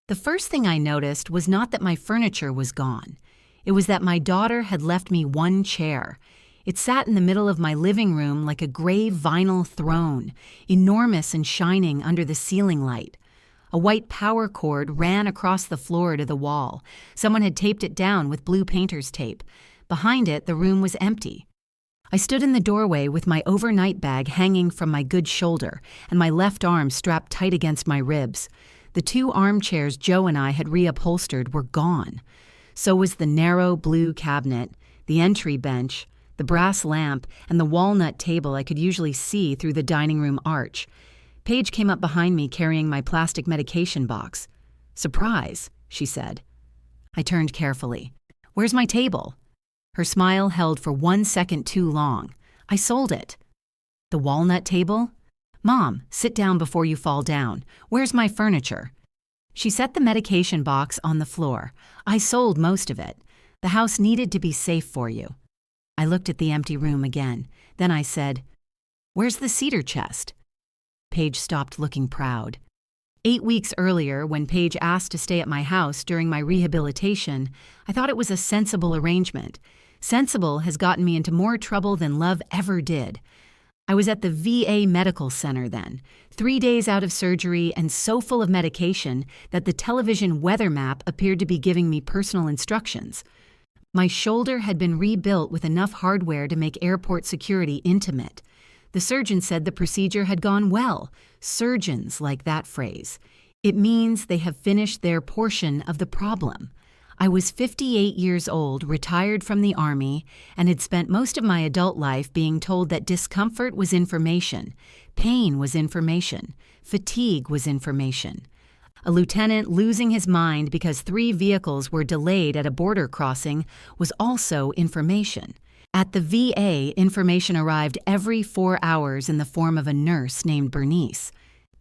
The first thing I noticed was not that my furniture was gone. It was that my daughter had left me one chair. It sat in the middle of my living room like a gray vinyl throne, enormous and shining under the ceiling light. A white power cord ran across the floor to the wall. Someone had taped it down with blue painter's tape. Behind it, the room was empty. I stood in the doorway with my overnight bag hanging from my good shoulder and my left arm strapped tight against my ribs. The two armchairs Joe and I had reupholstered were gone. So was the narrow blue cabinet, the entry bench, the brass lamp, and the walnut table I could usually see through the dining room arch. Paige came up behind me carrying my plastic medication box. "Surprise," she said. I turned carefully. "Where's my table?" Her smile held for 1 second too long. "I sold it." "The walnut table?" "Mom, sit down before you fall down. Where's my furniture?" She set the medication box on the floor. "I sold most of it. The house needed to be safe for you." I looked at the empty room again. Then I said, "Where's the cedar chest?" Paige stopped looking proud. 8 weeks earlier, when Paige asked to stay at my house during my rehabilitation, I thought it was a sensible arrangement. Sensible has gotten me into more trouble than love ever did. I was at the VA Medical Center then, 3 days out of surgery and so full of medication that the television weather map appeared to be giving me personal instructions. My shoulder had been rebuilt with enough hardware to make airport security intimate. The surgeon said the procedure had gone well. Surgeons like that phrase. It means they have finished their portion of the problem. I was 58 years old, retired from the Army, and had spent most of my adult life being told that discomfort was information, pain was information, fatigue was information. A lieutenant losing his mind because 3 vehicles were delayed at a border crossing was also information. At the VA, information arrived every 4 hours in the form of a nurse named Bernice.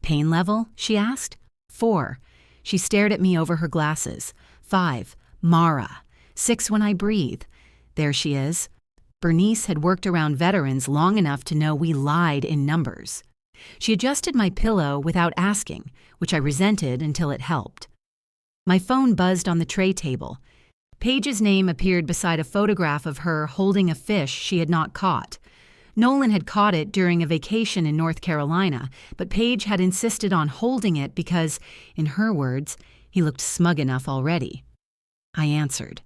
"Pain level?" she asked. 4. She stared at me over her glasses. 5. Mara. 6 when I breathe. There she is. Bernice had worked around veterans long enough to know we lied in numbers. She adjusted my pillow without asking, which I resented until it helped. My phone buzzed on the tray table. Paige's name appeared beside a photograph of her holding a fish she had not caught. Nolan had caught it during a vacation in North Carolina, but Paige had insisted on holding it because, in her words, he looked smug enough already. I answered.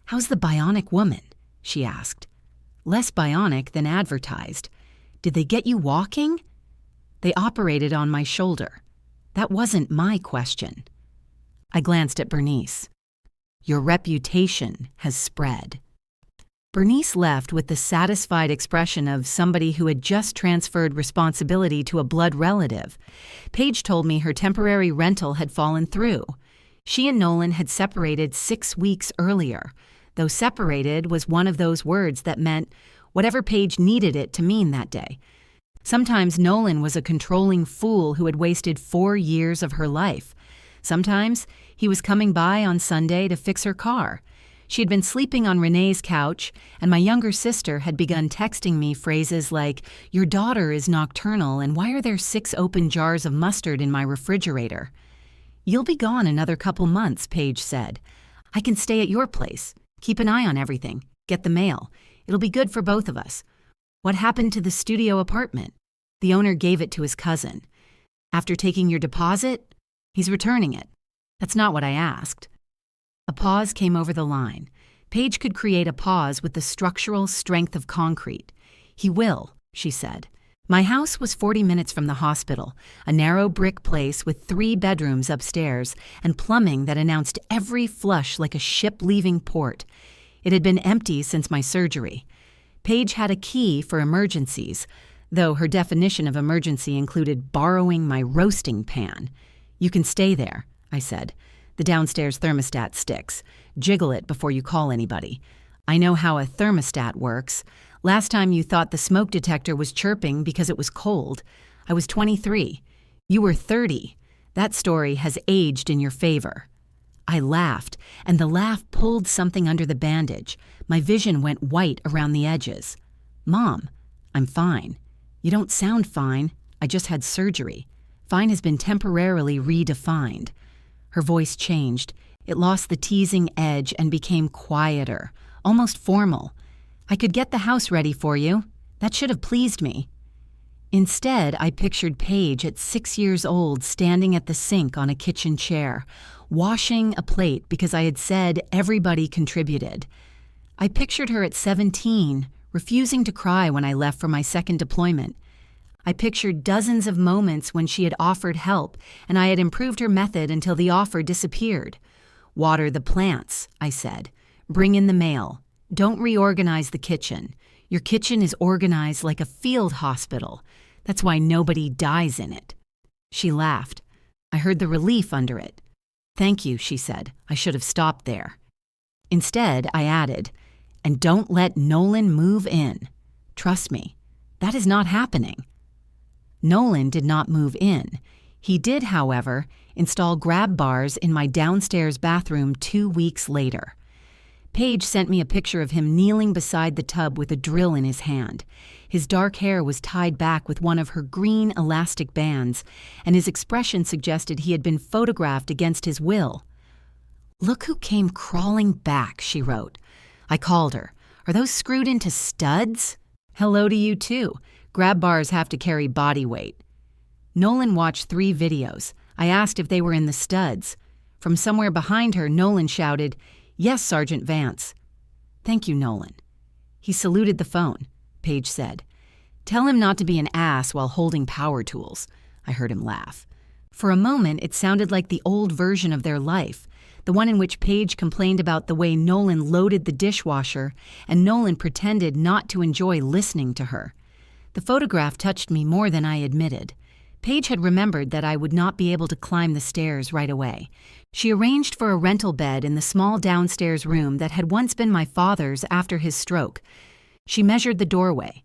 "How's the bionic woman?" she asked. "Less bionic than advertised. Did they get you walking?" They operated on my shoulder. That wasn't my question. I glanced at Bernice. "Your reputation has spread." Bernice left with the satisfied expression of somebody who had just transferred responsibility to a blood relative. Paige told me her temporary rental had fallen through. She and Nolan had separated 6 weeks earlier, though separated was one of those words that meant whatever Paige needed it to mean that day. Sometimes Nolan was a controlling fool who had wasted 4 years of her life. Sometimes he was coming by on Sunday to fix her car. She had been sleeping on Renee's couch, and my younger sister had begun texting me phrases like, "Your daughter is nocturnal, and why are there 6 open jars of mustard in my refrigerator?" "You'll be gone another couple months," Paige said. "I can stay at your place. Keep an eye on everything. Get the mail. It'll be good for both of us." "What happened to the studio apartment?" "The owner gave it to his cousin." "After taking your deposit?" "He's returning it." "That's not what I asked." A pause came over the line. Paige could create a pause with the structural strength of concrete. "He will," she said. My house was 40 minutes from the hospital, a narrow brick place with 3 bedrooms upstairs and plumbing that announced every flush like a ship leaving port. It had been empty since my surgery. Paige had a key for emergencies, though her definition of emergency included borrowing my roasting pan. "You can stay there," I said. "The downstairs thermostat sticks. Jiggle it before you call anybody. I know how a thermostat works. Last time you thought the smoke detector was chirping because it was cold. I was 23. You were 30. That story has aged in your favor." I laughed, and the laugh pulled something under the bandage. My vision went white around the edges. "Mom, I'm fine." "You don't sound fine. I just had surgery. Fine has been temporarily redefined." Her voice changed. It lost the teasing edge and became quieter, almost formal. "I could get the house ready for you. That should have pleased me." Instead, I pictured Paige at 6 years old standing at the sink on a kitchen chair, washing a plate because I had said everybody contributed. I pictured her at 17, refusing to cry when I left for my second deployment. I pictured dozens of moments when she had offered help and I had improved her method until the offer disappeared. "Water the plants," I said. "Bring in the mail. Don't reorganize the kitchen. Your kitchen is organized like a field hospital. That's why nobody dies in it." She laughed. I heard the relief under it. "Thank you," she said. "I should have stopped there." Instead, I added, "And don't let Nolan move in. Trust me, that is not happening." Nolan did not move in. He did, however, install grab bars in my downstairs bathroom 2 weeks later. Paige sent me a picture of him kneeling beside the tub with a drill in his hand. His dark hair was tied back with one of her green elastic bands, and his expression suggested he had been photographed against his will. "Look who came crawling back," she wrote. I called her. "Are those screwed into studs?" "Hello to you too. Grab bars have to carry body weight." Nolan watched 3 videos. I asked if they were in the studs. From somewhere behind her, Nolan shouted, "Yes, Sergeant Vance." "Thank you, Nolan." He saluted the phone. Paige said, "Tell him not to be an ass while holding power tools." I heard him laugh. For a moment, it sounded like the old version of their life, the one in which Paige complained about the way Nolan loaded the dishwasher, and Nolan pretended not to enjoy listening to her. The photograph touched me more than I admitted. Paige had remembered that I would not be able to climb the stairs right away. She arranged for a rental bed in the small downstairs room that had once been my father's after his stroke. She measured the doorway.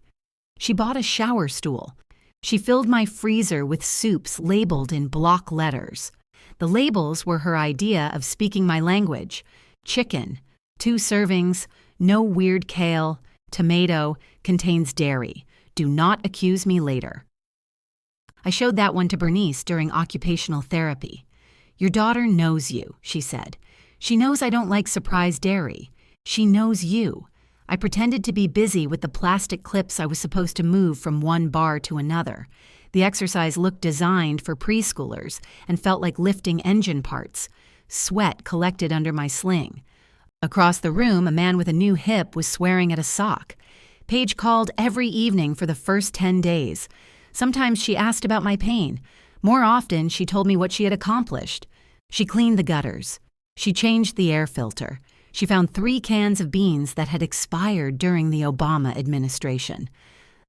She bought a shower stool. She filled my freezer with soups labeled in block letters. The labels were her idea of speaking my language. Chicken, 2 servings, no weird kale, tomato, contains dairy. Do not accuse me later. I showed that one to Bernice during occupational therapy. "Your daughter knows you," she said. "She knows I don't like surprise dairy. She knows you." I pretended to be busy with the plastic clips I was supposed to move from one bar to another. The exercise looked designed for preschoolers and felt like lifting engine parts. Sweat collected under my sling. Across the room, a man with a new hip was swearing at a sock. Paige called every evening for the first 10 days. Sometimes she asked about my pain. More often, she told me what she had accomplished. She cleaned the gutters. She changed the air filter. She found 3 cans of beans that had expired during the Obama administration.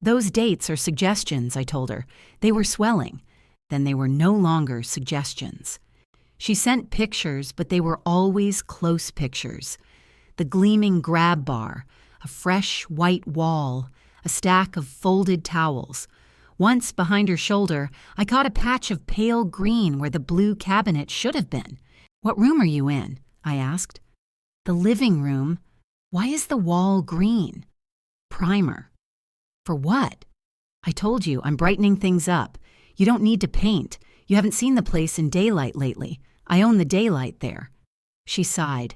"Those dates are suggestions," I told her. "They were swelling. Then they were no longer suggestions." She sent pictures, but they were always close pictures. The gleaming grab bar, a fresh white wall, a stack of folded towels. Once, behind her shoulder, I caught a patch of pale green where the blue cabinet should have been. "What room are you in?" I asked. "The living room." "Why is the wall green?" "Primer." "For what?" "I told you, I'm brightening things up. You don't need to paint. You haven't seen the place in daylight lately. I own the daylight there." She sighed.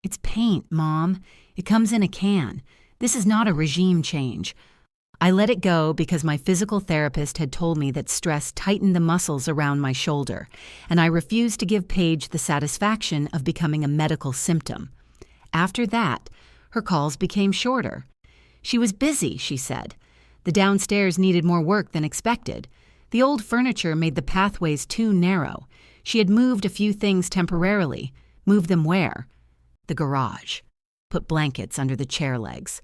"It's paint, Mom. It comes in a can. This is not a regime change." I let it go because my physical therapist had told me that stress tightened the muscles around my shoulder, and I refused to give Paige the satisfaction of becoming a medical symptom. After that, her calls became shorter. She was busy, she said. The downstairs needed more work than expected. The old furniture made the pathways too narrow. She had moved a few things temporarily. Moved them where? The garage. Put blankets under the chair legs.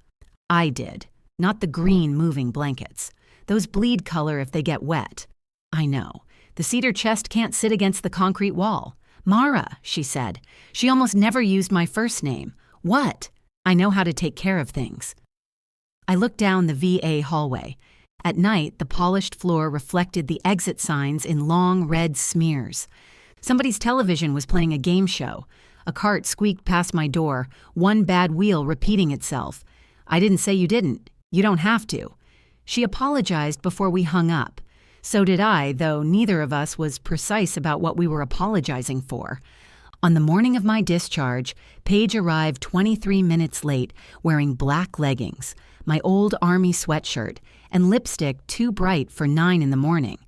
I did. Not the green moving blankets. Those bleed color if they get wet. I know. The cedar chest can't sit against the concrete wall. "Mara," she said. She almost never used my first name. "What?" I know how to take care of things. I looked down the VA hallway. At night, the polished floor reflected the exit signs in long red smears. Somebody's television was playing a game show. A cart squeaked past my door, one bad wheel repeating itself. "I didn't say you didn't. You don't have to." She apologized before we hung up. So did I, though neither of us was precise about what we were apologizing for. On the morning of my discharge, Paige arrived 23 minutes late wearing black leggings, my old army sweatshirt, and lipstick too bright for 9 in the morning.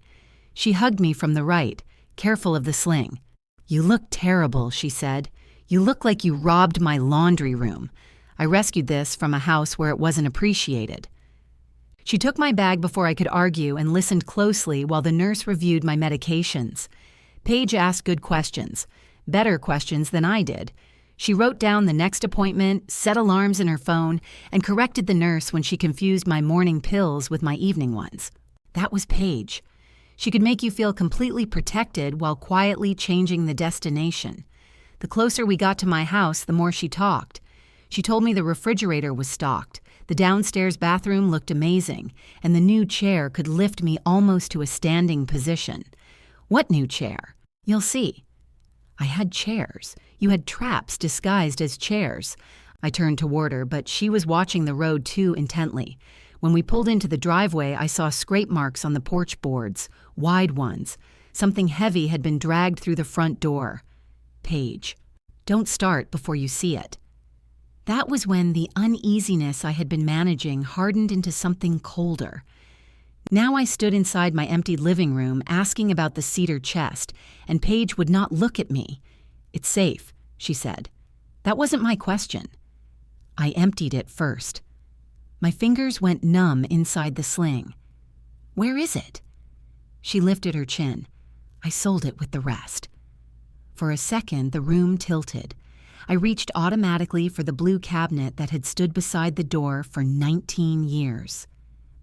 She hugged me from the right, careful of the sling. "You look terrible," she said. "You look like you robbed my laundry room. I rescued this from a house where it wasn't appreciated." She took my bag before I could argue and listened closely while the nurse reviewed my medications. Paige asked good questions, better questions than I did. She wrote down the next appointment, set alarms in her phone, and corrected the nurse when she confused my morning pills with my evening ones. That was Paige. She could make you feel completely protected while quietly changing the destination. The closer we got to my house, the more she talked. She told me the refrigerator was stocked, the downstairs bathroom looked amazing, and the new chair could lift me almost to a standing position. What new chair? You'll see. I had chairs. You had traps disguised as chairs. I turned toward her, but she was watching the road too intently. When we pulled into the driveway, I saw scrape marks on the porch boards, wide ones. Something heavy had been dragged through the front door. Paige, don't start before you see it. That was when the uneasiness I had been managing hardened into something colder. Now I stood inside my empty living room asking about the cedar chest, and Paige would not look at me. "It's safe," she said. That wasn't my question. I emptied it first. My fingers went numb inside the sling. "Where is it?" She lifted her chin. "I sold it with the rest." For a second, the room tilted. I reached automatically for the blue cabinet that had stood beside the door for 19 years.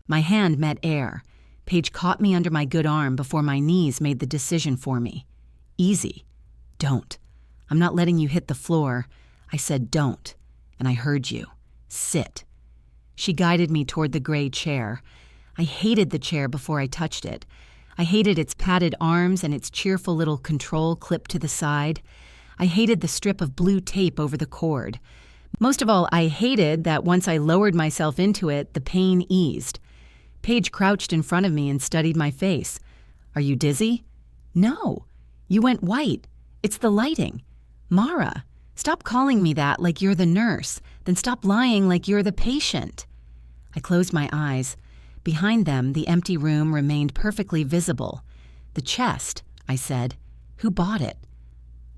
My hand met air. Paige caught me under my good arm before my knees made the decision for me. "Easy. Don't. I'm not letting you hit the floor." I said don't, and I heard you. "Sit." She guided me toward the gray chair. I hated the chair before I touched it. I hated its padded arms and its cheerful little control clipped to the side. I hated the strip of blue tape over the cord. Most of all, I hated that once I lowered myself into it, the pain eased. Paige crouched in front of me and studied my face. "Are you dizzy?" "No. You went white. It's the lighting." "Mara, stop calling me that like you're the nurse. Then stop lying like you're the patient." I closed my eyes. Behind them, the empty room remained perfectly visible. "The chest," I said. "Who bought it?"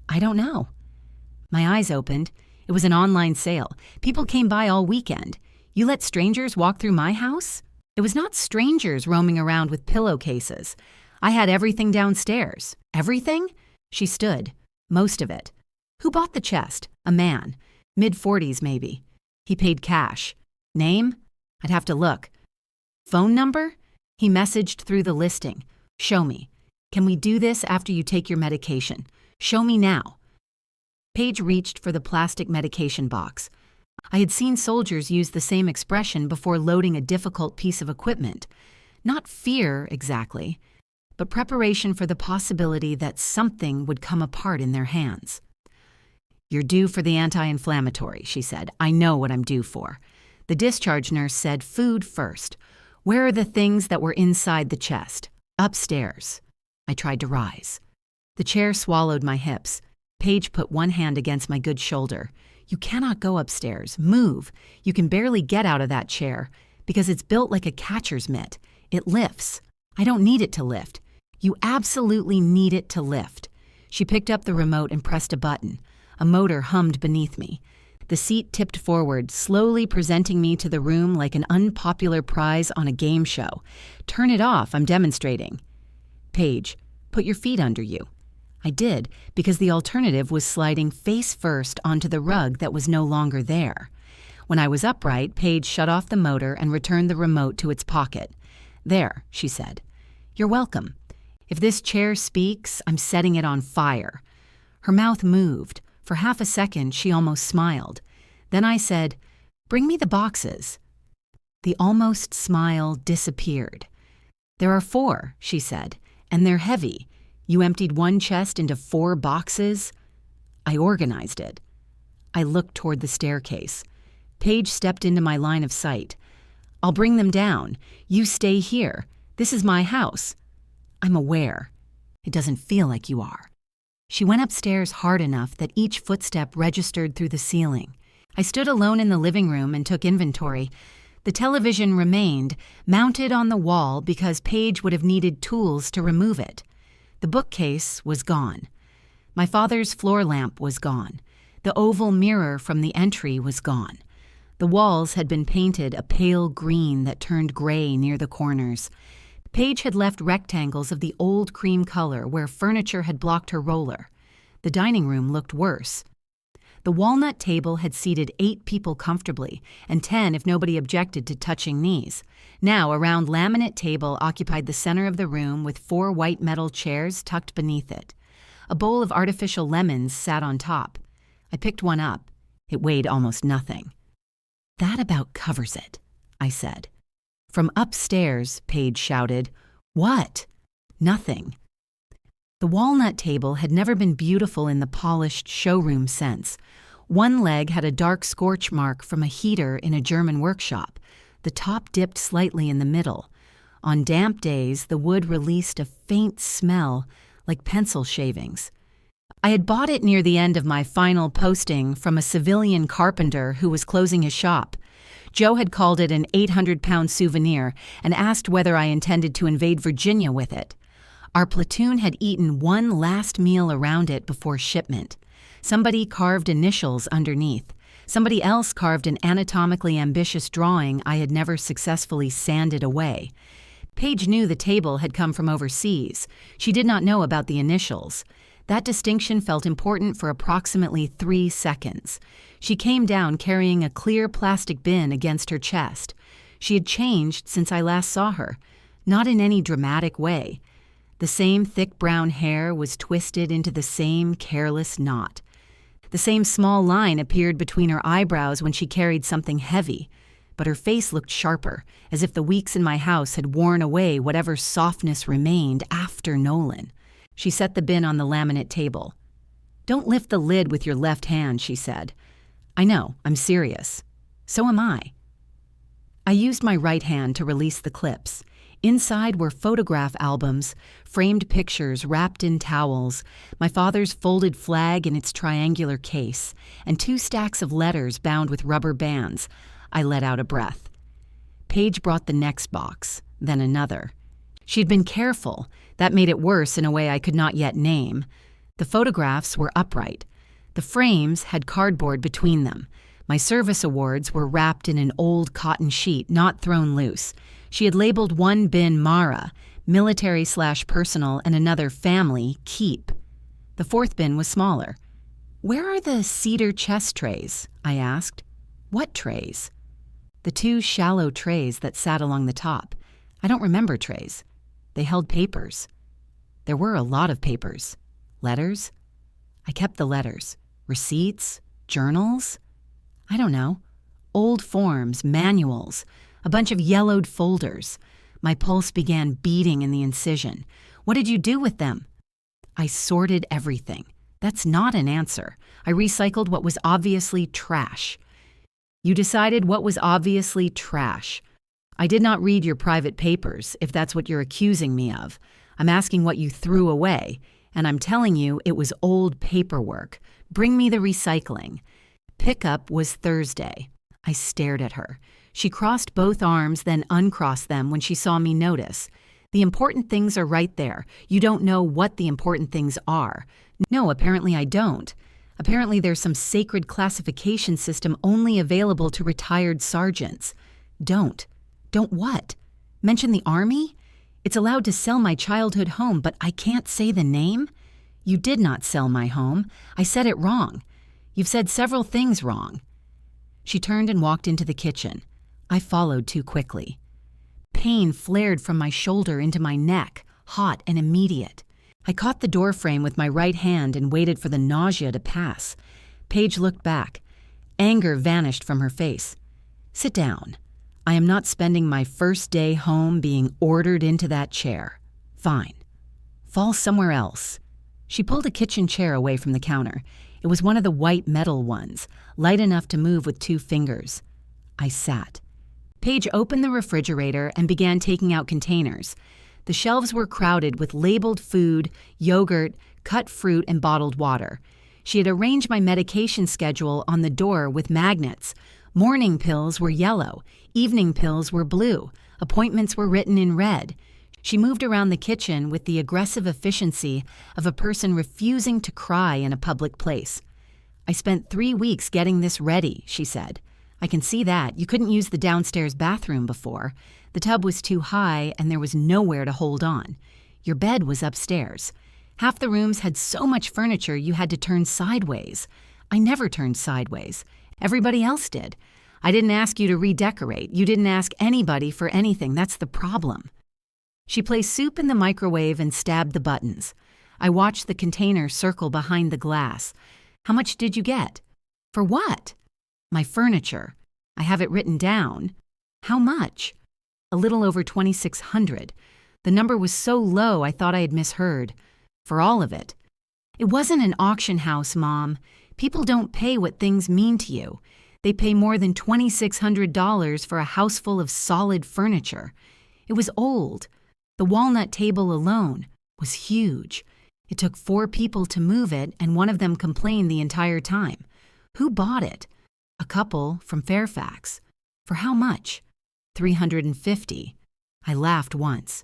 "I don't know." My eyes opened. It was an online sale. People came by all weekend. You let strangers walk through my house? It was not strangers roaming around with pillowcases. I had everything downstairs. Everything? She stood. Most of it. "Who bought the chest?" "A man. Mid-40s, maybe. He paid cash." "Name?" "I'd have to look." "Phone number?" He messaged through the listing. "Show me. Can we do this after you take your medication? Show me now." Paige reached for the plastic medication box. I had seen soldiers use the same expression before loading a difficult piece of equipment. Not fear, exactly, but preparation for the possibility that something would come apart in their hands. "You're due for the anti-inflammatory," she said. "I know what I'm due for." The discharge nurse said, "Food first. Where are the things that were inside the chest?" "Upstairs." I tried to rise. The chair swallowed my hips. Paige put one hand against my good shoulder. "You cannot go upstairs. Move. You can barely get out of that chair because it's built like a catcher's mitt. It lifts. I don't need it to lift. You absolutely need it to lift." She picked up the remote and pressed a button. A motor hummed beneath me. The seat tipped forward, slowly presenting me to the room like an unpopular prize on a game show. "Turn it off, I'm demonstrating." "Paige, put your feet under you." I did, because the alternative was sliding face first onto the rug that was no longer there. When I was upright, Paige shut off the motor and returned the remote to its pocket. "There," she said. "You're welcome. If this chair speaks, I'm setting it on fire." Her mouth moved. For half a second, she almost smiled. Then I said, "Bring me the boxes." The almost smile disappeared. "There are 4, she said, "and they're heavy. You emptied one chest into 4 boxes?" I organized it. I looked toward the staircase. Paige stepped into my line of sight. "I'll bring them down. You stay here. This is my house." I'm aware. It doesn't feel like you are. She went upstairs hard enough that each footstep registered through the ceiling. I stood alone in the living room and took inventory. The television remained, mounted on the wall because Paige would have needed tools to remove it. The bookcase was gone. My father's floor lamp was gone. The oval mirror from the entry was gone. The walls had been painted a pale green that turned gray near the corners. Paige had left rectangles of the old cream color where furniture had blocked her roller. The dining room looked worse. The walnut table had seated 8 people comfortably, and 10 if nobody objected to touching knees. Now, a round laminate table occupied the center of the room with 4 white metal chairs tucked beneath it. A bowl of artificial lemons sat on top. I picked one up. It weighed almost nothing. "That about covers it," I said. From upstairs, Paige shouted, "What?" "Nothing." The walnut table had never been beautiful in the polished showroom sense. One leg had a dark scorch mark from a heater in a German workshop. The top dipped slightly in the middle. On damp days, the wood released a faint smell, like pencil shavings. I had bought it near the end of my final posting from a civilian carpenter who was closing his shop. Joe had called it an 800-pound souvenir and asked whether I intended to invade Virginia with it. Our platoon had eaten one last meal around it before shipment. Somebody carved initials underneath. Somebody else carved an anatomically ambitious drawing I had never successfully sanded away. Paige knew the table had come from overseas. She did not know about the initials. That distinction felt important for approximately 3 seconds. She came down carrying a clear plastic bin against her chest. She had changed since I last saw her, not in any dramatic way. The same thick brown hair was twisted into the same careless knot. The same small line appeared between her eyebrows when she carried something heavy, but her face looked sharper, as if the weeks in my house had worn away whatever softness remained after Nolan. She set the bin on the laminate table. "Don't lift the lid with your left hand," she said. "I know, I'm serious. So am I." I used my right hand to release the clips. Inside were photograph albums, framed pictures wrapped in towels, my father's folded flag in its triangular case, and 2 stacks of letters bound with rubber bands. I let out a breath. Paige brought the next box, then another. She'd been careful. That made it worse in a way I could not yet name. The photographs were upright. The frames had cardboard between them. My service awards were wrapped in an old cotton sheet, not thrown loose. She had labeled one bin Mara, military/personal, and another family, keep. The 4th bin was smaller. "Where are the cedar chest trays?" I asked. "What trays?" "The 2 shallow trays that sat along the top. I don't remember trays. They held papers." There were a lot of papers. Letters? I kept the letters. Receipts? Journals? I don't know. Old forms, manuals, a bunch of yellowed folders. My pulse began beating in the incision. "What did you do with them?" "I sorted everything." That's not an answer. I recycled what was obviously trash. "You decided what was obviously trash. I did not read your private papers, if that's what you're accusing me of. I'm asking what you threw away, and I'm telling you it was old paperwork. Bring me the recycling." Pickup was Thursday. I stared at her. She crossed both arms, then uncrossed them when she saw me notice. "The important things are right there. You don't know what the important things are." "No, apparently I don't. Apparently there's some sacred classification system only available to retired sergeants." "Don't. Don't what? Mention the Army? It's allowed to sell my childhood home, but I can't say the name?" "You did not sell my home. I said it wrong. You've said several things wrong." She turned and walked into the kitchen. I followed too quickly. Pain flared from my shoulder into my neck, hot and immediate. I caught the doorframe with my right hand and waited for the nausea to pass. Paige looked back. Anger vanished from her face. "Sit down. I am not spending my first day home being ordered into that chair." "Fine. Fall somewhere else." She pulled a kitchen chair away from the counter. It was one of the white metal ones, light enough to move with 2 fingers. I sat. Paige opened the refrigerator and began taking out containers. The shelves were crowded with labeled food, yogurt, cut fruit, and bottled water. She had arranged my medication schedule on the door with magnets. Morning pills were yellow, evening pills were blue, appointments were written in red. She moved around the kitchen with the aggressive efficiency of a person refusing to cry in a public place. "I spent 3 weeks getting this ready," she said. "I can see that. You couldn't use the downstairs bathroom before. The tub was too high and there was nowhere to hold on. Your bed was upstairs. Half the rooms had so much furniture you had to turn sideways. I never turned sideways. Everybody else did. I didn't ask you to redecorate. You didn't ask anybody for anything. That's the problem." She placed soup in the microwave and stabbed the buttons. I watched the container circle behind the glass. "How much did you get?" "For what?" "My furniture. I have it written down." "How much?" "A little over $2,600. The number was so low I thought I had misheard. For all of it." "It wasn't an auction house, Mom. People don't pay what things mean to you. They pay more than $2,600 for a house full of solid furniture. It was old. The walnut table alone was huge. It took 4 people to move it, and one of them complained the entire time. Who bought it?" "A couple from Fairfax." "For how much?" $350. I laughed once.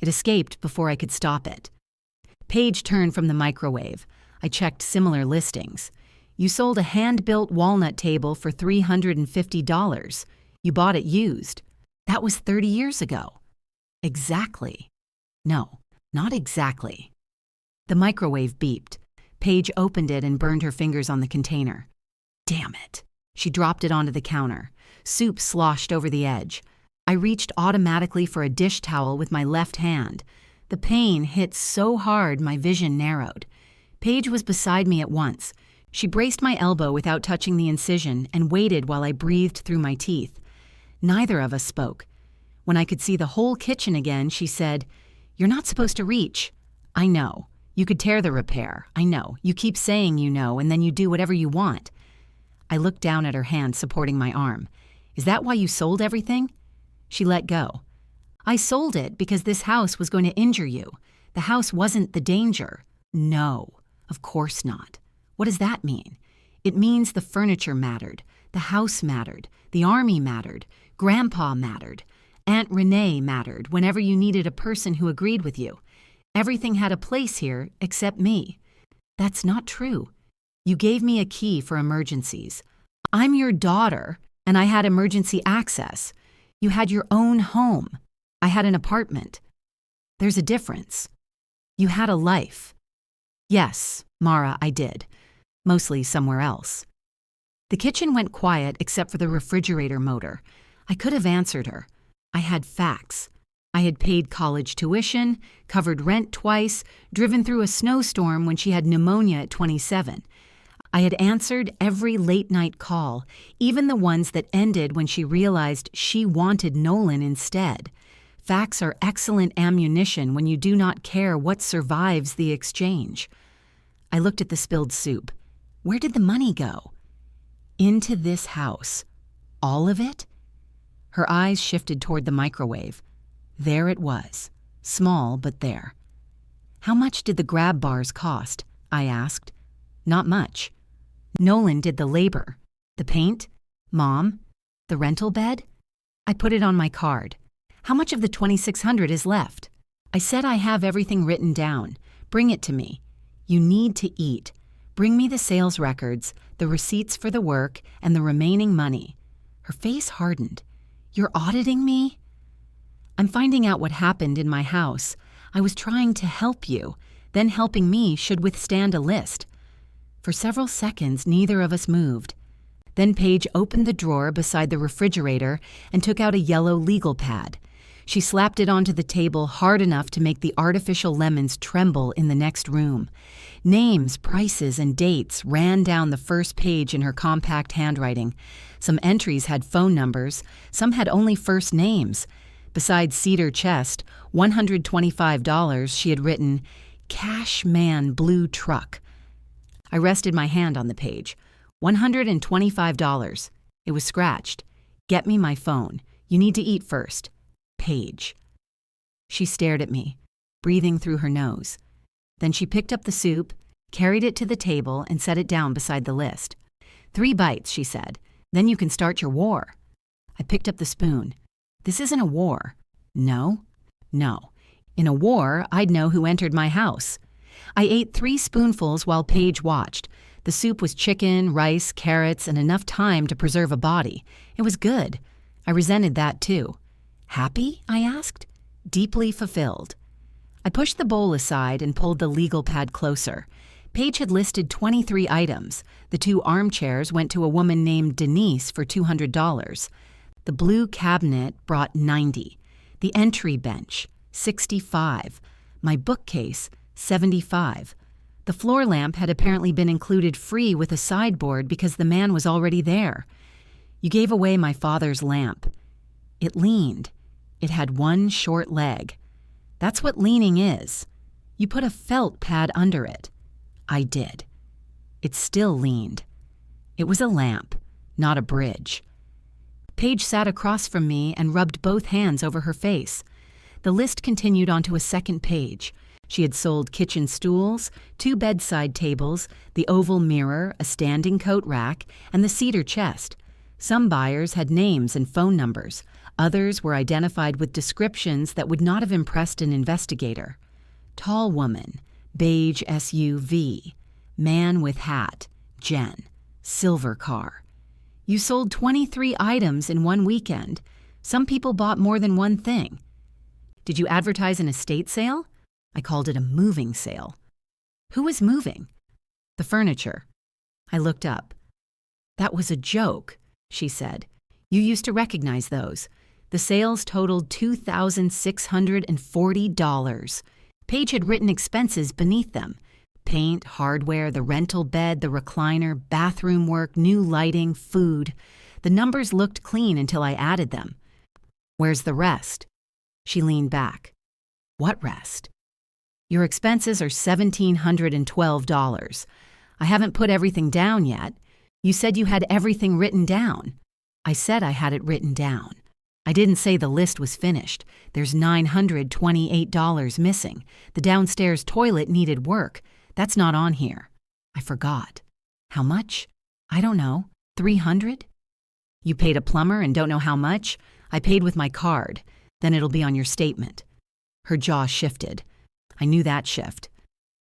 It escaped before I could stop it. Paige turned from the microwave. I checked similar listings. "You sold a hand-built walnut table for $350. You bought it used." "That was 30 years ago." "Exactly." "No, not exactly." The microwave beeped. Paige opened it and burned her fingers on the container. "Damn it." She dropped it onto the counter. Soup sloshed over the edge. I reached automatically for a dish towel with my left hand. The pain hit so hard my vision narrowed. Paige was beside me at once. She braced my elbow without touching the incision and waited while I breathed through my teeth. Neither of us spoke. When I could see the whole kitchen again, she said, "You're not supposed to reach." "I know. You could tear the repair. I know. You keep saying you know, and then you do whatever you want." I looked down at her hand supporting my arm. "Is that why you sold everything?" She let go. "I sold it because this house was going to injure you. The house wasn't the danger." "No, of course not." "What does that mean?" "It means the furniture mattered. The house mattered. The army mattered. Grandpa mattered. Aunt Renee mattered whenever you needed a person who agreed with you. Everything had a place here except me." "That's not true. You gave me a key for emergencies. I'm your daughter, and I had emergency access. You had your own home. I had an apartment. There's a difference. You had a life." "Yes, Mara, I did. Mostly somewhere else." The kitchen went quiet except for the refrigerator motor. I could have answered her. I had facts. I had paid college tuition, covered rent twice, driven through a snowstorm when she had pneumonia at 27. I had answered every late-night call, even the ones that ended when she realized she wanted Nolan instead. Facts are excellent ammunition when you do not care what survives the exchange. I looked at the spilled soup. Where did the money go? Into this house. All of it? Her eyes shifted toward the microwave. There it was. Small, but there. "How much did the grab bars cost?" I asked. "Not much." "Nolan did the labor. The paint? Mom? The rental bed?" I put it on my card. "How much of the $2,600 is left?" I said I have everything written down. Bring it to me. You need to eat. Bring me the sales records, the receipts for the work, and the remaining money. Her face hardened. "You're auditing me?" "I'm finding out what happened in my house. I was trying to help you. Then helping me should withstand a list." For several seconds, neither of us moved. Then Paige opened the drawer beside the refrigerator and took out a yellow legal pad. She slapped it onto the table hard enough to make the artificial lemons tremble in the next room. Names, prices, and dates ran down the first page in her compact handwriting. Some entries had phone numbers, some had only first names. Beside Cedar Chest, $125, she had written, "Cash Man Blue Truck." I rested my hand on the page. $125. It was scratched. "Get me my phone. You need to eat first. Paige." She stared at me, breathing through her nose. Then she picked up the soup, carried it to the table, and set it down beside the list. 3 bites, she said. Then you can start your war. I picked up the spoon. This isn't a war. No. In a war, I'd know who entered my house. I ate 3 spoonfuls while Paige watched. The soup was chicken, rice, carrots, and enough time to preserve a body. It was good. I resented that too. Happy? I asked. Deeply fulfilled. I pushed the bowl aside and pulled the legal pad closer. Paige had listed 23 items. The 2 armchairs went to a woman named Denise for $200. The blue cabinet brought 90. The entry bench, 65. My bookcase, 75. The floor lamp had apparently been included free with a sideboard because the man was already there. You gave away my father's lamp. It leaned. It had 1 short leg. That's what leaning is. You put a felt pad under it. I did. It still leaned. It was a lamp, not a bridge. Paige sat across from me and rubbed both hands over her face. The list continued onto a second page. She had sold kitchen stools, 2 bedside tables, the oval mirror, a standing coat rack, and the cedar chest. Some buyers had names and phone numbers. Others were identified with descriptions that would not have impressed an investigator. Tall woman, beige SUV. Man with hat, Jen. Silver car. You sold 23 items in one weekend. Some people bought more than one thing. Did you advertise an estate sale? I called it a moving sale. Who was moving? The furniture. I looked up. That was a joke, she said. You used to recognize those. The sales totaled $2,640. Paige had written expenses beneath them. Paint, hardware, the rental bed, the recliner, bathroom work, new lighting, food. The numbers looked clean until I added them. Where's the rest? She leaned back. What rest? Your expenses are $1,712. I haven't put everything down yet. You said you had everything written down. I said I had it written down. I didn't say the list was finished. There's $928 missing. The downstairs toilet needed work. That's not on here. I forgot. How much? I don't know. $300? You paid a plumber and don't know how much? I paid with my card. Then it'll be on your statement. Her jaw shifted. I knew that shift.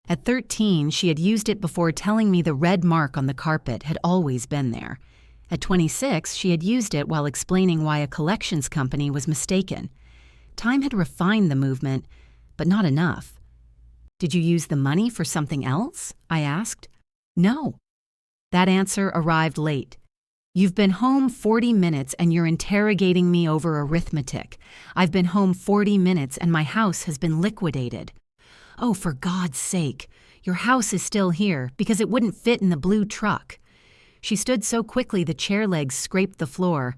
At 13, she had used it before telling me the red mark on the carpet had always been there. At 26, she had used it while explaining why a collections company was mistaken. Time had refined the movement, but not enough. Did you use the money for something else? I asked. No. That answer arrived late. You've been home 40 minutes and you're interrogating me over arithmetic. I've been home 40 minutes and my house has been liquidated. Oh, for God's sake. Your house is still here because it wouldn't fit in the blue truck. She stood so quickly the chair legs scraped the floor.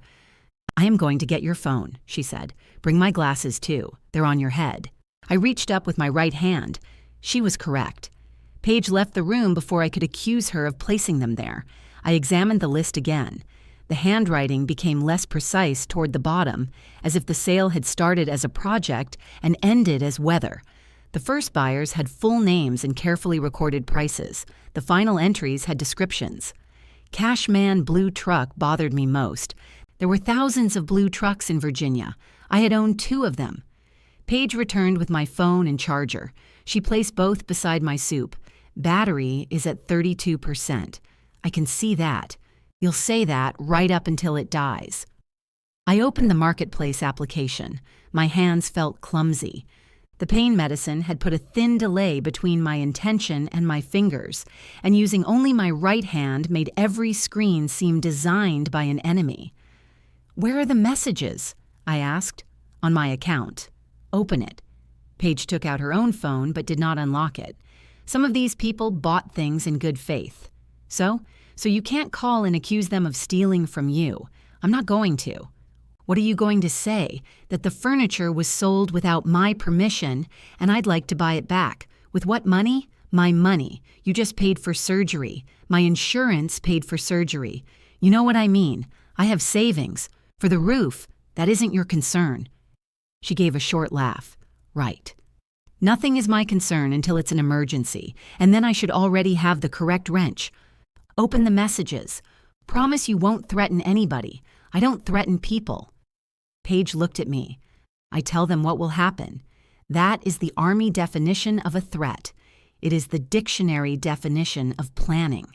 I am going to get your phone, she said. Bring my glasses too. They're on your head. I reached up with my right hand. She was correct. Paige left the room before I could accuse her of placing them there. I examined the list again. The handwriting became less precise toward the bottom, as if the sale had started as a project and ended as weather. The first buyers had full names and carefully recorded prices. The final entries had descriptions. Cashman blue truck bothered me most. There were thousands of blue trucks in Virginia. I had owned 2 of them. Paige returned with my phone and charger. She placed both beside my soup. Battery is at 32%. I can see that. You'll say that right up until it dies. I opened the Marketplace application. My hands felt clumsy. The pain medicine had put a thin delay between my intention and my fingers, and using only my right hand made every screen seem designed by an enemy. Where are the messages? I asked. On my account. Open it. Paige took out her own phone but did not unlock it. Some of these people bought things in good faith. So you can't call and accuse them of stealing from you. I'm not going to. What are you going to say? That the furniture was sold without my permission and I'd like to buy it back. With what money? My money. You just paid for surgery. My insurance paid for surgery. You know what I mean. I have savings. For the roof, that isn't your concern. She gave a short laugh. Right. Nothing is my concern until it's an emergency, and then I should already have the correct wrench. Open the messages. Promise you won't threaten anybody. I don't threaten people. Paige looked at me. I tell them what will happen. That is the Army definition of a threat. It is the dictionary definition of planning.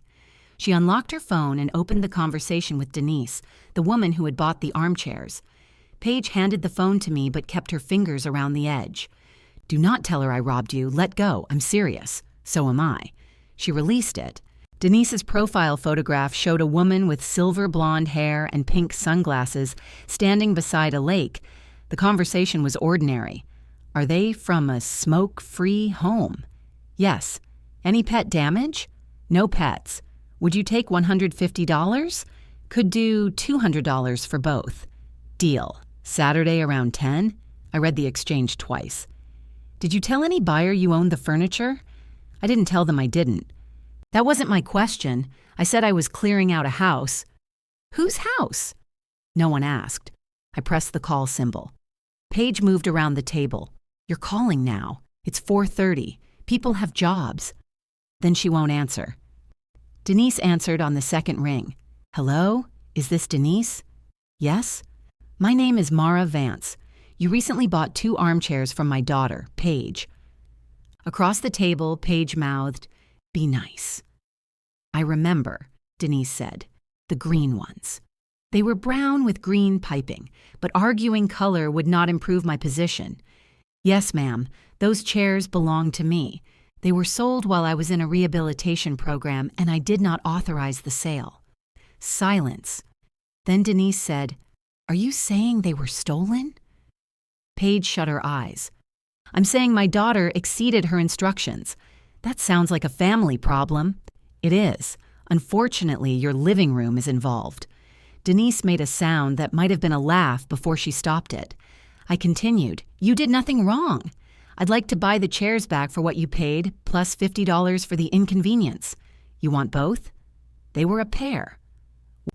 She unlocked her phone and opened the conversation with Denise, the woman who had bought the armchairs. Paige handed the phone to me but kept her fingers around the edge. Do not tell her I robbed you. Let go. I'm serious. So am I. She released it. Denise's profile photograph showed a woman with silver blonde hair and pink sunglasses standing beside a lake. The conversation was ordinary. Are they from a smoke-free home? Yes. Any pet damage? No pets. Would you take $150? Could do $200 for both. Deal. Saturday around 10? I read the exchange twice. Did you tell any buyer you owned the furniture? I didn't tell them I didn't. That wasn't my question. I said I was clearing out a house. Whose house? No one asked. I pressed the call symbol. Paige moved around the table. You're calling now. It's 4:30. People have jobs. Then she won't answer. Denise answered on the second ring. Hello? Is this Denise? Yes? My name is Mara Vance. You recently bought 2 armchairs from my daughter, Paige. Across the table, Paige mouthed, Be nice. I remember, Denise said, the green ones. They were brown with green piping, but arguing color would not improve my position. Yes, ma'am, those chairs belong to me. They were sold while I was in a rehabilitation program, and I did not authorize the sale. Silence. Then Denise said, Are you saying they were stolen? Paige shut her eyes. I'm saying my daughter exceeded her instructions. That sounds like a family problem. It is. Unfortunately, your living room is involved. Denise made a sound that might have been a laugh before she stopped it. I continued, You did nothing wrong. I'd like to buy the chairs back for what you paid, plus $50 for the inconvenience. You want both? They were a pair.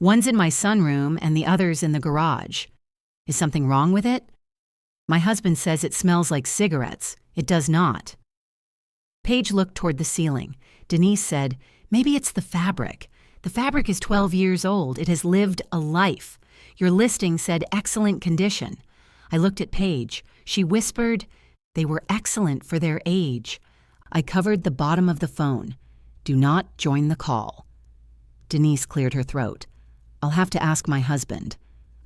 One's in my sunroom and the other's in the garage. Is something wrong with it? My husband says it smells like cigarettes. It does not. Paige looked toward the ceiling. Denise said, Maybe it's the fabric. The fabric is 12 years old. It has lived a life. Your listing said excellent condition. I looked at Paige. She whispered, They were excellent for their age. I covered the bottom of the phone. Do not join the call. Denise cleared her throat. I'll have to ask my husband.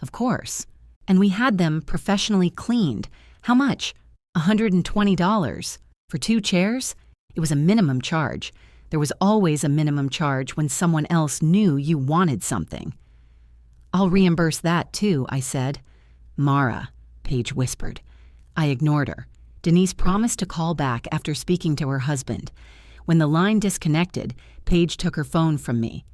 Of course. And we had them professionally cleaned. How much? $120. For 2 chairs? It was a minimum charge. There was always a minimum charge when someone else knew you wanted something. I'll reimburse that too, I said. Mara, Paige whispered. I ignored her. Denise promised to call back after speaking to her husband. When the line disconnected, Paige took her phone from me.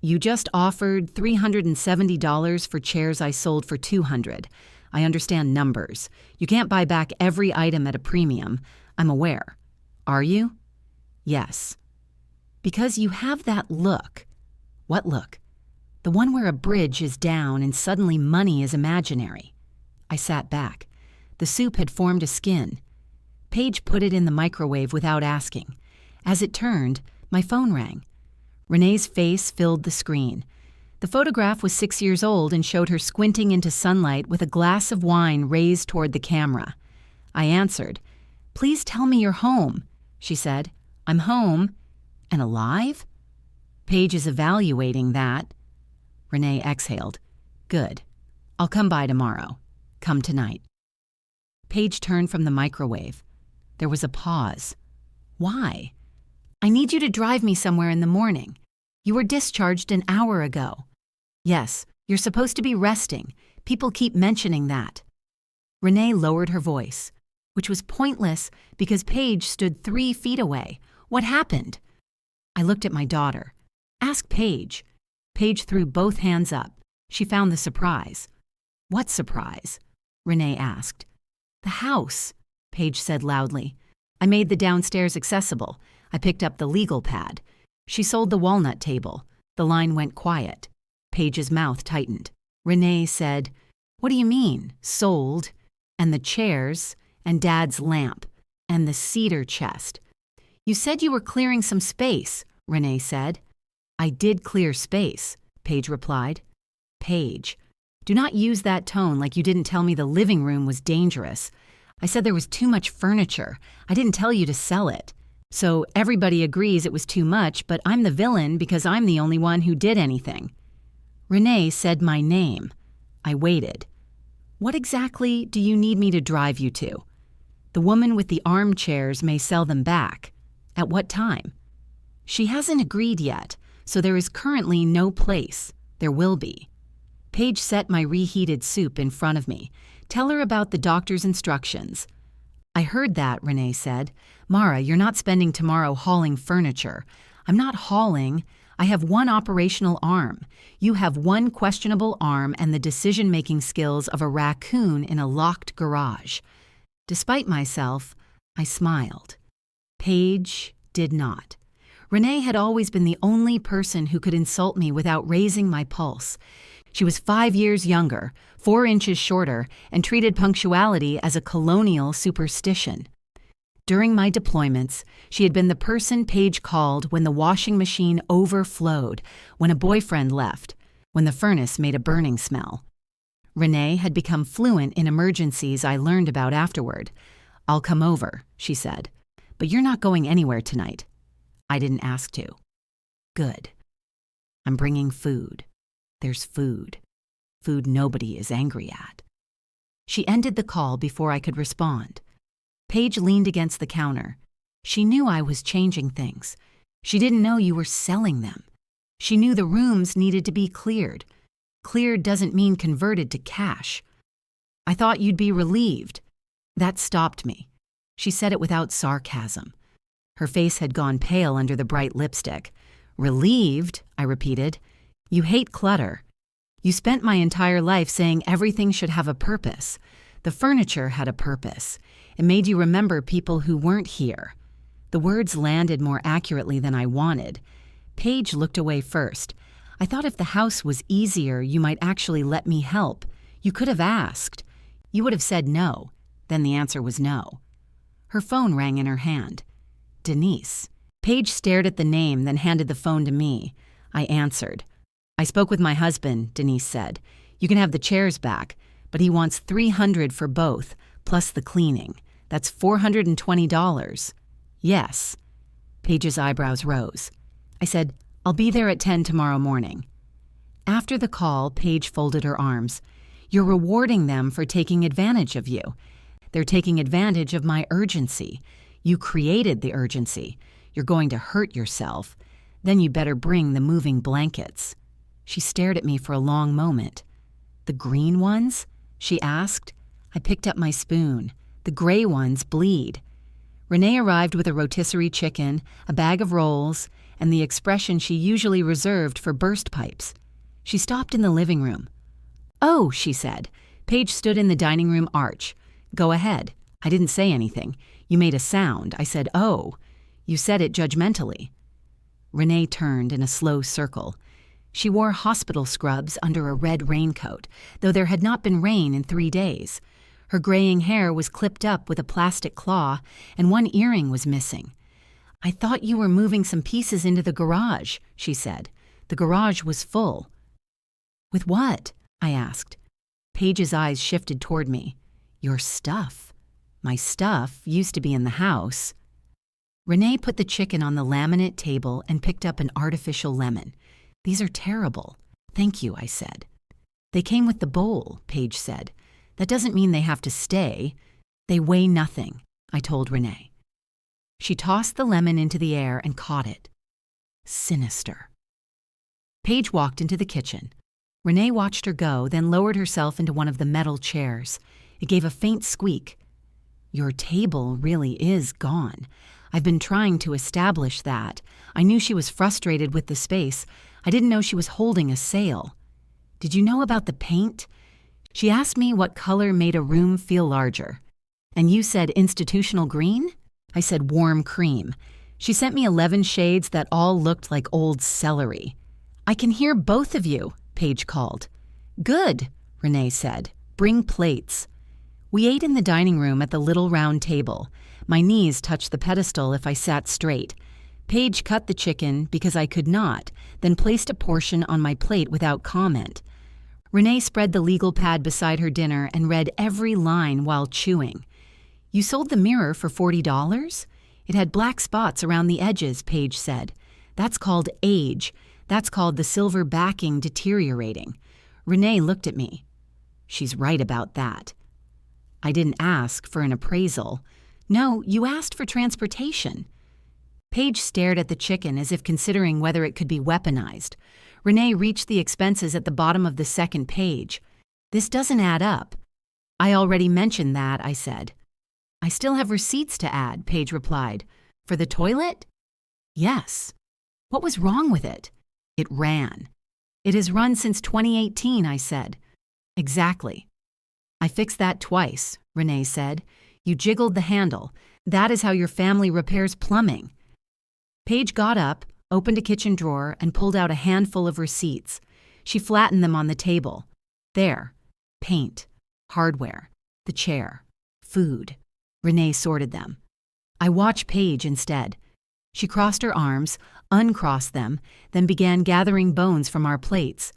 You just offered $370 for chairs I sold for $200. I understand numbers. You can't buy back every item at a premium. I'm aware. Are you? Yes. Because you have that look. What look? The one where a bridge is down and suddenly money is imaginary. I sat back. The soup had formed a skin. Paige put it in the microwave without asking. As it turned, my phone rang. Renee's face filled the screen. The photograph was 6 years old and showed her squinting into sunlight with a glass of wine raised toward the camera. I answered. Please tell me you're home, she said. I'm home. And alive? Paige is evaluating that. Renee exhaled. Good. I'll come by tomorrow. Come tonight. Paige turned from the microwave. There was a pause. Why? I need you to drive me somewhere in the morning. You were discharged an hour ago. Yes, you're supposed to be resting. People keep mentioning that. Renee lowered her voice, which was pointless because Paige stood 3 feet away. What happened? I looked at my daughter. Ask Paige. Paige threw both hands up. She found the surprise. What surprise? Renee asked. The house, Paige said loudly. I made the downstairs accessible. I picked up the legal pad. She sold the walnut table. The line went quiet. Paige's mouth tightened. Renee said, What do you mean, sold? And the chairs? and Dad's lamp, and the cedar chest. You said you were clearing some space, Renee said. I did clear space, Paige replied. Paige, do not use that tone like you didn't tell me the living room was dangerous. I said there was too much furniture. I didn't tell you to sell it. So everybody agrees it was too much, but I'm the villain because I'm the only one who did anything. Renee said my name. I waited. What exactly do you need me to drive you to? The woman with the armchairs may sell them back. At what time? She hasn't agreed yet, so there is currently no place. There will be. Paige set my reheated soup in front of me. Tell her about the doctor's instructions. I heard that, Renee said. Mara, you're not spending tomorrow hauling furniture. I'm not hauling. I have one operational arm. You have one questionable arm and the decision-making skills of a raccoon in a locked garage. Despite myself, I smiled. Paige did not. Renee had always been the only person who could insult me without raising my pulse. She was 5 years younger, 4 inches shorter, and treated punctuality as a colonial superstition. During my deployments, she had been the person Paige called when the washing machine overflowed, when a boyfriend left, when the furnace made a burning smell. Renee had become fluent in emergencies I learned about afterward. I'll come over, she said, but you're not going anywhere tonight. I didn't ask to. Good. I'm bringing food. There's food. Food nobody is angry at. She ended the call before I could respond. Paige leaned against the counter. She knew I was changing things. She didn't know you were selling them. She knew the rooms needed to be cleared. Cleared doesn't mean converted to cash. I thought you'd be relieved. That stopped me. She said it without sarcasm. Her face had gone pale under the bright lipstick. Relieved, I repeated. You hate clutter. You spent my entire life saying everything should have a purpose. The furniture had a purpose. It made you remember people who weren't here. The words landed more accurately than I wanted. Paige looked away first. I thought if the house was easier, you might actually let me help. You could have asked. You would have said no. Then the answer was no. Her phone rang in her hand. Denise. Paige stared at the name, then handed the phone to me. I answered. I spoke with my husband, Denise said. You can have the chairs back, but he wants $300 for both, plus the cleaning. That's $420. Yes. Paige's eyebrows rose. I said, I'll be there at 10 tomorrow morning. After the call, Paige folded her arms. You're rewarding them for taking advantage of you. They're taking advantage of my urgency. You created the urgency. You're going to hurt yourself. Then you better bring the moving blankets. She stared at me for a long moment. The green ones? She asked. I picked up my spoon. The gray ones bleed. Renee arrived with a rotisserie chicken, a bag of rolls, and the expression she usually reserved for burst pipes. She stopped in the living room. Oh, she said. Paige stood in the dining room arch. Go ahead. I didn't say anything. You made a sound. I said, oh. You said it judgmentally. Renee turned in a slow circle. She wore hospital scrubs under a red raincoat, though there had not been rain in 3 days. Her graying hair was clipped up with a plastic claw, and one earring was missing. I thought you were moving some pieces into the garage, she said. The garage was full. With what? I asked. Paige's eyes shifted toward me. Your stuff. My stuff used to be in the house. Renee put the chicken on the laminate table and picked up an artificial lemon. These are terrible. Thank you, I said. They came with the bowl, Paige said. That doesn't mean they have to stay. They weigh nothing, I told Renee. She tossed the lemon into the air and caught it. Sinister. Paige walked into the kitchen. Renee watched her go, then lowered herself into one of the metal chairs. It gave a faint squeak. Your table really is gone. I've been trying to establish that. I knew she was frustrated with the space. I didn't know she was holding a sale. Did you know about the paint? She asked me what color made a room feel larger. And you said institutional green? I said warm cream. She sent me 11 shades that all looked like old celery. I can hear both of you, Paige called. Good, Renee said. Bring plates. We ate in the dining room at the little round table. My knees touched the pedestal if I sat straight. Paige cut the chicken because I could not, then placed a portion on my plate without comment. Renee spread the legal pad beside her dinner and read every line while chewing. "You sold the mirror for $40? It had black spots around the edges," Paige said. "That's called age. That's called the silver backing deteriorating." Renee looked at me. "She's right about that." "I didn't ask for an appraisal." "No, you asked for transportation." Paige stared at the chicken as if considering whether it could be weaponized. Renee reached the expenses at the bottom of the second page. "This doesn't add up." "I already mentioned that," I said. "I still have receipts to add," Paige replied. "For the toilet?" "Yes." "What was wrong with it?" "It ran." "It has run since 2018, I said. "Exactly." "I fixed that twice," Renee said. "You jiggled the handle. That is how your family repairs plumbing." Paige got up, opened a kitchen drawer, and pulled out a handful of receipts. She flattened them on the table. "There. Paint. Hardware. The chair. Food." Renee sorted them. I watched Paige instead. She crossed her arms, uncrossed them, then began gathering bones from our plates.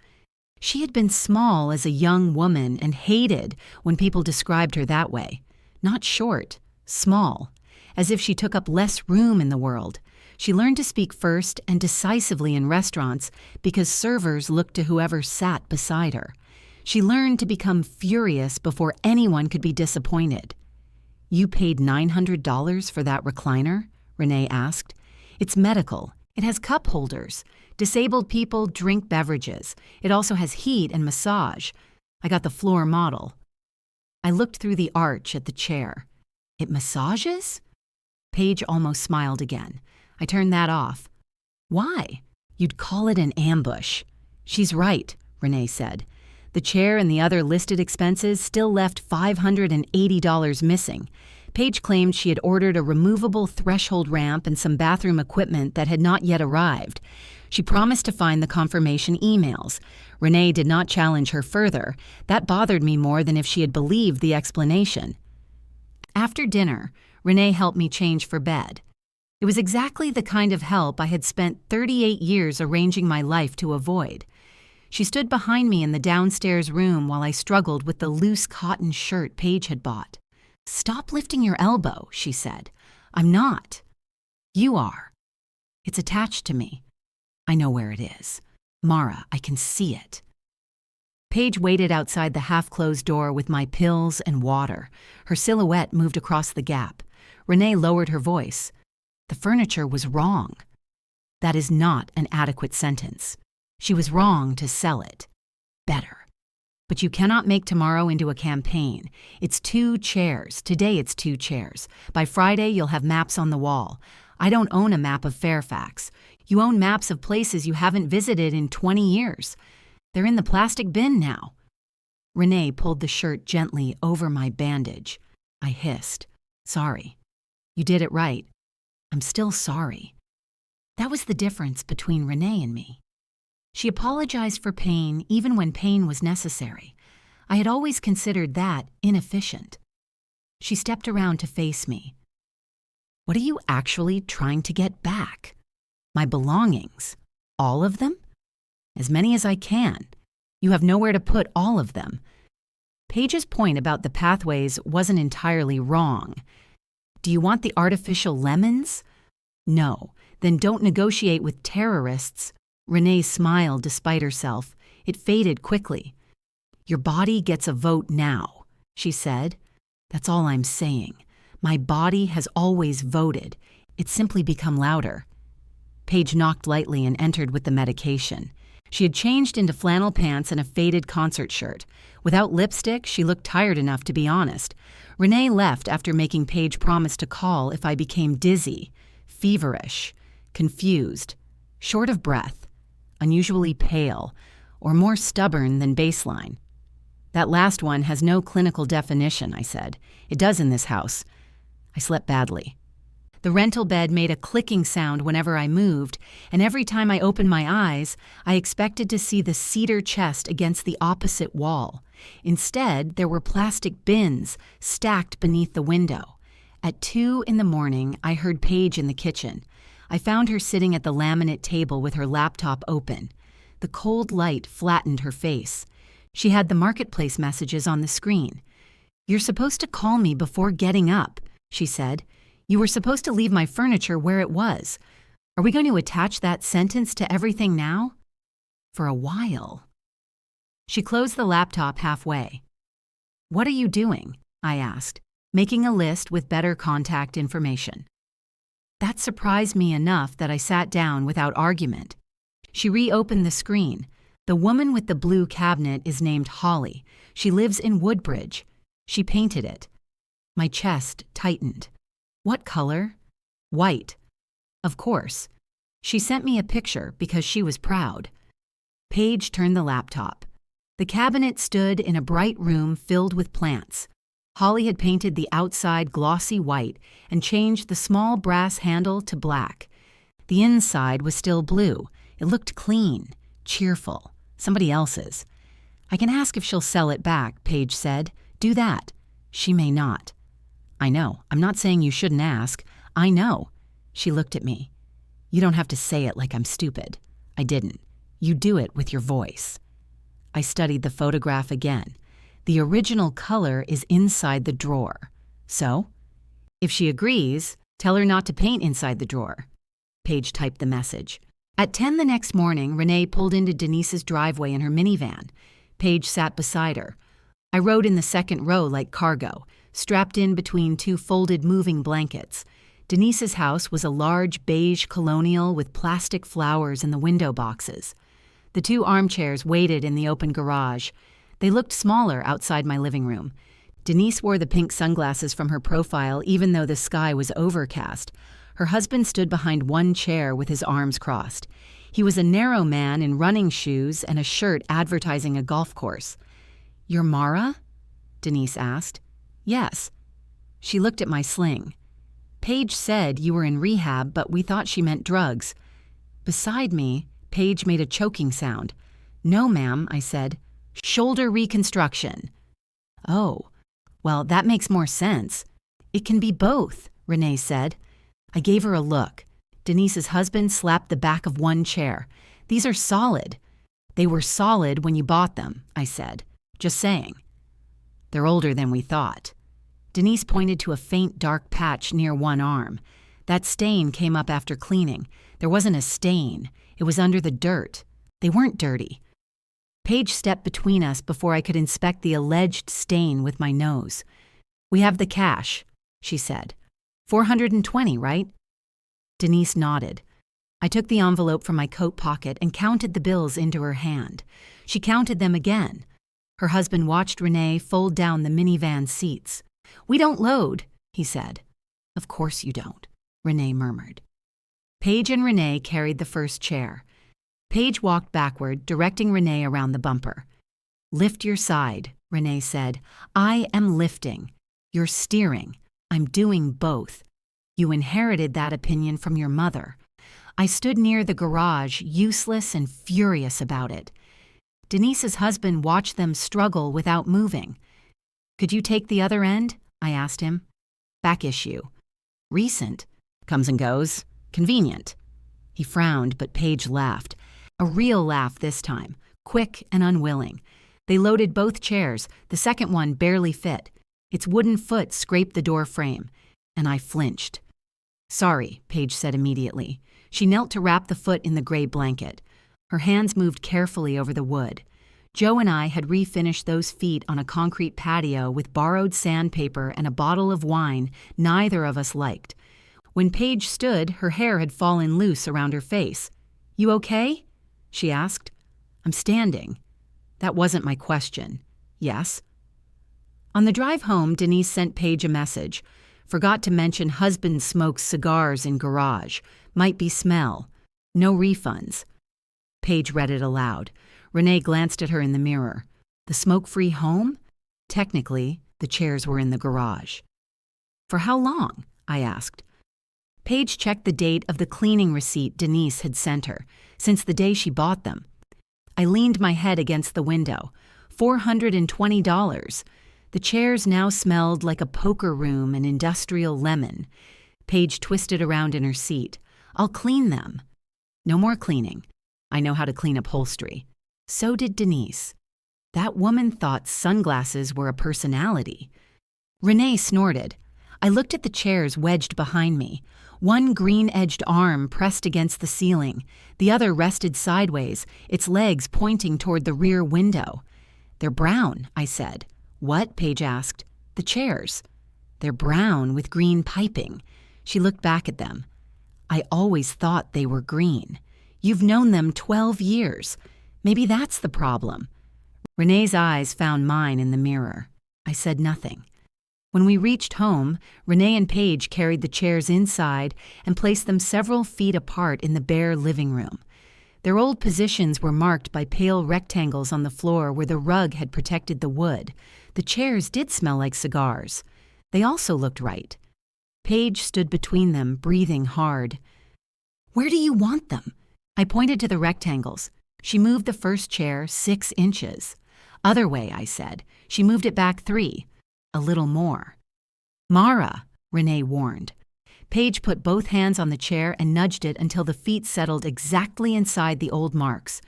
She had been small as a young woman and hated when people described her that way. Not short, small, as if she took up less room in the world. She learned to speak first and decisively in restaurants because servers looked to whoever sat beside her. She learned to become furious before anyone could be disappointed. "You paid $900 for that recliner?" Renee asked. "It's medical. It has cup holders. Disabled people drink beverages. It also has heat and massage. I got the floor model." I looked through the arch at the chair. "It massages?" Paige almost smiled again. I turned that off. "Why?" "You'd call it an ambush." "She's right," Renee said. The chair and the other listed expenses still left $580 missing. Paige claimed she had ordered a removable threshold ramp and some bathroom equipment that had not yet arrived. She promised to find the confirmation emails. Renee did not challenge her further. That bothered me more than if she had believed the explanation. After dinner, Renee helped me change for bed. It was exactly the kind of help I had spent 38 years arranging my life to avoid. She stood behind me in the downstairs room while I struggled with the loose cotton shirt Paige had bought. "Stop lifting your elbow," she said. "I'm not." "You are." "It's attached to me." "I know where it is. Mara, I can see it." Paige waited outside the half-closed door with my pills and water. Her silhouette moved across the gap. Renee lowered her voice. "The furniture was wrong." That is not an adequate sentence. She was wrong to sell it. Better. But you cannot make tomorrow into a campaign. It's 2 chairs. Today it's 2 chairs. By Friday you'll have maps on the wall. I don't own a map of Fairfax. You own maps of places you haven't visited in 20 years. They're in the plastic bin now. Renee pulled the shirt gently over my bandage. I hissed. "Sorry." "You did it right." "I'm still sorry." That was the difference between Renee and me. She apologized for pain even when pain was necessary. I had always considered that inefficient. She stepped around to face me. "What are you actually trying to get back?" "My belongings." "All of them?" "As many as I can." "You have nowhere to put all of them." Paige's point about the pathways wasn't entirely wrong. "Do you want the artificial lemons?" "No. Then don't negotiate with terrorists." Renee smiled despite herself. It faded quickly. "Your body gets a vote now," she said. "That's all I'm saying. My body has always voted. It's simply become louder." Paige knocked lightly and entered with the medication. She had changed into flannel pants and a faded concert shirt. Without lipstick, she looked tired enough to be honest. Renee left after making Paige promise to call if I became dizzy, feverish, confused, short of breath, unusually pale, or more stubborn than baseline. "That last one has no clinical definition," I said. "It does in this house." I slept badly. The rental bed made a clicking sound whenever I moved, and every time I opened my eyes, I expected to see the cedar chest against the opposite wall. Instead, there were plastic bins stacked beneath the window. At 2 in the morning, I heard Paige in the kitchen. I found her sitting at the laminate table with her laptop open. The cold light flattened her face. She had the marketplace messages on the screen. "You're supposed to call me before getting up," she said. "You were supposed to leave my furniture where it was. Are we going to attach that sentence to everything now?" "For a while." She closed the laptop halfway. "What are you doing?" I asked, making a list with better contact information. That surprised me enough that I sat down without argument. She reopened the screen. "The woman with the blue cabinet is named Holly. She lives in Woodbridge. She painted it." My chest tightened. "What color?" "White." "Of course." She sent me a picture because she was proud. Paige turned the laptop. The cabinet stood in a bright room filled with plants. Holly had painted the outside glossy white and changed the small brass handle to black. The inside was still blue. It looked clean, cheerful, somebody else's. "I can ask if she'll sell it back," Paige said. "Do that." "She may not." "I know. I'm not saying you shouldn't ask. I know." She looked at me. "You don't have to say it like I'm stupid." I didn't. "You do it with your voice." I studied the photograph again. The original color is inside the drawer. "So?" "If she agrees, tell her not to paint inside the drawer." Paige typed the message. At 10 the next morning, Renee pulled into Denise's driveway in her minivan. Paige sat beside her. I rode in the second row like cargo, strapped in between 2 folded moving blankets. Denise's house was a large beige colonial with plastic flowers in the window boxes. The 2 armchairs waited in the open garage. They looked smaller outside my living room. Denise wore the pink sunglasses from her profile even though the sky was overcast. Her husband stood behind one chair with his arms crossed. He was a narrow man in running shoes and a shirt advertising a golf course. "You're Mara?" Denise asked. "Yes." She looked at my sling. "Paige said you were in rehab, but we thought she meant drugs." Beside me, Paige made a choking sound. "No, ma'am," I said. "Shoulder reconstruction." "Oh, well, that makes more sense." "It can be both," Renee said. I gave her a look. Denise's husband slapped the back of one chair. "These are solid." "They were solid when you bought them," I said. "Just saying." "They're older than we thought." Denise pointed to a faint dark patch near one arm. "That stain came up after cleaning. There wasn't a stain. It was under the dirt. They weren't dirty." Paige stepped between us before I could inspect the alleged stain with my nose. "We have the cash," she said. $420, right? Denise nodded. I took the envelope from my coat pocket and counted the bills into her hand. She counted them again. Her husband watched Renee fold down the minivan seats. "We don't load," he said. "Of course you don't," Renee murmured. Paige and Renee carried the first chair. Paige walked backward, directing Renee around the bumper. "Lift your side," Renee said. "I am lifting. You're steering. I'm doing both. You inherited that opinion from your mother." I stood near the garage, useless and furious about it. Denise's husband watched them struggle without moving. "Could you take the other end?" I asked him. "Back issue." "Recent. Comes and goes. Convenient." He frowned, but Paige laughed. A real laugh this time, quick and unwilling. They loaded both chairs. The second one barely fit. Its wooden foot scraped the door frame, and I flinched. "Sorry," Paige said immediately. She knelt to wrap the foot in the gray blanket. Her hands moved carefully over the wood. Joe and I had refinished those feet on a concrete patio with borrowed sandpaper and a bottle of wine neither of us liked. When Paige stood, her hair had fallen loose around her face. "You okay?" she asked. "I'm standing." That wasn't my question. "Yes." On the drive home, Denise sent Paige a message. Forgot to mention husband smokes cigars in garage. Might be smell. No refunds. Paige read it aloud. Renee glanced at her in the mirror. The smoke-free home? Technically, the chairs were in the garage. "For how long?" I asked. Paige checked the date of the cleaning receipt Denise had sent her, since the day she bought them. I leaned my head against the window. $420. The chairs now smelled like a poker room and industrial lemon. Paige twisted around in her seat. I'll clean them. No more cleaning. I know how to clean upholstery. So did Denise. That woman thought sunglasses were a personality. Renee snorted. I looked at the chairs wedged behind me. One green-edged arm pressed against the ceiling. The other rested sideways, its legs pointing toward the rear window. They're brown, I said. What? Paige asked. The chairs. They're brown with green piping. She looked back at them. I always thought they were green. You've known them 12 years. Maybe that's the problem. Renee's eyes found mine in the mirror. I said nothing. When we reached home, Renee and Paige carried the chairs inside and placed them several feet apart in the bare living room. Their old positions were marked by pale rectangles on the floor where the rug had protected the wood. The chairs did smell like cigars. They also looked right. Paige stood between them, breathing hard. Where do you want them? I pointed to the rectangles. She moved the first chair 6 inches. Other way, I said. She moved it back 3. A little more. Mara, Renee warned. Paige put both hands on the chair and nudged it until the feet settled exactly inside the old marks.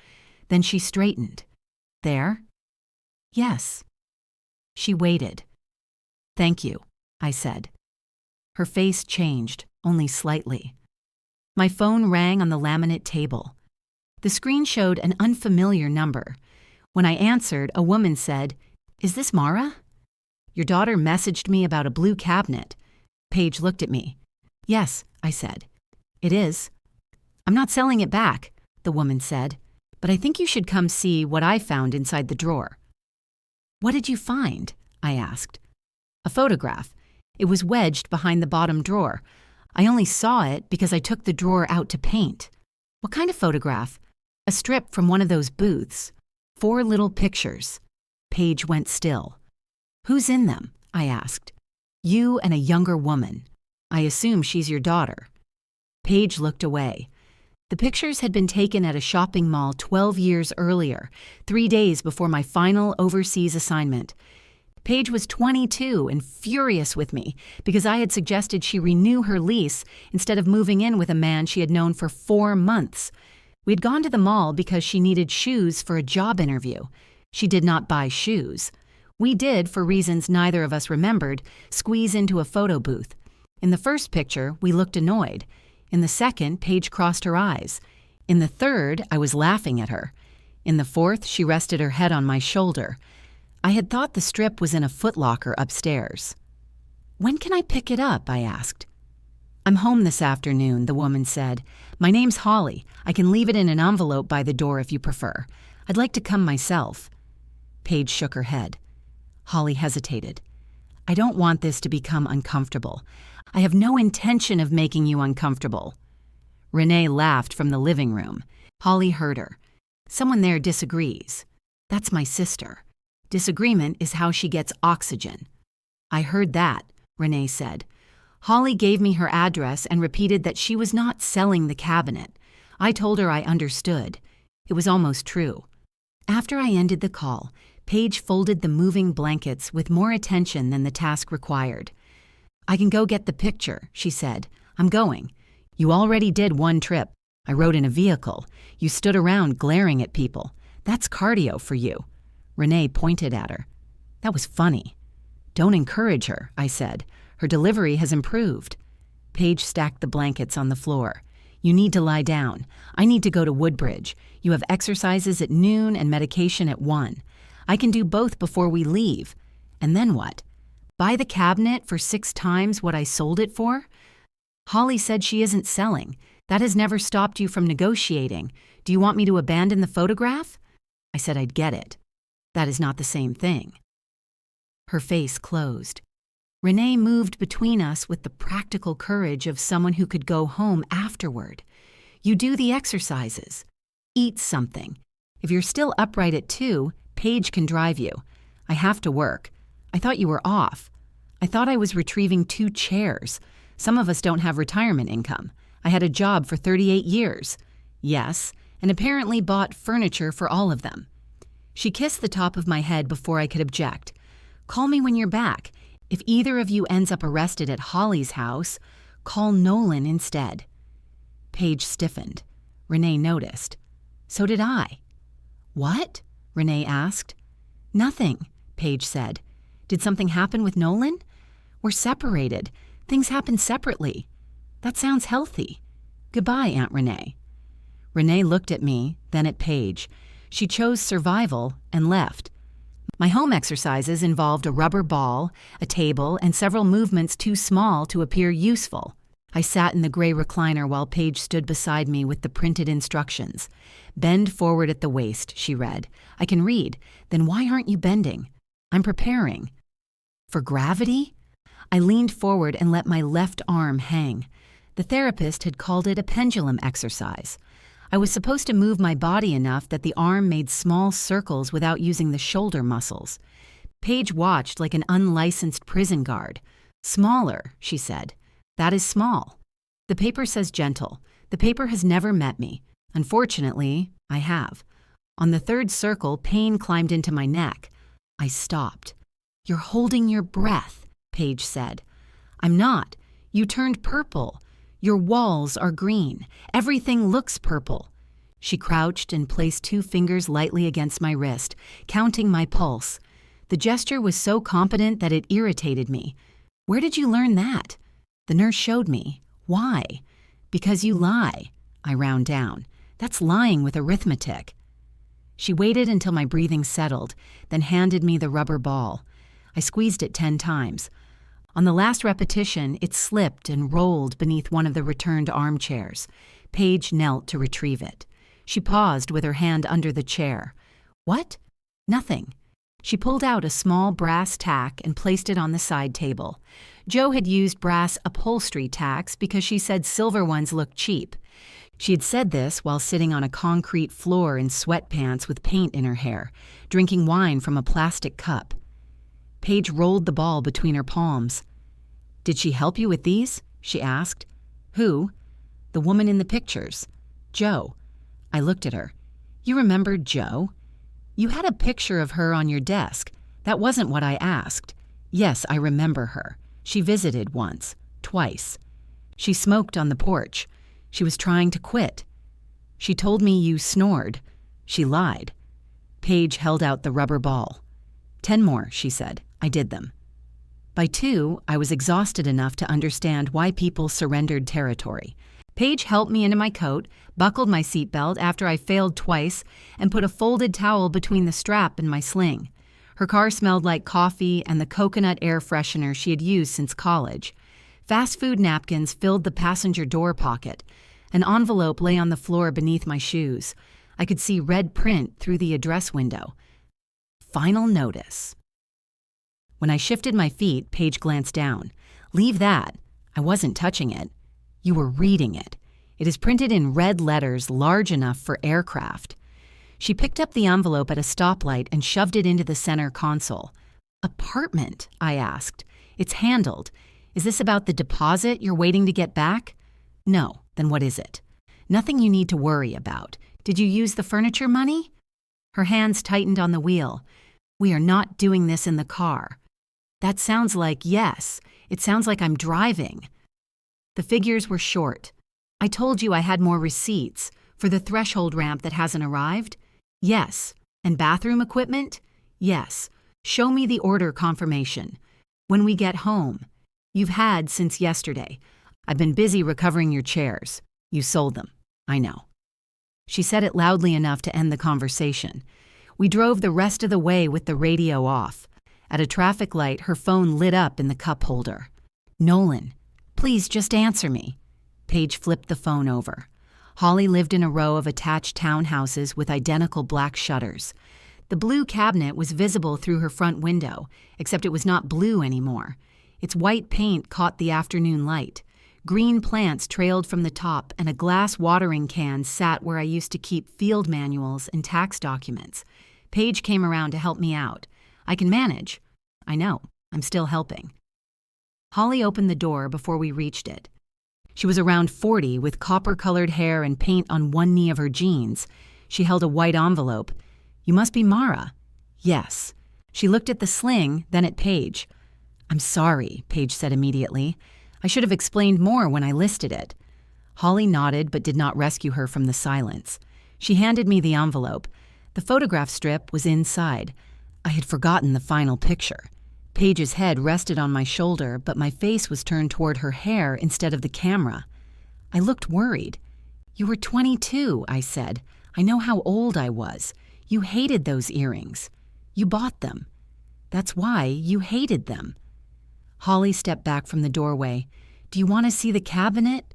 Then she straightened. There? Yes. She waited. Thank you, I said. Her face changed, only slightly. My phone rang on the laminate table. The screen showed an unfamiliar number. When I answered, a woman said, Is this Mara? Your daughter messaged me about a blue cabinet. Paige looked at me. Yes, I said. It is. I'm not selling it back, the woman said, but I think you should come see what I found inside the drawer. What did you find? I asked. A photograph. It was wedged behind the bottom drawer. I only saw it because I took the drawer out to paint. What kind of photograph? A strip from one of those booths. 4 little pictures. Paige went still. Who's in them? I asked. You and a younger woman. I assume she's your daughter. Paige looked away. The pictures had been taken at a shopping mall 12 years earlier, 3 days before my final overseas assignment. Paige was 22 and furious with me because I had suggested she renew her lease instead of moving in with a man she had known for 4 months. We'd gone to the mall because she needed shoes for a job interview. She did not buy shoes. We did, for reasons neither of us remembered, squeeze into a photo booth. In the first picture, we looked annoyed. In the second, Paige crossed her eyes. In the third, I was laughing at her. In the fourth, she rested her head on my shoulder. I had thought the strip was in a footlocker upstairs. When can I pick it up? I asked. I'm home this afternoon, the woman said. My name's Holly. I can leave it in an envelope by the door if you prefer. I'd like to come myself. Paige shook her head. Holly hesitated. I don't want this to become uncomfortable. I have no intention of making you uncomfortable. Renee laughed from the living room. Holly heard her. Someone there disagrees. That's my sister. Disagreement is how she gets oxygen. I heard that, Renee said. Holly gave me her address and repeated that she was not selling the cabinet. I told her I understood. It was almost true. After I ended the call, Paige folded the moving blankets with more attention than the task required. I can go get the picture, she said. I'm going. You already did 1 trip. I rode in a vehicle. You stood around glaring at people. That's cardio for you. Renee pointed at her. That was funny. Don't encourage her, I said. Her delivery has improved. Paige stacked the blankets on the floor. You need to lie down. I need to go to Woodbridge. You have exercises at noon and medication at 1. I can do both before we leave. And then what? Buy the cabinet for 6 times what I sold it for? Holly said she isn't selling. That has never stopped you from negotiating. Do you want me to abandon the photograph? I said I'd get it. That is not the same thing. Her face closed. Renee moved between us with the practical courage of someone who could go home afterward. You do the exercises. Eat something. If you're still upright at 2, Paige can drive you. I have to work. I thought you were off. I thought I was retrieving 2 chairs. Some of us don't have retirement income. I had a job for 38 years. Yes, and apparently bought furniture for all of them. She kissed the top of my head before I could object. Call me when you're back. If either of you ends up arrested at Holly's house, call Nolan instead. Paige stiffened. Renee noticed. So did I. What? Renee asked. Nothing, Paige said. Did something happen with Nolan? We're separated. Things happen separately. That sounds healthy. Goodbye, Aunt Renee. Renee looked at me, then at Paige. She chose survival and left. My home exercises involved a rubber ball, a table, and several movements too small to appear useful. I sat in the gray recliner while Paige stood beside me with the printed instructions. Bend forward at the waist, she read. I can read. Then why aren't you bending? I'm preparing. For gravity? I leaned forward and let my left arm hang. The therapist had called it a pendulum exercise. I was supposed to move my body enough that the arm made small circles without using the shoulder muscles. Paige watched like an unlicensed prison guard. Smaller, she said. That is small. The paper says gentle. The paper has never met me. Unfortunately, I have. On the third circle, pain climbed into my neck. I stopped. You're holding your breath, Paige said. I'm not. You turned purple. Your walls are green. Everything looks purple. She crouched and placed 2 fingers lightly against my wrist, counting my pulse. The gesture was so competent that it irritated me. Where did you learn that? The nurse showed me. Why? Because you lie. I round down. That's lying with arithmetic. She waited until my breathing settled, then handed me the rubber ball. I squeezed it 10 times. On the last repetition, it slipped and rolled beneath one of the returned armchairs. Paige knelt to retrieve it. She paused with her hand under the chair. What? Nothing. She pulled out a small brass tack and placed it on the side table. Jo had used brass upholstery tacks because she said silver ones looked cheap. She had said this while sitting on a concrete floor in sweatpants with paint in her hair, drinking wine from a plastic cup. Paige rolled the ball between her palms. Did she help you with these? She asked. Who? The woman in the pictures. Jo. I looked at her. You remember Jo? You had a picture of her on your desk. That wasn't what I asked. Yes, I remember her. She visited once, twice. She smoked on the porch. She was trying to quit. She told me you snored. She lied. Paige held out the rubber ball. 10 more, she said. I did them. By 2, I was exhausted enough to understand why people surrendered territory. Paige helped me into my coat, buckled my seatbelt after I failed twice, and put a folded towel between the strap and my sling. Her car smelled like coffee and the coconut air freshener she had used since college. Fast food napkins filled the passenger door pocket. An envelope lay on the floor beneath my shoes. I could see red print through the address window. Final notice. When I shifted my feet, Paige glanced down. Leave that. I wasn't touching it. You were reading it. It is printed in red letters large enough for aircraft. She picked up the envelope at a stoplight and shoved it into the center console. Apartment, I asked. It's handled. Is this about the deposit you're waiting to get back? No. Then what is it? Nothing you need to worry about. Did you use the furniture money? Her hands tightened on the wheel. We are not doing this in the car. That sounds like yes. It sounds like I'm driving. The figures were short. I told you I had more receipts for the threshold ramp that hasn't arrived? Yes. And bathroom equipment? Yes. Show me the order confirmation. When we get home. You've had since yesterday. I've been busy recovering your chairs. You sold them. I know. She said it loudly enough to end the conversation. We drove the rest of the way with the radio off. At a traffic light, her phone lit up in the cup holder. Nolan, please just answer me. Paige flipped the phone over. Holly lived in a row of attached townhouses with identical black shutters. The blue cabinet was visible through her front window, except it was not blue anymore. Its white paint caught the afternoon light. Green plants trailed from the top, and a glass watering can sat where I used to keep field manuals and tax documents. Paige came around to help me out. I can manage. I know. I'm still helping. Holly opened the door before we reached it. She was around 40 with copper-colored hair and paint on one knee of her jeans. She held a white envelope. You must be Mara. Yes. She looked at the sling, then at Paige. I'm sorry, Paige said immediately. I should have explained more when I listed it. Holly nodded but did not rescue her from the silence. She handed me the envelope. The photograph strip was inside. I had forgotten the final picture. Paige's head rested on my shoulder, but my face was turned toward her hair instead of the camera. I looked worried. You were 22, I said. I know how old I was. You hated those earrings. You bought them. That's why you hated them. Holly stepped back from the doorway. Do you want to see the cabinet?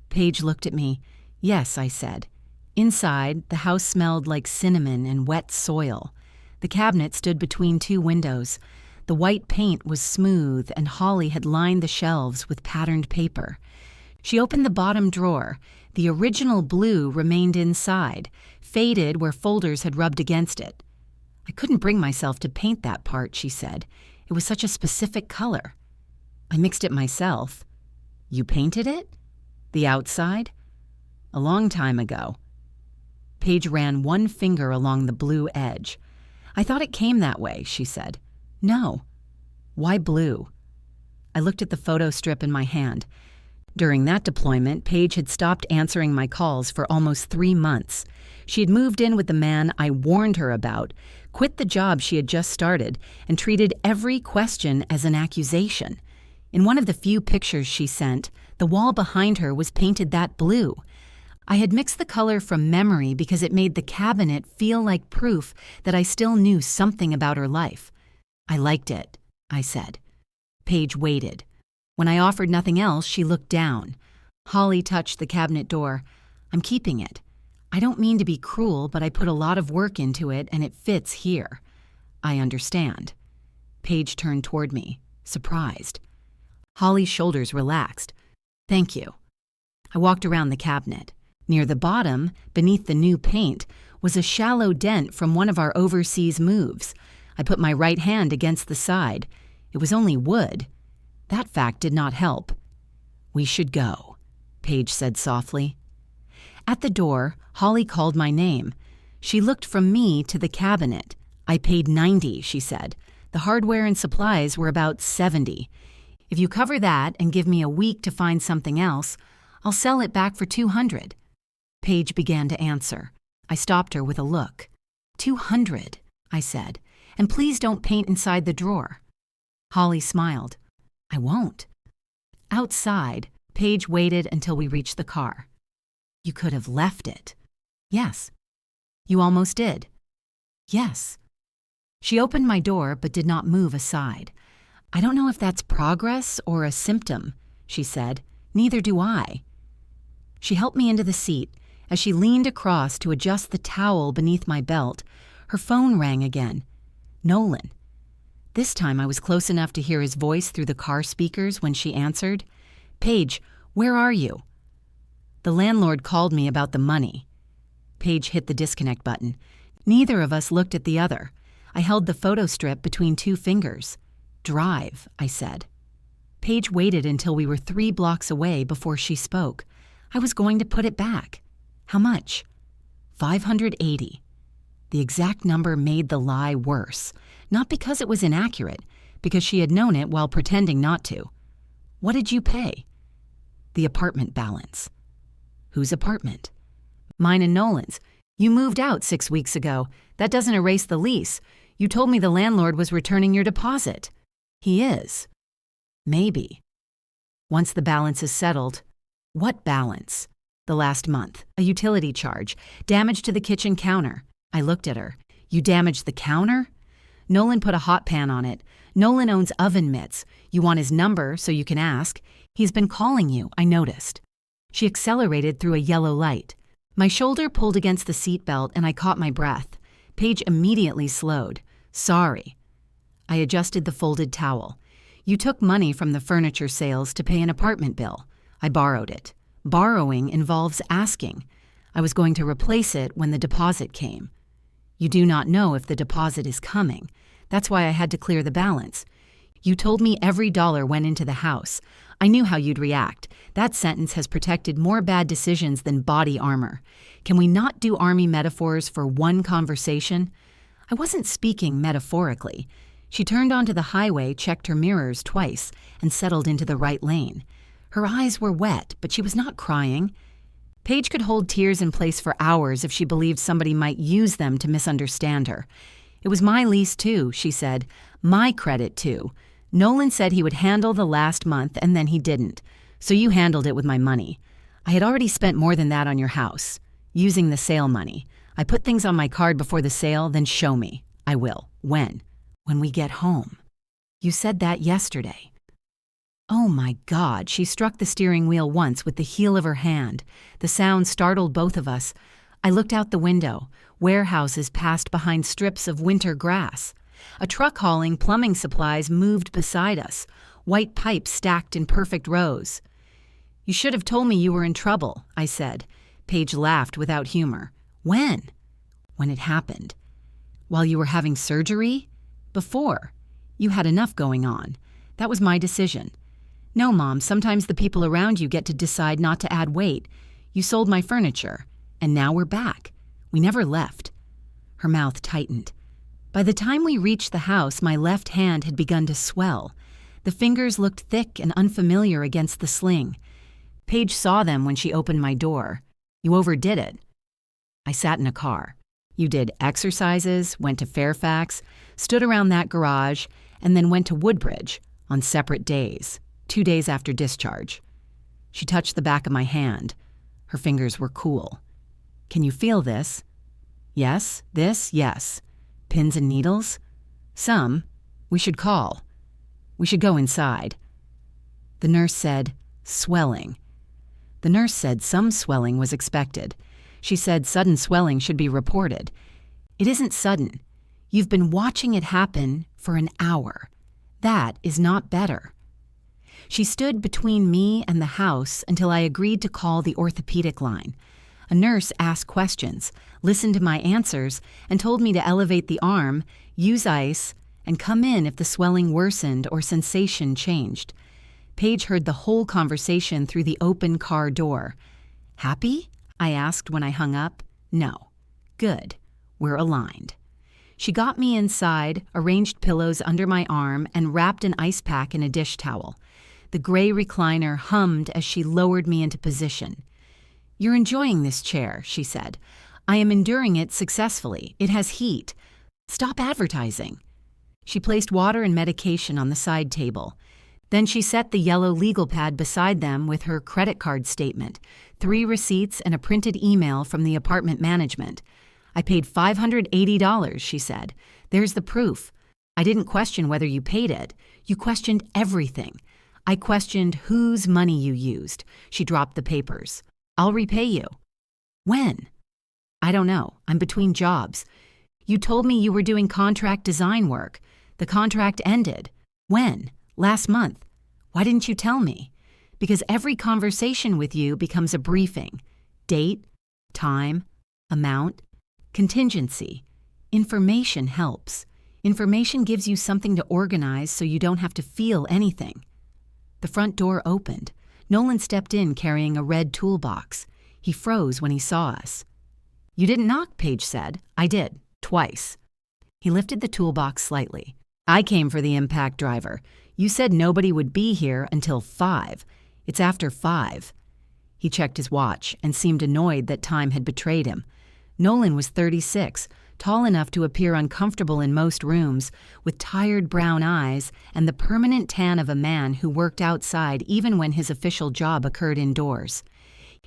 Paige looked at me. Yes, I said. Inside, the house smelled like cinnamon and wet soil. The cabinet stood between two windows. The white paint was smooth, and Holly had lined the shelves with patterned paper. She opened the bottom drawer. The original blue remained inside, faded where folders had rubbed against it. I couldn't bring myself to paint that part, she said. It was such a specific color. I mixed it myself. You painted it? The outside? A long time ago. Paige ran one finger along the blue edge. I thought it came that way, she said. No. Why blue? I looked at the photo strip in my hand. During that deployment, Paige had stopped answering my calls for almost 3 months. She had moved in with the man I warned her about, quit the job she had just started, and treated every question as an accusation. In one of the few pictures she sent, the wall behind her was painted that blue. I had mixed the color from memory because it made the cabinet feel like proof that I still knew something about her life. I liked it, I said. Paige waited. When I offered nothing else, she looked down. Holly touched the cabinet door. I'm keeping it. I don't mean to be cruel, but I put a lot of work into it, and it fits here. I understand. Paige turned toward me, surprised. Holly's shoulders relaxed. Thank you. I walked around the cabinet. Near the bottom, beneath the new paint, was a shallow dent from one of our overseas moves. I put my right hand against the side. It was only wood. That fact did not help. We should go, Paige said softly. At the door, Holly called my name. She looked from me to the cabinet. I paid $90, she said. The hardware and supplies were about $70. If you cover that and give me a week to find something else, I'll sell it back for $200. Paige began to answer. I stopped her with a look. $200, I said, and please don't paint inside the drawer. Holly smiled. I won't. Outside, Paige waited until we reached the car. You could have left it. Yes. You almost did. Yes. She opened my door but did not move aside. I don't know if that's progress or a symptom, she said. Neither do I. She helped me into the seat. As she leaned across to adjust the towel beneath my belt, her phone rang again. Nolan. This time I was close enough to hear his voice through the car speakers when she answered. Paige, where are you? The landlord called me about the money. Paige hit the disconnect button. Neither of us looked at the other. I held the photo strip between 2 fingers. Drive, I said. Paige waited until we were 3 blocks away before she spoke. I was going to put it back. How much? $580. The exact number made the lie worse. Not because it was inaccurate, because she had known it while pretending not to. What did you pay? The apartment balance. Whose apartment? Mine and Nolan's. You moved out 6 weeks ago. That doesn't erase the lease. You told me the landlord was returning your deposit. He is. Maybe. Once the balance is settled. What balance? The last month. A utility charge. Damage to the kitchen counter. I looked at her. You damaged the counter? Nolan put a hot pan on it. Nolan owns oven mitts. You want his number so you can ask. He's been calling you, I noticed. She accelerated through a yellow light. My shoulder pulled against the seatbelt and I caught my breath. Paige immediately slowed. Sorry. I adjusted the folded towel. You took money from the furniture sales to pay an apartment bill. I borrowed it. Borrowing involves asking. I was going to replace it when the deposit came. You do not know if the deposit is coming. That's why I had to clear the balance. You told me every dollar went into the house. I knew how you'd react. That sentence has protected more bad decisions than body armor. Can we not do army metaphors for one conversation? I wasn't speaking metaphorically. She turned onto the highway, checked her mirrors twice, and settled into the right lane. Her eyes were wet, but she was not crying. Paige could hold tears in place for hours if she believed somebody might use them to misunderstand her. It was my lease too, she said. My credit too. Nolan said he would handle the last month and then he didn't. So you handled it with my money. I had already spent more than that on your house. Using the sale money. I put things on my card before the sale, then show me. I will. When? When we get home. You said that yesterday. Oh my God, she struck the steering wheel once with the heel of her hand. The sound startled both of us. I looked out the window. Warehouses passed behind strips of winter grass. A truck hauling plumbing supplies moved beside us, white pipes stacked in perfect rows. You should have told me you were in trouble, I said. Paige laughed without humor. When? When it happened. While you were having surgery? Before. You had enough going on. That was my decision. No, Mom, sometimes the people around you get to decide not to add weight. You sold my furniture, and now we're back. We never left. Her mouth tightened. By the time we reached the house, my left hand had begun to swell. The fingers looked thick and unfamiliar against the sling. Paige saw them when she opened my door. You overdid it. I sat in a car. You did exercises, went to Fairfax, stood around that garage, and then went to Woodbridge on separate days, 2 days after discharge. She touched the back of my hand. Her fingers were cool. Can you feel this? Yes, this, yes. Pins and needles? Some. We should call. We should go inside. The nurse said, swelling. The nurse said some swelling was expected. She said sudden swelling should be reported. It isn't sudden. You've been watching it happen for an hour. That is not better. She stood between me and the house until I agreed to call the orthopedic line. A nurse asked questions, listened to my answers, and told me to elevate the arm, use ice, and come in if the swelling worsened or sensation changed. Paige heard the whole conversation through the open car door. Happy? I asked when I hung up. No. Good. We're aligned. She got me inside, arranged pillows under my arm, and wrapped an ice pack in a dish towel. The gray recliner hummed as she lowered me into position. You're enjoying this chair, she said. I am enduring it successfully. It has heat. Stop advertising. She placed water and medication on the side table. Then she set the yellow legal pad beside them with her credit card statement, 3 receipts, and a printed email from the apartment management. I paid $580, she said. There's the proof. I didn't question whether you paid it. You questioned everything. I questioned whose money you used. She dropped the papers. I'll repay you. When? I don't know. I'm between jobs. You told me you were doing contract design work. The contract ended. When? Last month. Why didn't you tell me? Because every conversation with you becomes a briefing. Date, time, amount, contingency. Information helps. Information gives you something to organize so you don't have to feel anything. The front door opened. Nolan stepped in carrying a red toolbox. He froze when he saw us. You didn't knock, Paige said. I did. Twice. He lifted the toolbox slightly. I came for the impact driver. You said nobody would be here until 5. It's after 5. He checked his watch and seemed annoyed that time had betrayed him. Nolan was 36, tall enough to appear uncomfortable in most rooms, with tired brown eyes and the permanent tan of a man who worked outside even when his official job occurred indoors.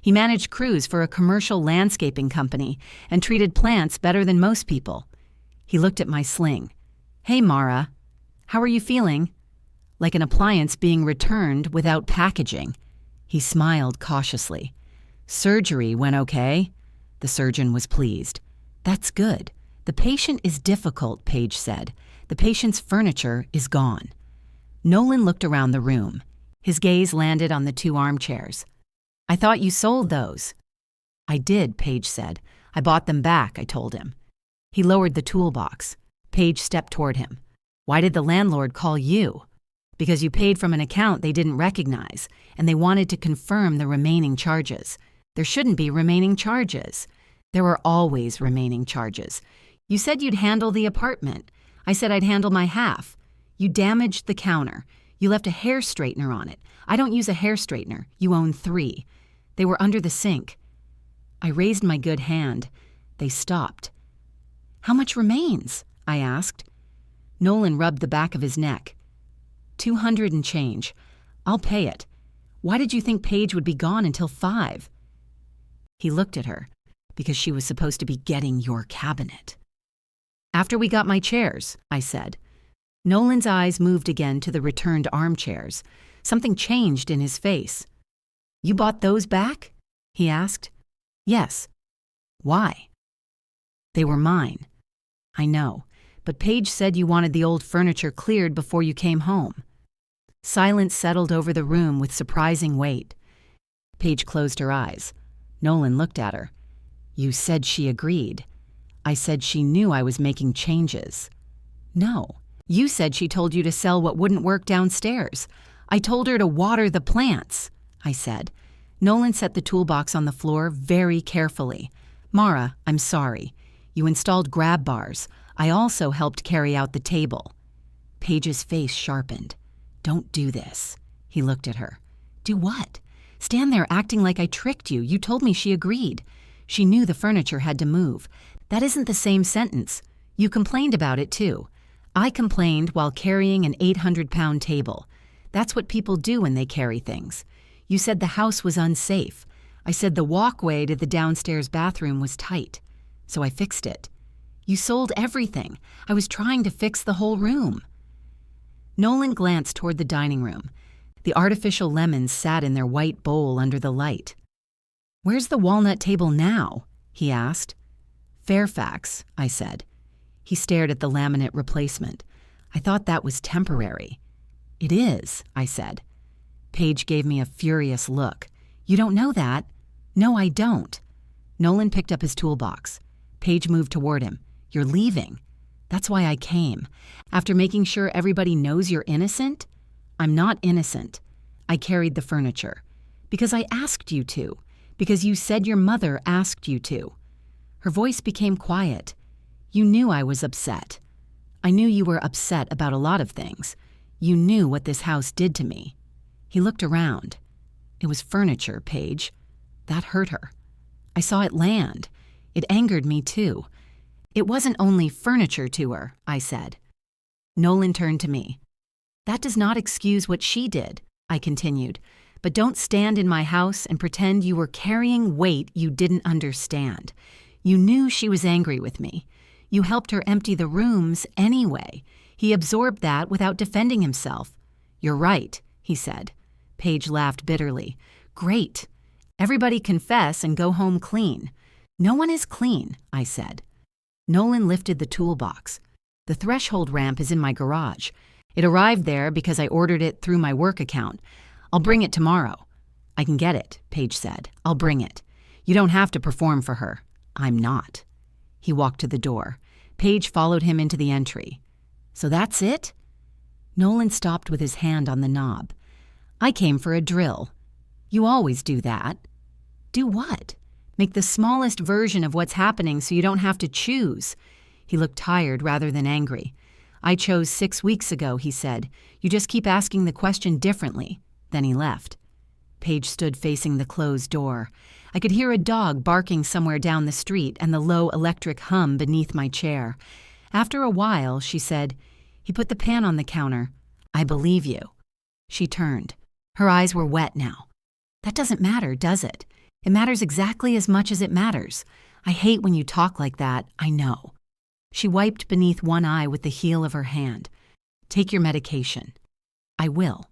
He managed crews for a commercial landscaping company and treated plants better than most people. He looked at my sling. Hey, Mara. How are you feeling? Like an appliance being returned without packaging. He smiled cautiously. Surgery went okay. The surgeon was pleased. That's good. The patient is difficult, Paige said. The patient's furniture is gone. Nolan looked around the room. His gaze landed on the 2 armchairs. I thought you sold those. I did, Paige said. I bought them back, I told him. He lowered the toolbox. Paige stepped toward him. Why did the landlord call you? because you paid from an account they didn't recognize, and they wanted to confirm the remaining charges. There shouldn't be remaining charges. There are always remaining charges. You said you'd handle the apartment. I said I'd handle my half. You damaged the counter. You left a hair straightener on it. I don't use a hair straightener. You own 3. They were under the sink. I raised my good hand. They stopped. How much remains? I asked. Nolan rubbed the back of his neck. 200 and change. I'll pay it. Why did you think Paige would be gone until 5? He looked at her, because she was supposed to be getting your cabinet. After we got my chairs, I said. Nolan's eyes moved again to the returned armchairs. Something changed in his face. You bought those back? He asked. Yes. Why? They were mine. I know, but Paige said you wanted the old furniture cleared before you came home. Silence settled over the room with surprising weight. Paige closed her eyes. Nolan looked at her. You said she agreed. I said she knew I was making changes. No. You said she told you to sell what wouldn't work downstairs. I told her to water the plants, I said. Nolan set the toolbox on the floor very carefully. Mara, I'm sorry. You installed grab bars. I also helped carry out the table. Paige's face sharpened. Don't do this. He looked at her. Do what? Stand there acting like I tricked you. You told me she agreed. She knew the furniture had to move. That isn't the same sentence. You complained about it too. I complained while carrying an 800-pound table. That's what people do when they carry things. You said the house was unsafe. I said the walkway to the downstairs bathroom was tight. So I fixed it. You sold everything. I was trying to fix the whole room. Nolan glanced toward the dining room. The artificial lemons sat in their white bowl under the light. Where's the walnut table now? He asked. Fairfax, I said. He stared at the laminate replacement. I thought that was temporary. It is, I said. Paige gave me a furious look. You don't know that? No, I don't. Nolan picked up his toolbox. Paige moved toward him. You're leaving. That's why I came. After making sure everybody knows you're innocent? I'm not innocent. I carried the furniture. Because I asked you to. Because you said your mother asked you to. Her voice became quiet. You knew I was upset. I knew you were upset about a lot of things. You knew what this house did to me. He looked around. It was furniture, Paige. That hurt her. I saw it land. It angered me too. It wasn't only furniture to her, I said. Nolan turned to me. That does not excuse what she did, I continued. But don't stand in my house and pretend you were carrying weight you didn't understand. You knew she was angry with me. You helped her empty the rooms anyway. He absorbed that without defending himself. You're right, he said. Paige laughed bitterly. Great. Everybody confess and go home clean. No one is clean, I said. Nolan lifted the toolbox. The threshold ramp is in my garage. It arrived there because I ordered it through my work account. I'll bring it tomorrow. I can get it, Paige said. I'll bring it. You don't have to perform for her. I'm not. He walked to the door. Paige followed him into the entry. So that's it? Nolan stopped with his hand on the knob. I came for a drill. You always do that. Do what? Make the smallest version of what's happening so you don't have to choose. He looked tired rather than angry. I chose 6 weeks ago, he said. You just keep asking the question differently. Then he left. Paige stood facing the closed door. I could hear a dog barking somewhere down the street and the low electric hum beneath my chair. After a while, she said, He put the pan on the counter. I believe you. She turned. Her eyes were wet now. That doesn't matter, does it? It matters exactly as much as it matters. I hate when you talk like that, I know. She wiped beneath one eye with the heel of her hand. Take your medication. I will.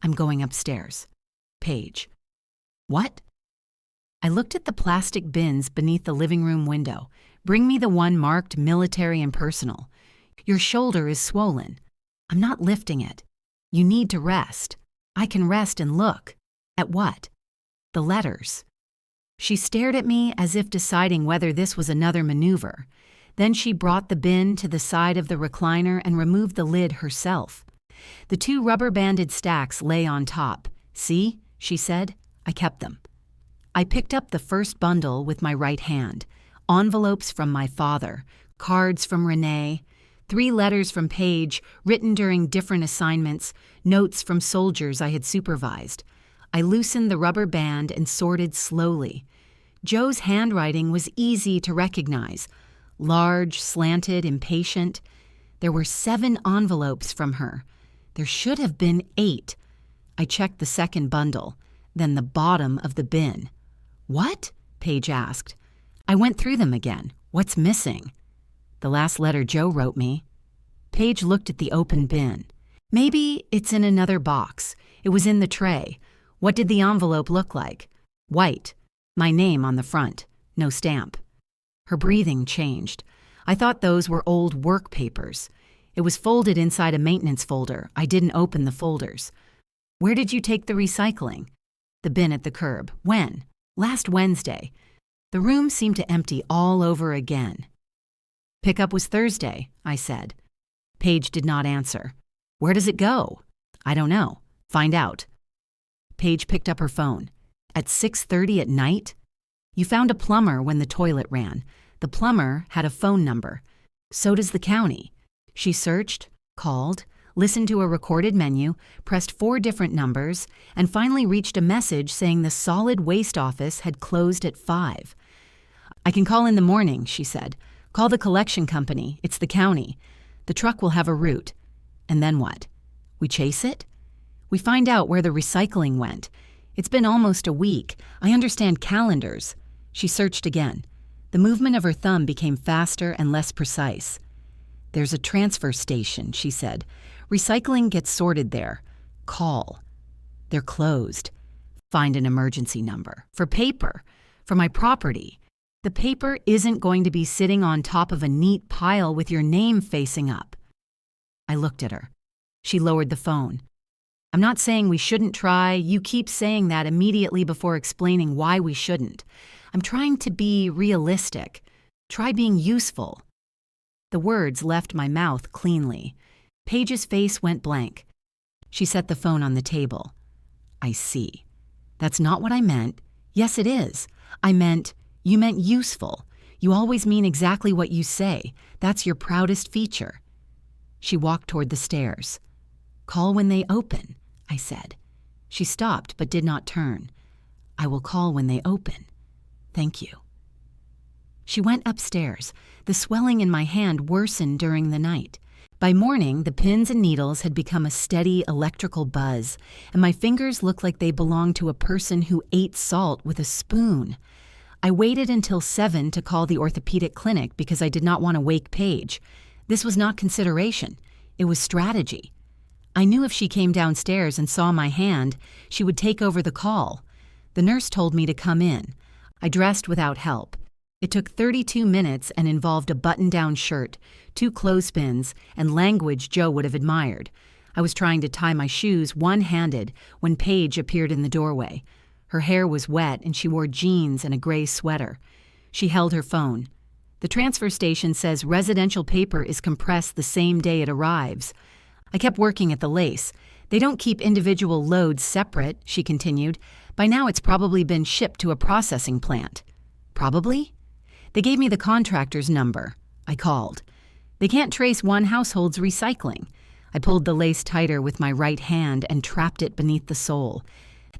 I'm going upstairs. Paige. What? I looked at the plastic bins beneath the living room window. Bring me the one marked military and personal. Your shoulder is swollen. I'm not lifting it. You need to rest. I can rest and look. At what? The letters. She stared at me as if deciding whether this was another maneuver. Then she brought the bin to the side of the recliner and removed the lid herself. The 2 rubber-banded stacks lay on top. "See?" she said. I kept them. I picked up the first bundle with my right hand. Envelopes from my father, cards from Renee, 3 letters from Paige written during different assignments, notes from soldiers I had supervised. I loosened the rubber band and sorted slowly. Joe's handwriting was easy to recognize. Large, slanted, impatient. There were 7 envelopes from her. There should have been 8. I checked the second bundle, then the bottom of the bin. "What?" Paige asked. I went through them again. "What's missing?" "The last letter Joe wrote me." Paige looked at the open bin. "Maybe it's in another box. It was in the tray. What did the envelope look like?" "White. My name on the front. No stamp." Her breathing changed. I thought those were old work papers. It was folded inside a maintenance folder. I didn't open the folders. "Where did you take the recycling?" "The bin at the curb." "When?" "Last Wednesday." The room seemed to empty all over again. "Pickup was Thursday," I said. Paige did not answer. "Where does it go?" "I don't know. Find out." Paige picked up her phone. "At 6:30 at night?" "You found a plumber when the toilet ran. The plumber had a phone number. So does the county." She searched, called, listened to a recorded menu, pressed 4 different numbers, and finally reached a message saying the solid waste office had closed at 5. "I can call in the morning," she said. "Call the collection company. It's the county. The truck will have a route." "And then what?" "We chase it? We find out where the recycling went. It's been almost a week. I understand calendars." She searched again. The movement of her thumb became faster and less precise. "There's a transfer station," she said. "Recycling gets sorted there. Call." "They're closed." "Find an emergency number. For paper. For my property. The paper isn't going to be sitting on top of a neat pile with your name facing up." I looked at her. She lowered the phone. "I'm not saying we shouldn't try. You keep saying that immediately before explaining why we shouldn't. I'm trying to be realistic. Try being useful." The words left my mouth cleanly. Paige's face went blank. She set the phone on the table. "I see. That's not what I meant." "Yes, it is. You meant useful. You always mean exactly what you say. That's your proudest feature." She walked toward the stairs. "Call when they open," I said. She stopped but did not turn. "I will call when they open. Thank you." She went upstairs. The swelling in my hand worsened during the night. By morning, the pins and needles had become a steady electrical buzz, and my fingers looked like they belonged to a person who ate salt with a spoon. I waited until 7 to call the orthopedic clinic because I did not want to wake Paige. This was not consideration. It was strategy. I knew if she came downstairs and saw my hand, she would take over the call. The nurse told me to come in. I dressed without help. It took 32 minutes and involved a button-down shirt, 2 clothespins, and language Joe would have admired. I was trying to tie my shoes one-handed when Paige appeared in the doorway. Her hair was wet and she wore jeans and a gray sweater. She held her phone. "The transfer station says residential paper is compressed the same day it arrives." I kept working at the lace. "They don't keep individual loads separate," she continued. "By now it's probably been shipped to a processing plant." "Probably?" "They gave me the contractor's number." I called. "They can't trace one household's recycling." I pulled the lace tighter with my right hand and trapped it beneath the sole.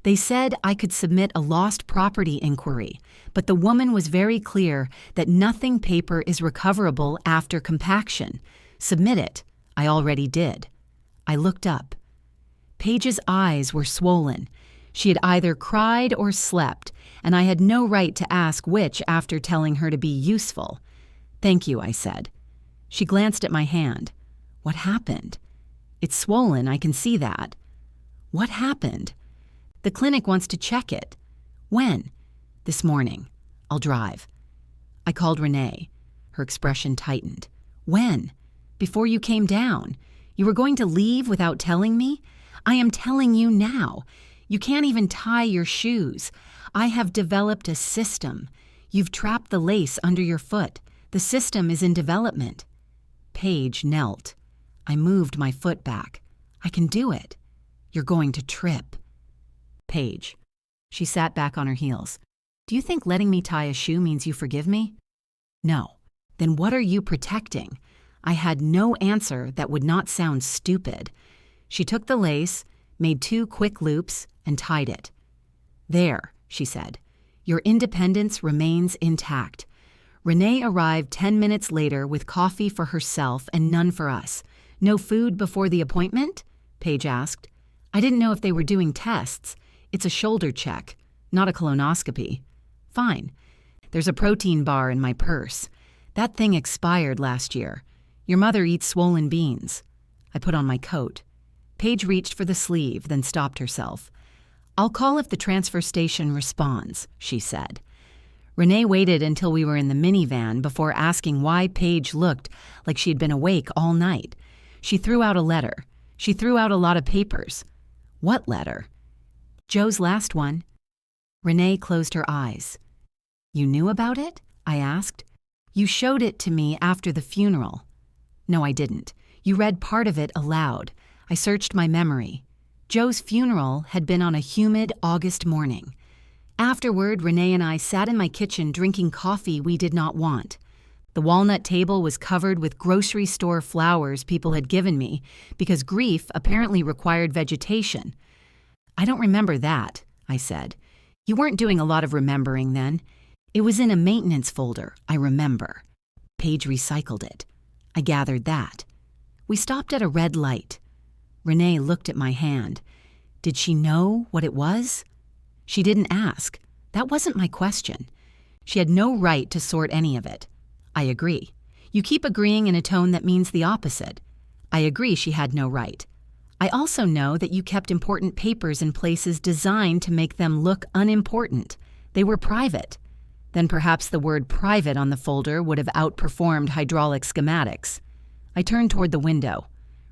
"They said I could submit a lost property inquiry, but the woman was very clear that nothing paper is recoverable after compaction. Submit it." I already did. I looked up. Paige's eyes were swollen. She had either cried or slept, and I had no right to ask which after telling her to be useful. "Thank you," I said. She glanced at my hand. "What happened?" "It's swollen, I can see that." "What happened?" "The clinic wants to check it." "When?" "This morning. I'll drive." I called Renee. Her expression tightened. "When?" "Before you came down. You were going to leave without telling me? I am telling you now. You can't even tie your shoes. I have developed a system. You've trapped the lace under your foot. The system is in development." Paige knelt. I moved my foot back. I can do it. You're going to trip. Paige. She sat back on her heels. Do you think letting me tie a shoe means you forgive me? No. Then what are you protecting? I had no answer that would not sound stupid. She took the lace, made 2 quick loops, and tied it. There, she said. Your independence remains intact. Renee arrived 10 minutes later with coffee for herself and none for us. No food before the appointment? Paige asked. I didn't know if they were doing tests. It's a shoulder check, not a colonoscopy. Fine. There's a protein bar in my purse. That thing expired last year. Your mother eats swollen beans. I put on my coat. Paige reached for the sleeve, then stopped herself. I'll call if the transfer station responds, she said. Renee waited until we were in the minivan before asking why Paige looked like she'd been awake all night. She threw out a letter. She threw out a lot of papers. What letter? Joe's last one. Renee closed her eyes. You knew about it? I asked. You showed it to me after the funeral. No, I didn't. You read part of it aloud. I searched my memory. Joe's funeral had been on a humid August morning. Afterward, Renee and I sat in my kitchen drinking coffee we did not want. The walnut table was covered with grocery store flowers people had given me because grief apparently required vegetation. I don't remember that, I said. You weren't doing a lot of remembering then. It was in a maintenance folder, I remember. Paige recycled it. I gathered that. We stopped at a red light. Renee looked at my hand. Did she know what it was? She didn't ask. That wasn't my question. She had no right to sort any of it. I agree. You keep agreeing in a tone that means the opposite. I agree she had no right. I also know that you kept important papers in places designed to make them look unimportant. They were private. Then perhaps the word private on the folder would have outperformed hydraulic schematics. I turned toward the window.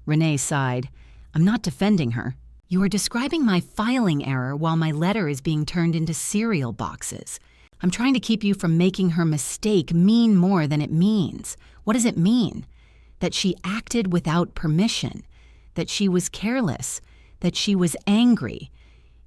Renee sighed. I'm not defending her. You are describing my filing error while my letter is being turned into cereal boxes. I'm trying to keep you from making her mistake mean more than it means. What does it mean? That she acted without permission. That she was careless. That she was angry.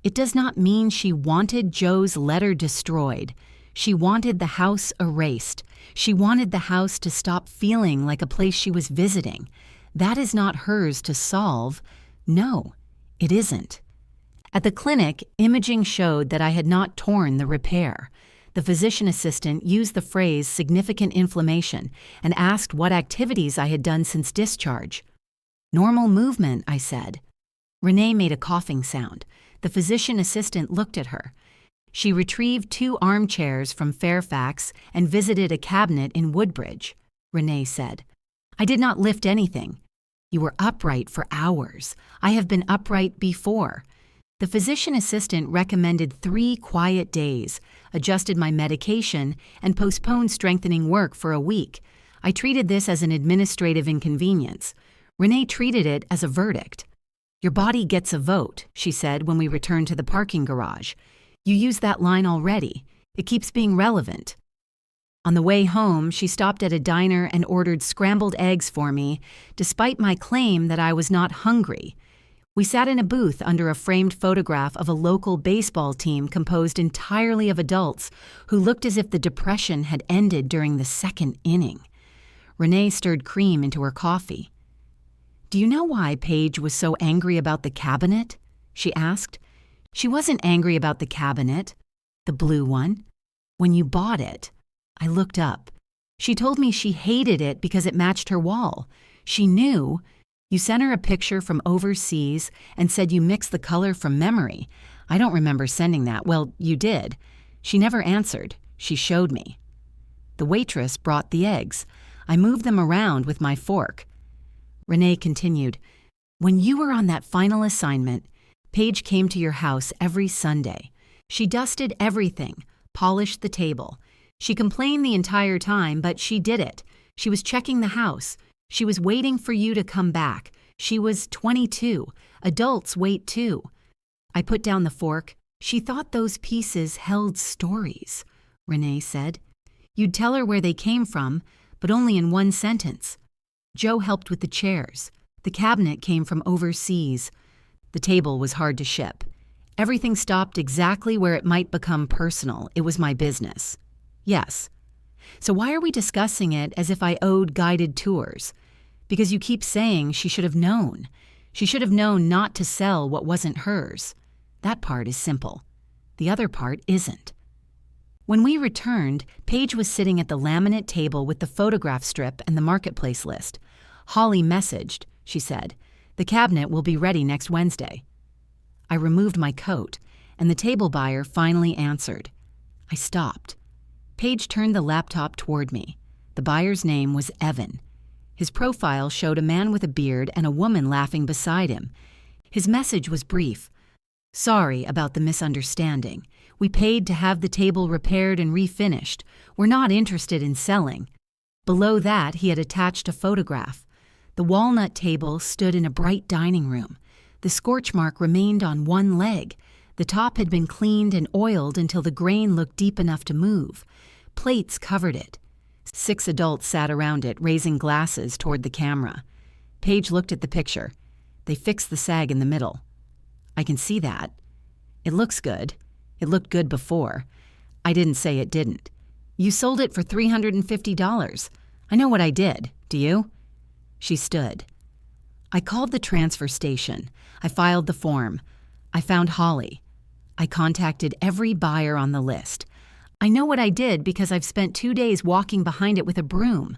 It does not mean she wanted Joe's letter destroyed. She wanted the house erased. She wanted the house to stop feeling like a place she was visiting. That is not hers to solve. No, it isn't. At the clinic, imaging showed that I had not torn the repair. The physician assistant used the phrase significant inflammation and asked what activities I had done since discharge. Normal movement, I said. Renee made a coughing sound. The physician assistant looked at her. She retrieved 2 armchairs from Fairfax and visited a cabinet in Woodbridge, Renee said. I did not lift anything. You were upright for hours. I have been upright before. The physician assistant recommended 3 quiet days, adjusted my medication, and postponed strengthening work for a week. I treated this as an administrative inconvenience. Renee treated it as a verdict. Your body gets a vote, she said when we returned to the parking garage. You used that line already. It keeps being relevant. On the way home, she stopped at a diner and ordered scrambled eggs for me, despite my claim that I was not hungry. We sat in a booth under a framed photograph of a local baseball team composed entirely of adults who looked as if the depression had ended during the 2nd inning. Renee stirred cream into her coffee. Do you know why Paige was so angry about the cabinet? She asked. She wasn't angry about the cabinet, the blue one. When you bought it, I looked up. She told me she hated it because it matched her wall. She knew. You sent her a picture from overseas and said you mixed the color from memory. I don't remember sending that. Well, you did. She never answered. She showed me. The waitress brought the eggs. I moved them around with my fork. Renee continued, when you were on that final assignment, Paige came to your house every Sunday. She dusted everything, polished the table. She complained the entire time, but she did it. She was checking the house. She was waiting for you to come back. She was 22. Adults wait too. I put down the fork. She thought those pieces held stories, Renee said. You'd tell her where they came from, but only in one sentence. Joe helped with the chairs. The cabinet came from overseas. The table was hard to ship. Everything stopped exactly where it might become personal. It was my business. Yes. So why are we discussing it as if I owed guided tours? Because you keep saying she should have known. She should have known not to sell what wasn't hers. That part is simple. The other part isn't. When we returned, Paige was sitting at the laminate table with the photograph strip and the marketplace list. Holly messaged, she said. The cabinet will be ready next Wednesday. I removed my coat, and the table buyer finally answered. I stopped. Paige turned the laptop toward me. The buyer's name was Evan. His profile showed a man with a beard and a woman laughing beside him. His message was brief. Sorry about the misunderstanding. We paid to have the table repaired and refinished. We're not interested in selling. Below that, he had attached a photograph. The walnut table stood in a bright dining room. The scorch mark remained on one leg. The top had been cleaned and oiled until the grain looked deep enough to move. Plates covered it. 6 adults sat around it, raising glasses toward the camera. Paige looked at the picture. They fixed the sag in the middle. I can see that. It looks good. It looked good before. I didn't say it didn't. You sold it for $350. I know what I did. Do you? She stood. I called the transfer station. I filed the form. I found Holly. I contacted every buyer on the list. I know what I did because I've spent 2 days walking behind it with a broom.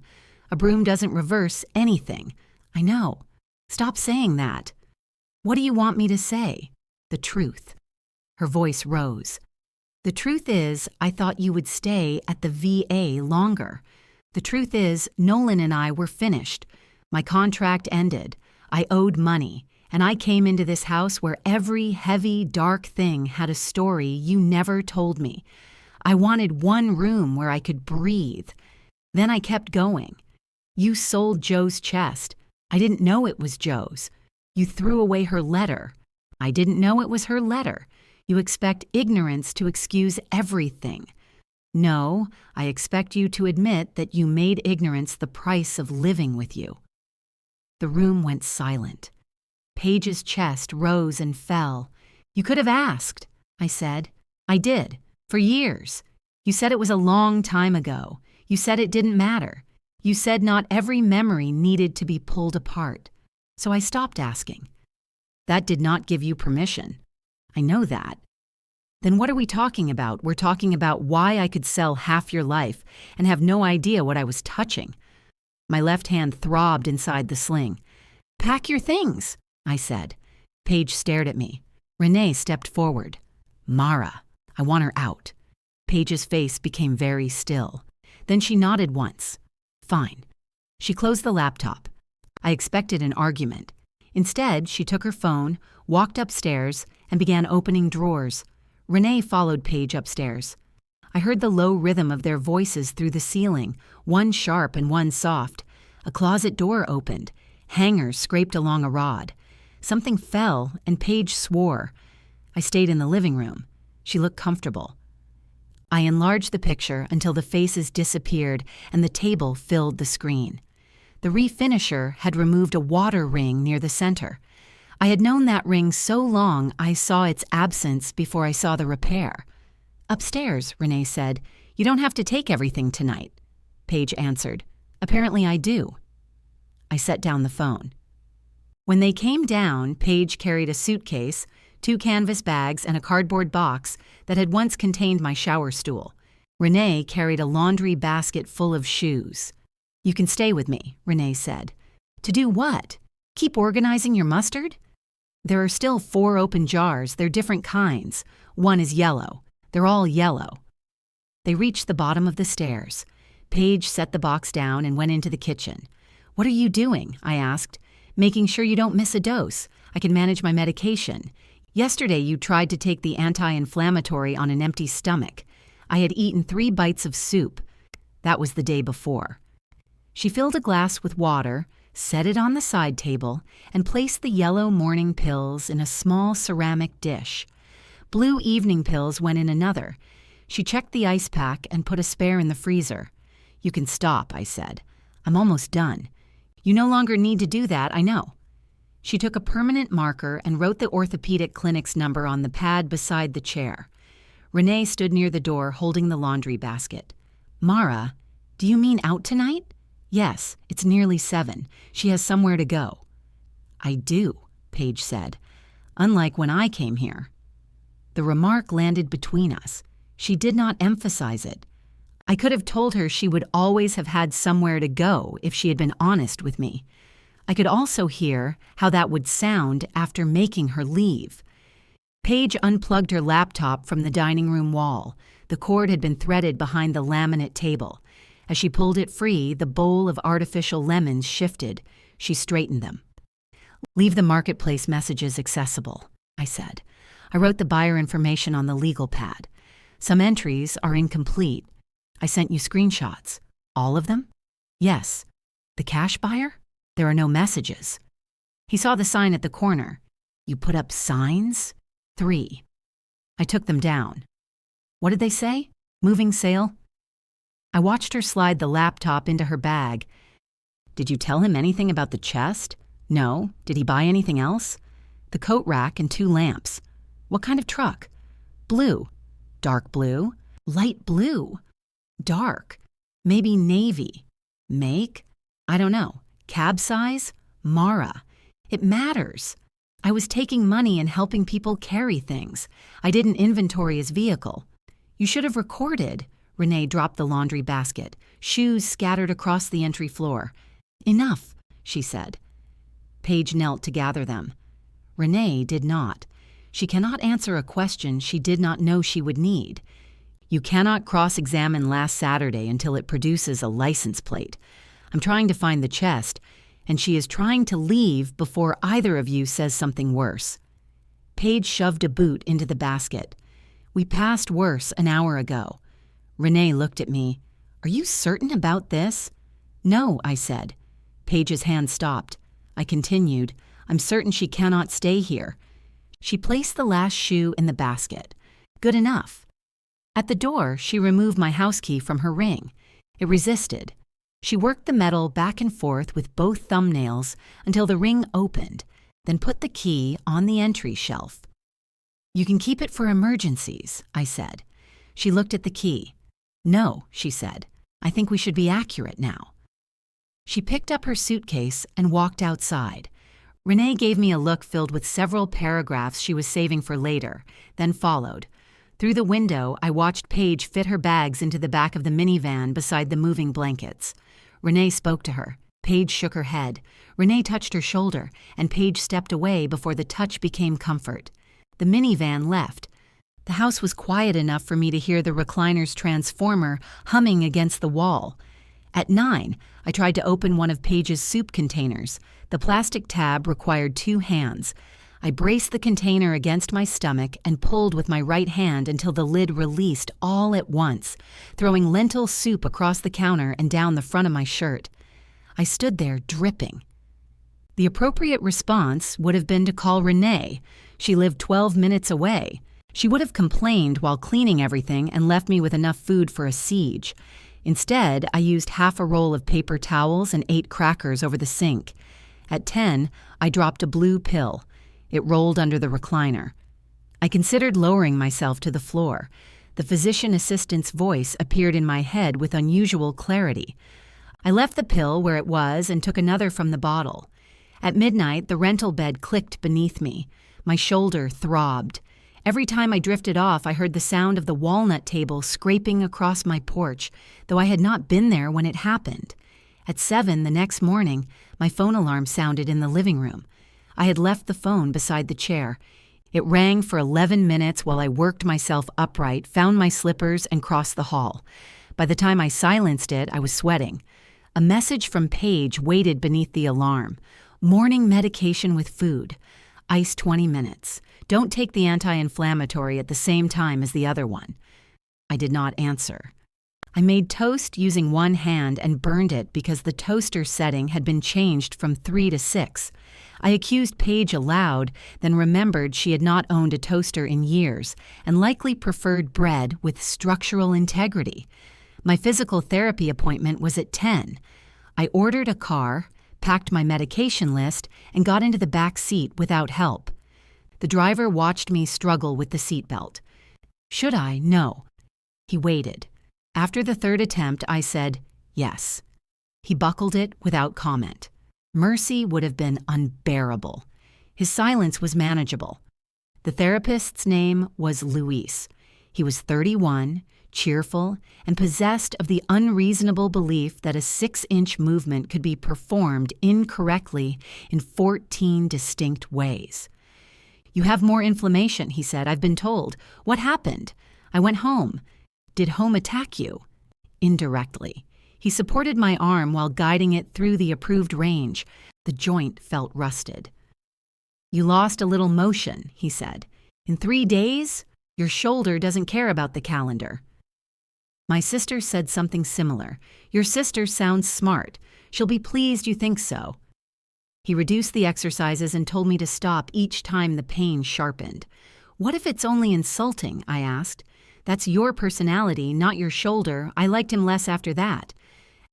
A broom doesn't reverse anything. I know. Stop saying that. What do you want me to say? The truth. Her voice rose. The truth is, I thought you would stay at the VA longer. The truth is, Nolan and I were finished. My contract ended. I owed money, and I came into this house where every heavy, dark thing had a story you never told me. I wanted one room where I could breathe. Then I kept going. You sold Joe's chest. I didn't know it was Joe's. You threw away her letter. I didn't know it was her letter. You expect ignorance to excuse everything. No, I expect you to admit that you made ignorance the price of living with you. The room went silent. Paige's chest rose and fell. You could have asked, I said. I did. For years. You said it was a long time ago. You said it didn't matter. You said not every memory needed to be pulled apart. So I stopped asking. That did not give you permission. I know that. Then what are we talking about? We're talking about why I could sell half your life and have no idea what I was touching. My left hand throbbed inside the sling. Pack your things, I said. Paige stared at me. Renee stepped forward. Mara. I want her out. Paige's face became very still. Then she nodded once. Fine. She closed the laptop. I expected an argument. Instead, she took her phone, walked upstairs, and began opening drawers. Renee followed Paige upstairs. I heard the low rhythm of their voices through the ceiling, one sharp and one soft. A closet door opened. Hangers scraped along a rod. Something fell, and Paige swore. I stayed in the living room. She looked comfortable. I enlarged the picture until the faces disappeared and the table filled the screen. The refinisher had removed a water ring near the center. I had known that ring so long I saw its absence before I saw the repair. Upstairs, Renee said. You don't have to take everything tonight. Paige answered. Apparently I do. I set down the phone. When they came down, Paige carried a suitcase, 2 canvas bags, and a cardboard box that had once contained my shower stool. Renee carried a laundry basket full of shoes. You can stay with me, Renee said. To do what? Keep organizing your mustard? There are still 4 open jars. They're different kinds. One is yellow. They're all yellow. They reached the bottom of the stairs. Paige set the box down and went into the kitchen. What are you doing? I asked. Making sure you don't miss a dose. I can manage my medication. Yesterday you tried to take the anti-inflammatory on an empty stomach. I had eaten 3 bites of soup. That was the day before. She filled a glass with water, set it on the side table, and placed the yellow morning pills in a small ceramic dish. Blue evening pills went in another. She checked the ice pack and put a spare in the freezer. You can stop, I said. I'm almost done. You no longer need to do that, I know. She took a permanent marker and wrote the orthopedic clinic's number on the pad beside the chair. Renee stood near the door holding the laundry basket. "Mara, do you mean out tonight?" "Yes, it's nearly 7. She has somewhere to go." "I do," Paige said, "unlike when I came here." The remark landed between us. She did not emphasize it. I could have told her she would always have had somewhere to go if she had been honest with me. I could also hear how that would sound after making her leave. Paige unplugged her laptop from the dining room wall. The cord had been threaded behind the laminate table. As she pulled it free, the bowl of artificial lemons shifted. She straightened them. "Leave the marketplace messages accessible," I said. I wrote the buyer information on the legal pad. "Some entries are incomplete. I sent you screenshots." "All of them?" "Yes." "The cash buyer?" "There are no messages." He saw the sign at the corner. "You put up signs?" 3. I took them down. "What did they say? Moving sale?" I watched her slide the laptop into her bag. "Did you tell him anything about the chest?" "No. Did he buy anything else?" "The coat rack and 2 lamps." "What kind of truck?" "Blue." "Dark blue?" "Light blue." "Dark." "Maybe navy." "Make?" "I don't know." "Cab size?" "Mara. It matters." I was taking money and helping people carry things. I didn't inventory his vehicle. "You should have recorded." Renee dropped the laundry basket. Shoes scattered across the entry floor. "Enough," she said. Paige knelt to gather them. Renee did not. She cannot answer a question she did not know she would need. You cannot cross-examine last Saturday until it produces a license plate. I'm trying to find the chest, and she is trying to leave before either of you says something worse. Paige shoved a boot into the basket. "We passed worse an hour ago." Renee looked at me. "Are you certain about this?" "No," I said. Paige's hand stopped. I continued, "I'm certain she cannot stay here." She placed the last shoe in the basket. Good enough. At the door, she removed my house key from her ring. It resisted. She worked the metal back and forth with both thumbnails until the ring opened, then put the key on the entry shelf. "You can keep it for emergencies," I said. She looked at the key. "No," she said. "I think we should be accurate now." She picked up her suitcase and walked outside. Renee gave me a look filled with several paragraphs she was saving for later, then followed. Through the window, I watched Paige fit her bags into the back of the minivan beside the moving blankets. Renee spoke to her. Paige shook her head. Renee touched her shoulder, and Paige stepped away before the touch became comfort. The minivan left. The house was quiet enough for me to hear the recliner's transformer humming against the wall. At 9, I tried to open one of Paige's soup containers. The plastic tab required 2 hands. I braced the container against my stomach and pulled with my right hand until the lid released all at once, throwing lentil soup across the counter and down the front of my shirt. I stood there dripping. The appropriate response would have been to call Renee. She lived 12 minutes away. She would have complained while cleaning everything and left me with enough food for a siege. Instead, I used half a roll of paper towels and 8 crackers over the sink. At 10, I dropped a blue pill. It rolled under the recliner. I considered lowering myself to the floor. The physician assistant's voice appeared in my head with unusual clarity. I left the pill where it was and took another from the bottle. At midnight, the rental bed clicked beneath me. My shoulder throbbed. Every time I drifted off, I heard the sound of the walnut table scraping across my porch, though I had not been there when it happened. At 7 the next morning, my phone alarm sounded in the living room. I had left the phone beside the chair. It rang for 11 minutes while I worked myself upright, found my slippers, and crossed the hall. By the time I silenced it, I was sweating. A message from Paige waited beneath the alarm. Morning medication with food. Ice 20 minutes. Don't take the anti-inflammatory at the same time as the other one. I did not answer. I made toast using one hand and burned it because the toaster setting had been changed from 3 to 6. I accused Paige aloud, then remembered she had not owned a toaster in years and likely preferred bread with structural integrity. My physical therapy appointment was at 10. I ordered a car, packed my medication list, and got into the back seat without help. The driver watched me struggle with the seatbelt. Should I? No. He waited. After the third attempt, I said, yes. He buckled it without comment. Mercy would have been unbearable. His silence was manageable. The therapist's name was Luis. He was 31, cheerful, and possessed of the unreasonable belief that a 6-inch movement could be performed incorrectly in 14 distinct ways. You have more inflammation, he said. I've been told. What happened? I went home. Did home attack you? Indirectly. He supported my arm while guiding it through the approved range. The joint felt rusted. You lost a little motion, he said. In 3 days, your shoulder doesn't care about the calendar. My sister said something similar. Your sister sounds smart. She'll be pleased you think so. He reduced the exercises and told me to stop each time the pain sharpened. What if it's only insulting? I asked. That's your personality, not your shoulder. I liked him less after that.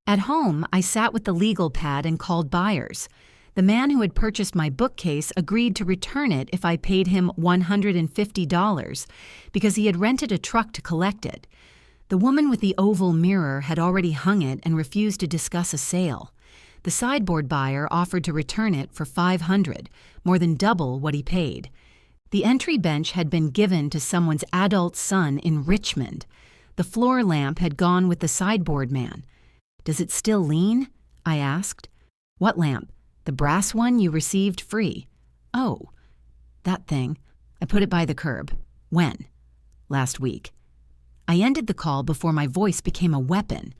At home, I sat with the legal pad and called buyers. The man who had purchased my bookcase agreed to return it if I paid him $150 because he had rented a truck to collect it. The woman with the oval mirror had already hung it and refused to discuss a sale. The sideboard buyer offered to return it for $500, more than double what he paid. The entry bench had been given to someone's adult son in Richmond. The floor lamp had gone with the sideboard man. Does it still lean? I asked. What lamp? The brass one you received free. Oh, that thing. I put it by the curb. When? Last week. I ended the call before my voice became a weapon.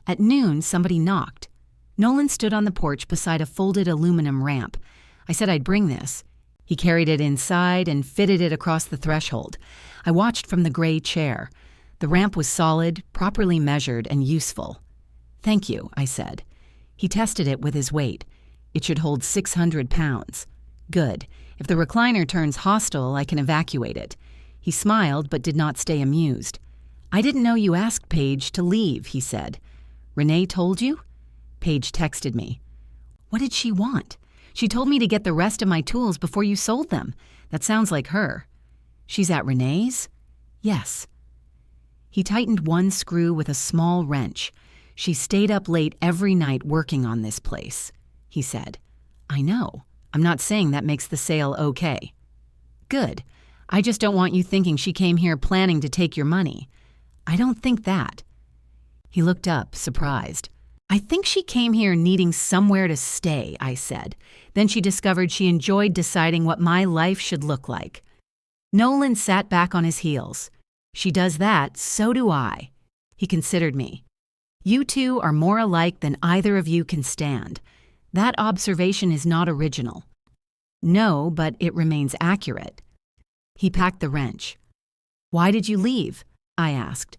At noon, somebody knocked. Nolan stood on the porch beside a folded aluminum ramp. I said I'd bring this. He carried it inside and fitted it across the threshold. I watched from the gray chair. The ramp was solid, properly measured, and useful. Thank you, I said. He tested it with his weight. It should hold 600 pounds. Good. If the recliner turns hostile, I can evacuate it. He smiled but did not stay amused. I didn't know you asked Paige to leave, he said. Renee told you? Paige texted me. What did she want? She told me to get the rest of my tools before you sold them. That sounds like her. She's at Renee's? Yes. He tightened one screw with a small wrench. She stayed up late every night working on this place, he said. I know. I'm not saying that makes the sale okay. Good. I just don't want you thinking she came here planning to take your money. I don't think that. He looked up, surprised. I think she came here needing somewhere to stay, I said. Then she discovered she enjoyed deciding what my life should look like. Nolan sat back on his heels. She does that, so do I. He considered me. You two are more alike than either of you can stand. That observation is not original. No, but it remains accurate. He packed the wrench. Why did you leave? I asked.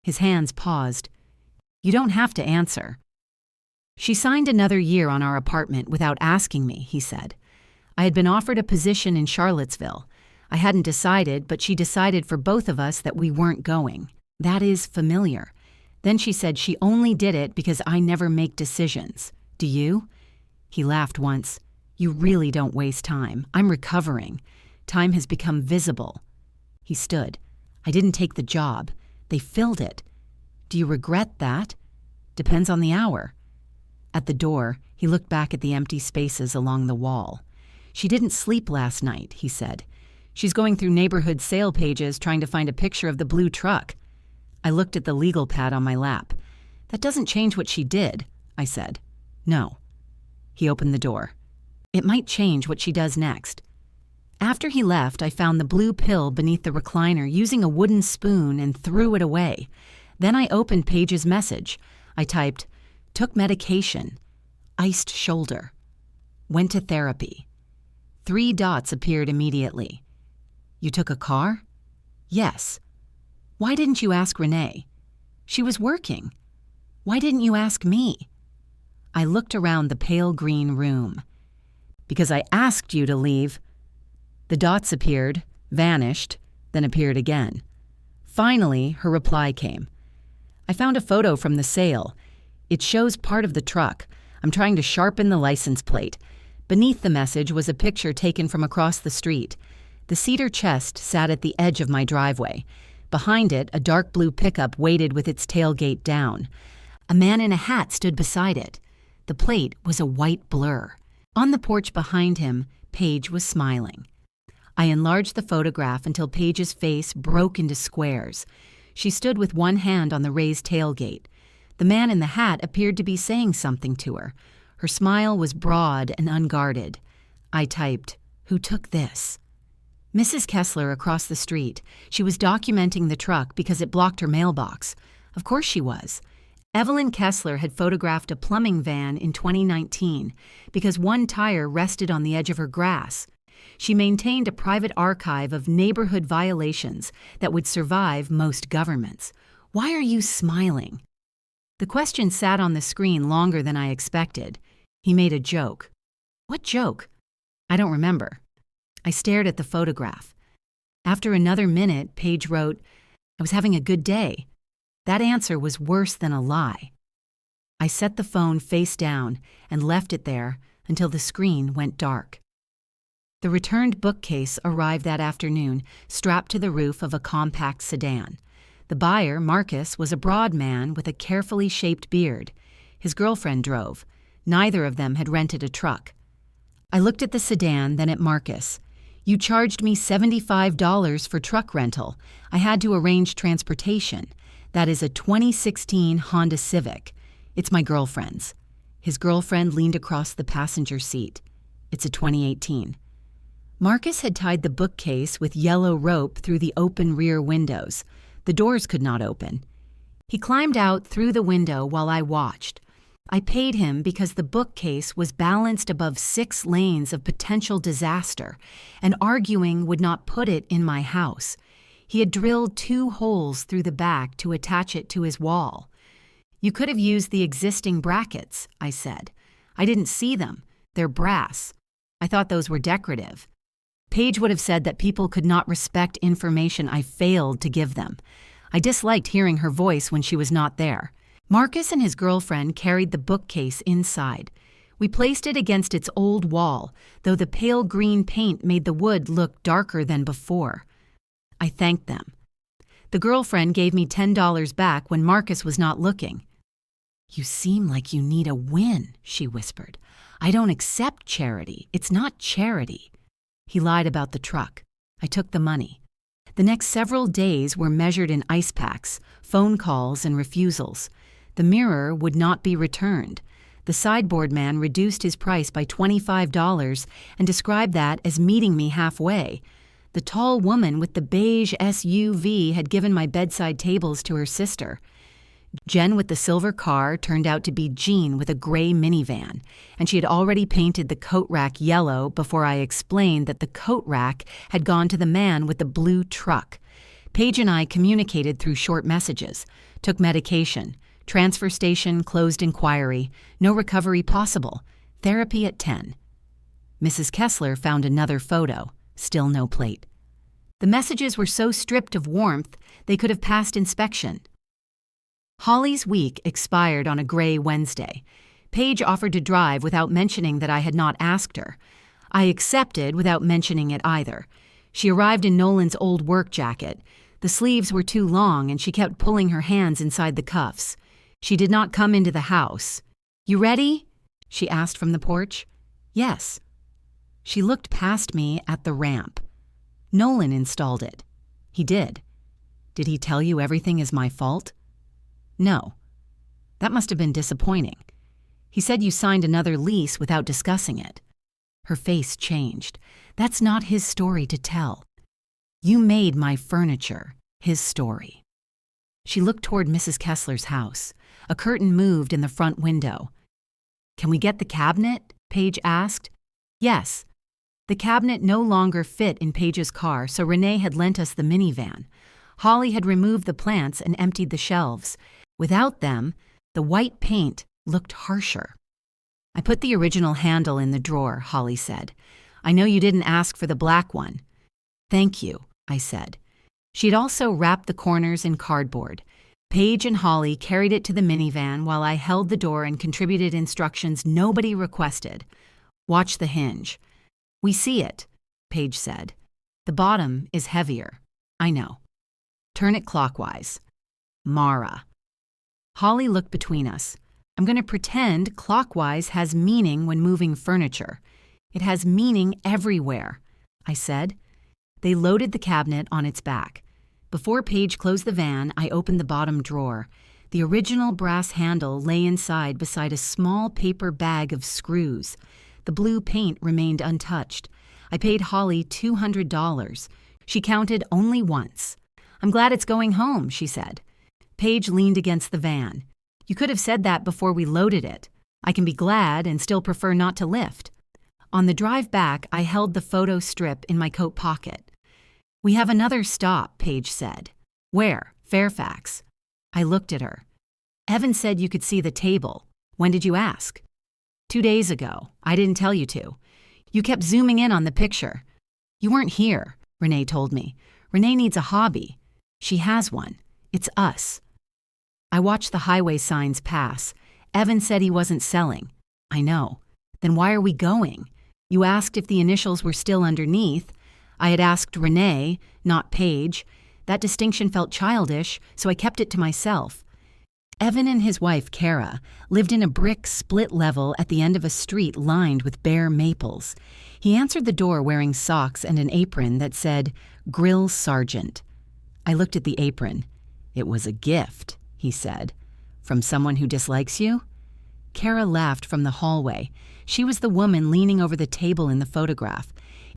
His hands paused. You don't have to answer. She signed another year on our apartment without asking me, he said. I had been offered a position in Charlottesville. I hadn't decided, but she decided for both of us that we weren't going. That is familiar. Then she said she only did it because I never make decisions. Do you? He laughed once. You really don't waste time. I'm recovering. Time has become visible. He stood. I didn't take the job. They filled it. Do you regret that? Depends on the hour. At the door, he looked back at the empty spaces along the wall. She didn't sleep last night, he said. She's going through neighborhood sale pages trying to find a picture of the blue truck. I looked at the legal pad on my lap. That doesn't change what she did, I said. No. He opened the door. It might change what she does next. After he left, I found the blue pill beneath the recliner using a wooden spoon and threw it away. Then I opened Paige's message. I typed, took medication, iced shoulder, went to therapy. 3 dots appeared immediately. You took a car? Yes. Why didn't you ask Renee? She was working. Why didn't you ask me? I looked around the pale green room. Because I asked you to leave. The dots appeared, vanished, then appeared again. Finally, her reply came. I found a photo from the sale. It shows part of the truck. I'm trying to sharpen the license plate." Beneath the message was a picture taken from across the street. The cedar chest sat at the edge of my driveway. Behind it, a dark blue pickup waited with its tailgate down. A man in a hat stood beside it. The plate was a white blur. On the porch behind him, Paige was smiling. I enlarged the photograph until Paige's face broke into squares. She stood with one hand on the raised tailgate. The man in the hat appeared to be saying something to her. Her smile was broad and unguarded. I typed, "Who took this?" Mrs. Kessler across the street. She was documenting the truck because it blocked her mailbox. Of course she was. Evelyn Kessler had photographed a plumbing van in 2019 because one tire rested on the edge of her grass. She maintained a private archive of neighborhood violations that would survive most governments. Why are you smiling? The question sat on the screen longer than I expected. He made a joke. What joke? I don't remember. I stared at the photograph. After another minute, Paige wrote, "I was having a good day." That answer was worse than a lie. I set the phone face down and left it there until the screen went dark. The returned bookcase arrived that afternoon, strapped to the roof of a compact sedan. The buyer, Marcus, was a broad man with a carefully shaped beard. His girlfriend drove. Neither of them had rented a truck. I looked at the sedan, then at Marcus. "You charged me $75 for truck rental. I had to arrange transportation. That is a 2016 Honda Civic. It's my girlfriend's." His girlfriend leaned across the passenger seat. "It's a 2018. Marcus had tied the bookcase with yellow rope through the open rear windows. The doors could not open. He climbed out through the window while I watched. I paid him because the bookcase was balanced above 6 lanes of potential disaster, and arguing would not put it in my house. He had drilled 2 holes through the back to attach it to his wall. "You could have used the existing brackets," I said. "I didn't see them. They're brass. I thought those were decorative." Paige would have said that people could not respect information I failed to give them. I disliked hearing her voice when she was not there. Marcus and his girlfriend carried the bookcase inside. We placed it against its old wall, though the pale green paint made the wood look darker than before. I thanked them. The girlfriend gave me $10 back when Marcus was not looking. "You seem like you need a win," she whispered. "I don't accept charity. It's not charity." He lied about the truck. I took the money. The next several days were measured in ice packs, phone calls, and refusals. The mirror would not be returned. The sideboard man reduced his price by $25 and described that as meeting me halfway. The tall woman with the beige SUV had given my bedside tables to her sister. Jen with the silver car turned out to be Jean with a gray minivan, and she had already painted the coat rack yellow before I explained that the coat rack had gone to the man with the blue truck. Paige and I communicated through short messages, took medication, transfer station, closed inquiry, no recovery possible, therapy at 10. Mrs. Kessler found another photo, still no plate. The messages were so stripped of warmth they could have passed inspection. Holly's week expired on a gray Wednesday. Paige offered to drive without mentioning that I had not asked her. I accepted without mentioning it either. She arrived in Nolan's old work jacket. The sleeves were too long and she kept pulling her hands inside the cuffs. She did not come into the house. "You ready?" she asked from the porch. "Yes." She looked past me at the ramp. "Nolan installed it." "He did." "Did he tell you everything is my fault?" "No." "That must have been disappointing. He said you signed another lease without discussing it." Her face changed. "That's not his story to tell. You made my furniture his story." She looked toward Mrs. Kessler's house. A curtain moved in the front window. "Can we get the cabinet?" Paige asked. "Yes." The cabinet no longer fit in Paige's car, so Renee had lent us the minivan. Holly had removed the plants and emptied the shelves. Without them, the white paint looked harsher. "I put the original handle in the drawer," Holly said. "I know you didn't ask for the black one." "Thank you," I said. She had also wrapped the corners in cardboard. Paige and Holly carried it to the minivan while I held the door and contributed instructions nobody requested. Watch the hinge. We see it, Paige said. The bottom is heavier. I know. Turn it clockwise. Mara. Holly looked between us. I'm going to pretend clockwise has meaning when moving furniture. It has meaning everywhere, I said. They loaded the cabinet on its back. Before Paige closed the van, I opened the bottom drawer. The original brass handle lay inside beside a small paper bag of screws. The blue paint remained untouched. I paid Holly $200. She counted only once. I'm glad it's going home, she said. Paige leaned against the van. You could have said that before we loaded it. I can be glad and still prefer not to lift. On the drive back, I held the photo strip in my coat pocket. We have another stop, Paige said. Where? Fairfax. I looked at her. Evan said you could see the table. When did you ask? 2 days ago. I didn't tell you to. You kept zooming in on the picture. You weren't here, Renee told me. Renee needs a hobby. She has one. It's us. I watched the highway signs pass. Evan said he wasn't selling. I know. Then why are we going? You asked if the initials were still underneath. I had asked Renee, not Paige. That distinction felt childish, so I kept it to myself. Evan and his wife, Kara, lived in a brick split level at the end of a street lined with bare maples. He answered the door wearing socks and an apron that said, Grill Sergeant. I looked at the apron. It was a gift, he said. From someone who dislikes you? Kara laughed from the hallway. She was the woman leaning over the table in the photograph.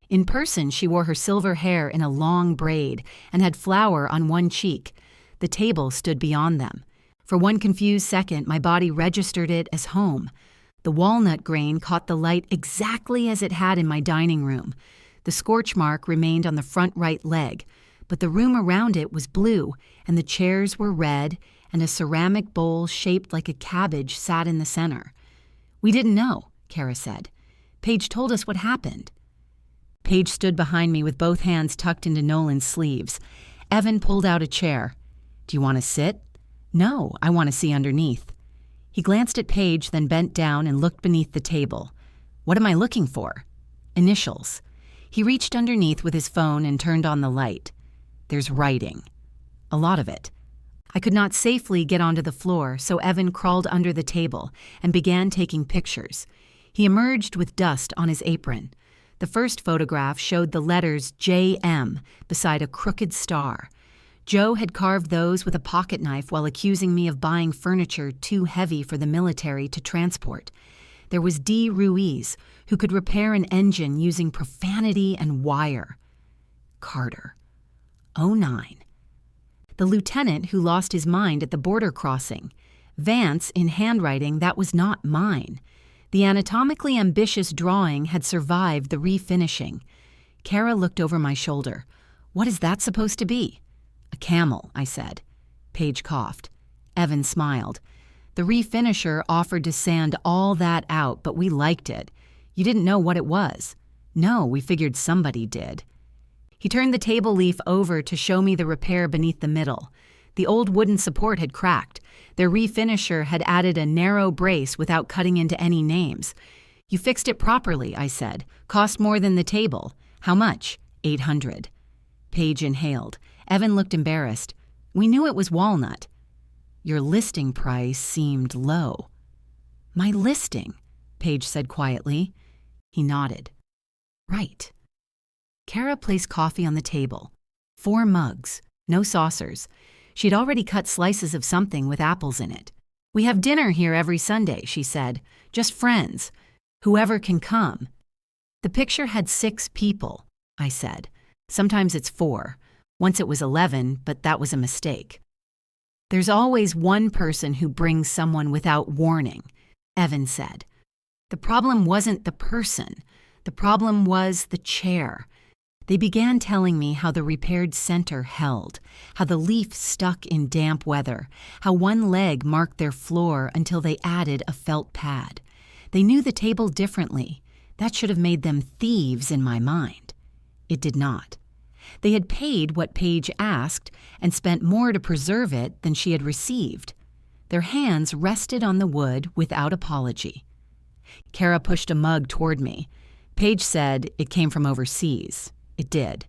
In person, she wore her silver hair in a long braid and had flour on one cheek. The table stood beyond them. For one confused second, my body registered it as home. The walnut grain caught the light exactly as it had in my dining room. The scorch mark remained on the front right leg, but the room around it was blue, and the chairs were red, and a ceramic bowl shaped like a cabbage sat in the center. We didn't know, Kara said. Paige told us what happened. Paige stood behind me with both hands tucked into Nolan's sleeves. Evan pulled out a chair. Do you want to sit? No, I want to see underneath. He glanced at Paige, then bent down and looked beneath the table. What am I looking for? Initials. He reached underneath with his phone and turned on the light. There's writing. A lot of it. I could not safely get onto the floor, so Evan crawled under the table and began taking pictures. He emerged with dust on his apron. The first photograph showed the letters JM beside a crooked star. Joe had carved those with a pocket knife while accusing me of buying furniture too heavy for the military to transport. There was D. Ruiz, who could repair an engine using profanity and wire. Carter. 09. The lieutenant who lost his mind at the border crossing. Vance, in handwriting that was not mine. The anatomically ambitious drawing had survived the refinishing. Kara looked over my shoulder. What is that supposed to be? A camel, I said. Paige coughed. Evan smiled. The refinisher offered to sand all that out, but we liked it. You didn't know what it was. No, we figured somebody did. He turned the table leaf over to show me the repair beneath the middle. The old wooden support had cracked. Their refinisher had added a narrow brace without cutting into any names. You fixed it properly, I said. Cost more than the table. How much? $800. Paige inhaled. Evan looked embarrassed. We knew it was walnut. Your listing price seemed low. My listing, Paige said quietly. He nodded. Right. Kara placed coffee on the table. 4 mugs, no saucers. She'd already cut slices of something with apples in it. We have dinner here every Sunday, she said. Just friends. Whoever can come. The picture had 6 people, I said. Sometimes it's 4. Once it was 11, but that was a mistake. There's always one person who brings someone without warning, Evan said. The problem wasn't the person. The problem was the chair. They began telling me how the repaired center held, how the leaf stuck in damp weather, how one leg marked their floor until they added a felt pad. They knew the table differently. That should have made them thieves in my mind. It did not. They had paid what Paige asked and spent more to preserve it than she had received. Their hands rested on the wood without apology. Kara pushed a mug toward me. Paige said it came from overseas. It did.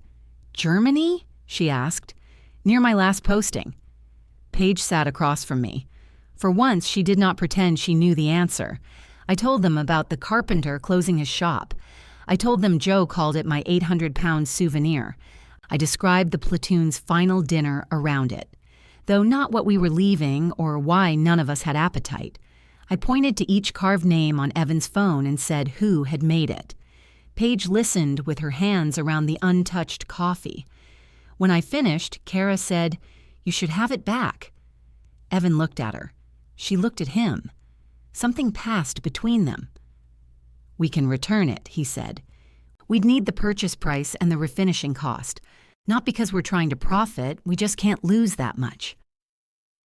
"Germany?" she asked. "Near my last posting." Paige sat across from me. For once, she did not pretend she knew the answer. I told them about the carpenter closing his shop. I told them Joe called it my 800-pound souvenir. I described the platoon's final dinner around it, though not what we were leaving or why none of us had appetite. I pointed to each carved name on Evan's phone and said who had made it. Paige listened with her hands around the untouched coffee. When I finished, Kara said, "You should have it back." Evan looked at her. She looked at him. Something passed between them. "We can return it," he said. "We'd need the purchase price and the refinishing cost. Not because we're trying to profit, we just can't lose that much."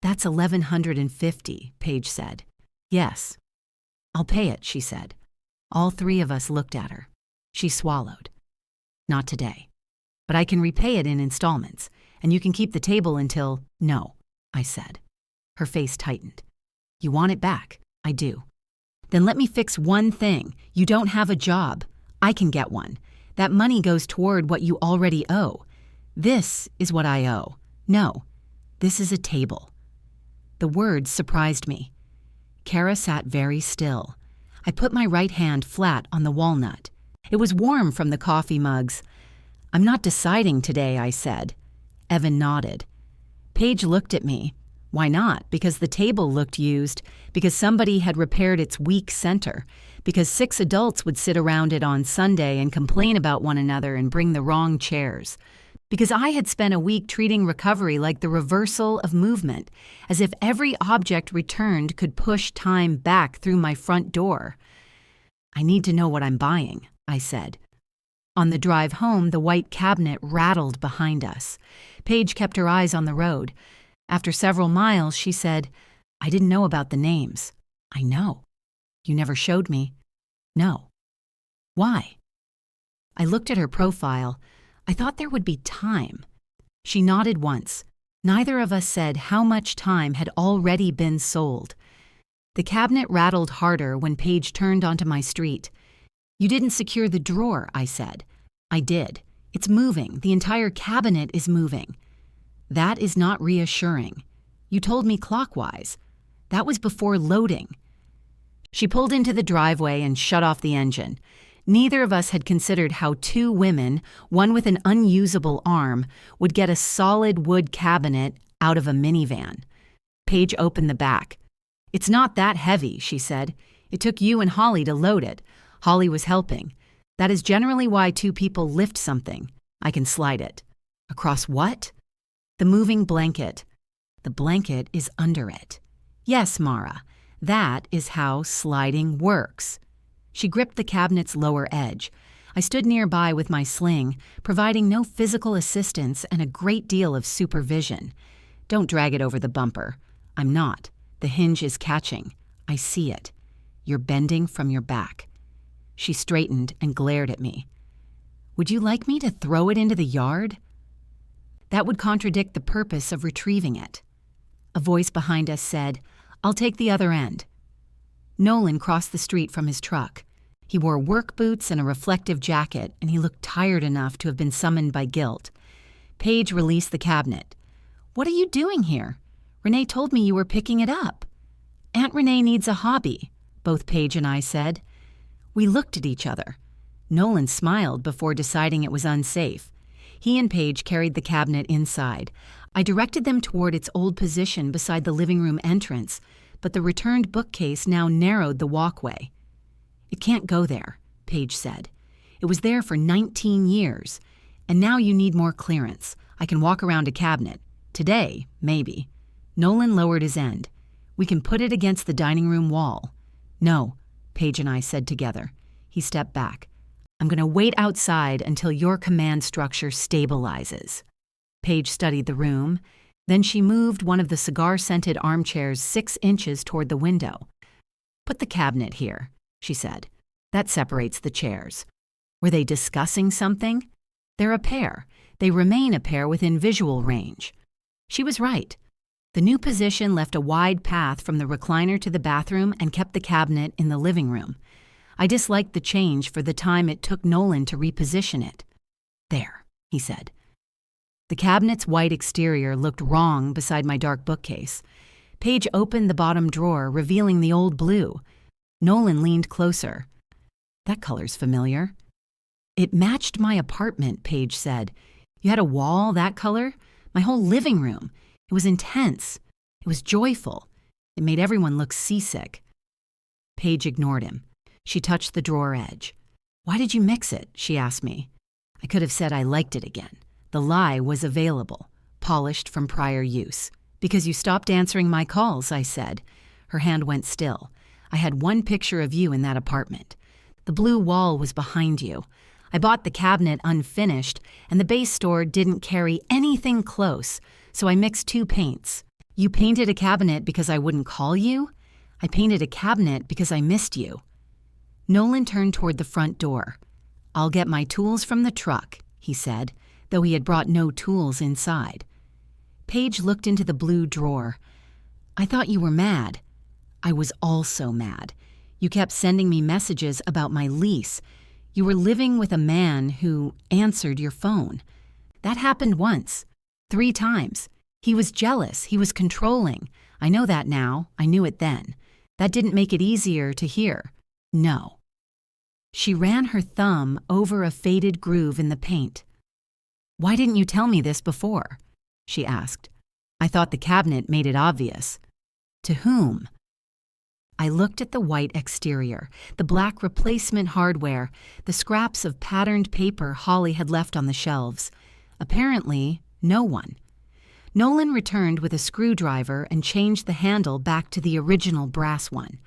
"That's $1,150, Paige said. "Yes." "I'll pay it," she said. All three of us looked at her. She swallowed. "Not today. But I can repay it in installments, and you can keep the table until—" "No," I said. Her face tightened. "You want it back?" "I do." "Then let me fix one thing. You don't have a job. I can get one. That money goes toward what you already owe. This is what I owe. No, this is a table." The words surprised me. Kara sat very still. I put my right hand flat on the walnut. It was warm from the coffee mugs. "I'm not deciding today," I said. Evan nodded. Paige looked at me. Why not? Because the table looked used, because somebody had repaired its weak center, because 6 adults would sit around it on Sunday and complain about one another and bring the wrong chairs, because I had spent a week treating recovery like the reversal of movement, as if every object returned could push time back through my front door. "I need to know what I'm buying," I said. On the drive home, the white cabinet rattled behind us. Paige kept her eyes on the road. After several miles, she said, "I didn't know about the names." "I know." "You never showed me." "No." "Why?" I looked at her profile. I thought there would be time. She nodded once. Neither of us said how much time had already been sold. The cabinet rattled harder when Paige turned onto my street. "You didn't secure the drawer," I said. "I did. It's moving. The entire cabinet is moving." "That is not reassuring. You told me clockwise. That was before loading." She pulled into the driveway and shut off the engine. Neither of us had considered how 2 women, one with an unusable arm, would get a solid wood cabinet out of a minivan. Paige opened the back. "It's not that heavy," she said. "It took you and Holly to load it. Holly was helping. That is generally why 2 people lift something. I can slide it." "Across what?" "The moving blanket. The blanket is under it." "Yes, Mara, that is how sliding works." She gripped the cabinet's lower edge. I stood nearby with my sling, providing no physical assistance and a great deal of supervision. "Don't drag it over the bumper." "I'm not. The hinge is catching. I see it. You're bending from your back." She straightened and glared at me. "Would you like me to throw it into the yard?" That would contradict the purpose of retrieving it. A voice behind us said, "I'll take the other end." Nolan crossed the street from his truck. He wore work boots and a reflective jacket, and he looked tired enough to have been summoned by guilt. Paige released the cabinet. "What are you doing here? Renee told me you were picking it up." "Aunt Renee needs a hobby," both Paige and I said. We looked at each other. Nolan smiled before deciding it was unsafe. He and Paige carried the cabinet inside. I directed them toward its old position beside the living room entrance, but the returned bookcase now narrowed the walkway. "It can't go there," Paige said. "It was there for 19 years, and now you need more clearance. I can walk around a cabinet. Today, maybe." Nolan lowered his end. "We can put it against the dining room wall." "No," Paige and I said together. He stepped back. "I'm going to wait outside until your command structure stabilizes." Paige studied the room. Then she moved one of the cigar-scented armchairs 6 inches toward the window. "Put the cabinet here," she said. "That separates the chairs." Were they discussing something? They're a pair. They remain a pair within visual range. She was right. The new position left a wide path from the recliner to the bathroom and kept the cabinet in the living room. I disliked the change for the time it took Nolan to reposition it. "There," he said. The cabinet's white exterior looked wrong beside my dark bookcase. Paige opened the bottom drawer, revealing the old blue. Nolan leaned closer. "That color's familiar." "It matched my apartment," Paige said. "You had a wall that color? My whole living room. It was intense. It was joyful. It made everyone look seasick." Paige ignored him. She touched the drawer edge. "Why did you mix it?" she asked me. I could have said I liked it again. The lie was available, polished from prior use. "Because you stopped answering my calls," I said. Her hand went still. "I had one picture of you in that apartment. The blue wall was behind you. I bought the cabinet unfinished, and the base store didn't carry anything close, so I mixed two paints. You painted a cabinet because I wouldn't call you? I painted a cabinet because I missed you." Nolan turned toward the front door. "I'll get my tools from the truck," he said, though he had brought no tools inside. Paige looked into the blue drawer. "I thought you were mad." I was also mad. "You kept sending me messages about my lease. You were living with a man who answered your phone. That happened once, 3 times. He was jealous. He was controlling. I know that now. I knew it then. That didn't make it easier to hear. No." She ran her thumb over a faded groove in the paint. "Why didn't you tell me this before?" she asked. "I thought the cabinet made it obvious." "To whom?" I looked at the white exterior, the black replacement hardware, the scraps of patterned paper Holly had left on the shelves. Apparently, no one. Nolan returned with a screwdriver and changed the handle back to the original brass one.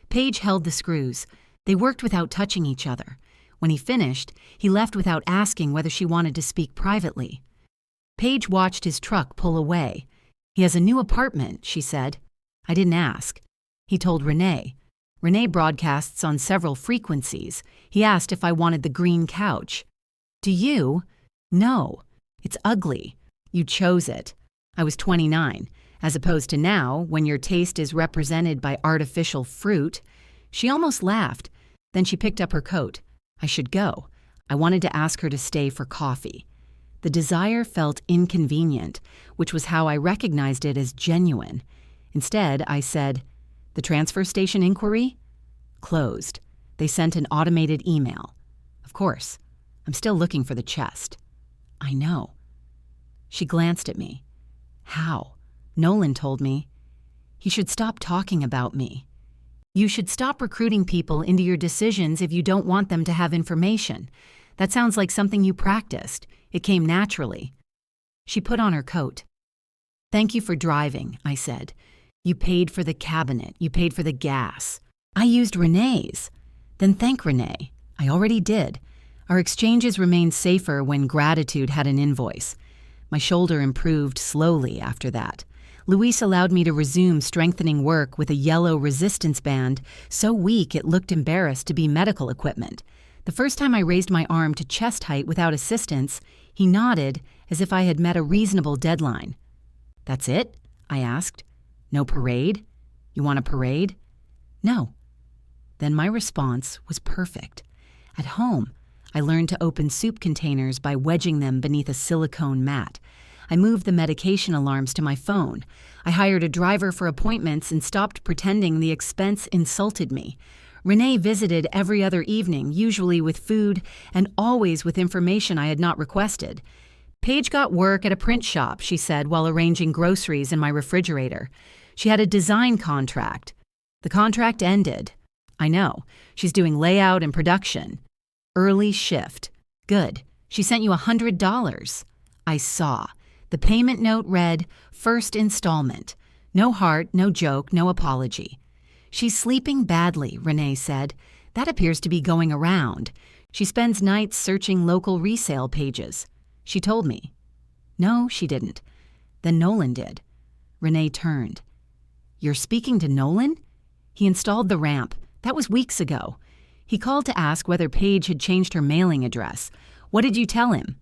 Paige held the screws. They worked without touching each other. When he finished, he left without asking whether she wanted to speak privately. Paige watched his truck pull away. "He has a new apartment," she said. I didn't ask. He told Renee. Renee broadcasts on several frequencies. He asked if I wanted the green couch. "Do you?" "No. It's ugly. You chose it. I was 29, as opposed to now, when your taste is represented by artificial fruit." She almost laughed. Then she picked up her coat. I should go. I wanted to ask her to stay for coffee. The desire felt inconvenient, which was how I recognized it as genuine. Instead, I said, "The transfer station inquiry?" "Closed. They sent an automated email." "Of course. I'm still looking for the chest." "I know." She glanced at me. "How?" "Nolan told me." "He should stop talking about me." "You should stop recruiting people into your decisions if you don't want them to have information. That sounds like something you practiced. It came naturally." She put on her coat. "Thank you for driving," I said. "You paid for the cabinet. You paid for the gas." "I used Renee's." "Then thank Renee." "I already did." Our exchanges remained safer when gratitude had an invoice. My shoulder improved slowly after that. Luis allowed me to resume strengthening work with a yellow resistance band, so weak it looked embarrassed to be medical equipment. The first time I raised my arm to chest height without assistance, he nodded as if I had met a reasonable deadline. "That's it?" I asked. "No parade? You want a parade?" "No." Then my response was perfect. At home, I learned to open soup containers by wedging them beneath a silicone mat. I moved the medication alarms to my phone. I hired a driver for appointments and stopped pretending the expense insulted me. Renee visited every other evening, usually with food and always with information I had not requested. "Paige got work at a print shop," she said while arranging groceries in my refrigerator. "She had a design contract. The contract ended." "I know. She's doing layout and production." "Early shift." "Good. She sent you $100. I saw. The payment note read, "First installment." No heart, no joke, no apology. "She's sleeping badly," Renee said. "That appears to be going around. She spends nights searching local resale pages." She told me. "No, she didn't." "Then Nolan did." Renee turned. "You're speaking to Nolan?" "He installed the ramp. That was weeks ago. He called to ask whether Paige had changed her mailing address. What did you tell him?"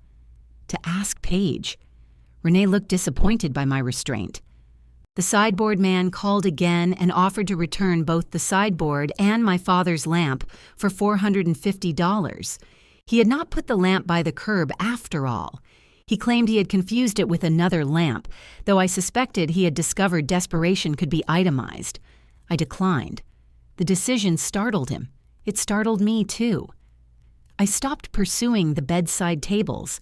to ask Paige. Renee looked disappointed by my restraint. The sideboard man called again and offered to return both the sideboard and my father's lamp for $450. He had not put the lamp by the curb after all. He claimed he had confused it with another lamp, though I suspected he had discovered desperation could be itemized. I declined. The decision startled him. It startled me, too. I stopped pursuing the bedside tables.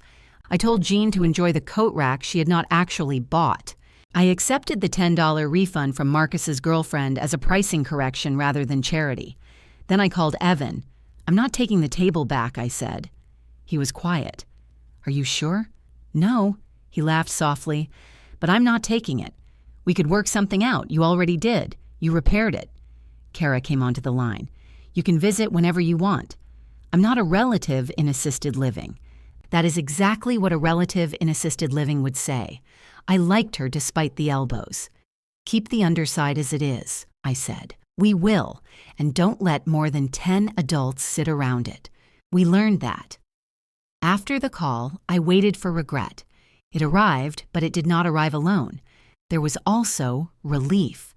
I told Jean to enjoy the coat rack she had not actually bought. I accepted the $10 refund from Marcus's girlfriend as a pricing correction rather than charity. Then I called Evan. "I'm not taking the table back," I said. He was quiet. "Are you sure?" "No," he laughed softly, "but I'm not taking it. We could work something out. You already did. You repaired it." Kara came onto the line. "You can visit whenever you want. I'm not a relative in assisted living." That is exactly what a relative in assisted living would say. I liked her despite the elbows. "Keep the underside as it is," I said. "We will, and don't let more than 10 adults sit around it." We learned that. After the call, I waited for regret. It arrived, but it did not arrive alone. There was also relief.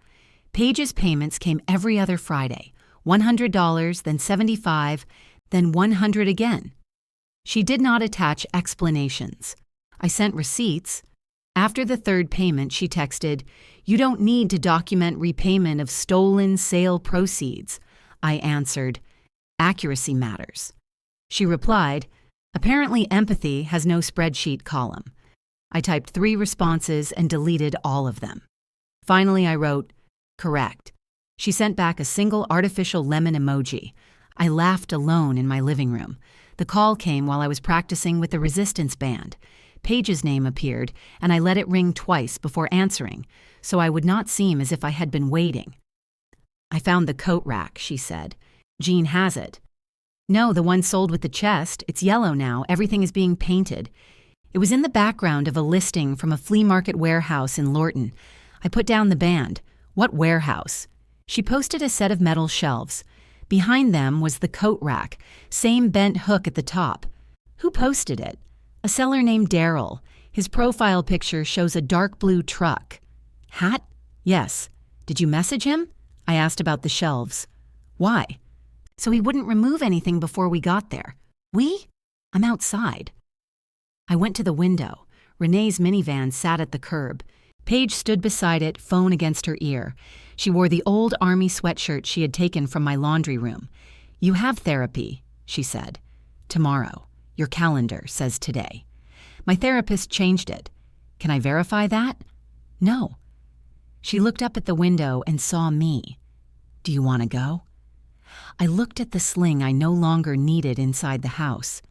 Paige's payments came every other Friday, $100, then $75, then $100 again. She did not attach explanations. I sent receipts. After the third payment, she texted, "You don't need to document repayment of stolen sale proceeds." I answered, "Accuracy matters." She replied, "Apparently empathy has no spreadsheet column." I typed 3 responses and deleted all of them. Finally, I wrote, "Correct." She sent back a single artificial lemon emoji. I laughed alone in my living room. The call came while I was practicing with the resistance band. Paige's name appeared, and I let it ring twice before answering, so I would not seem as if I had been waiting. "I found the coat rack," she said. "Jean has it." "No, the one sold with the chest. It's yellow now. Everything is being painted." It was in the background of a listing from a flea market warehouse in Lorton. I put down the band. "What warehouse?" She posted a set of metal shelves. Behind them was the coat rack, same bent hook at the top. Who posted it? A seller named Daryl. His profile picture shows a dark blue truck. Hat? Yes. Did you message him? I asked about the shelves. Why? So he wouldn't remove anything before we got there. We? I'm outside. I went to the window. Renee's minivan sat at the curb. Paige stood beside it, phone against her ear. She wore the old army sweatshirt she had taken from my laundry room. "You have therapy," she said. "Tomorrow. Your calendar says today." My therapist changed it. "Can I verify that?" "No." She looked up at the window and saw me. "Do you want to go?" I looked at the sling I no longer needed inside the house.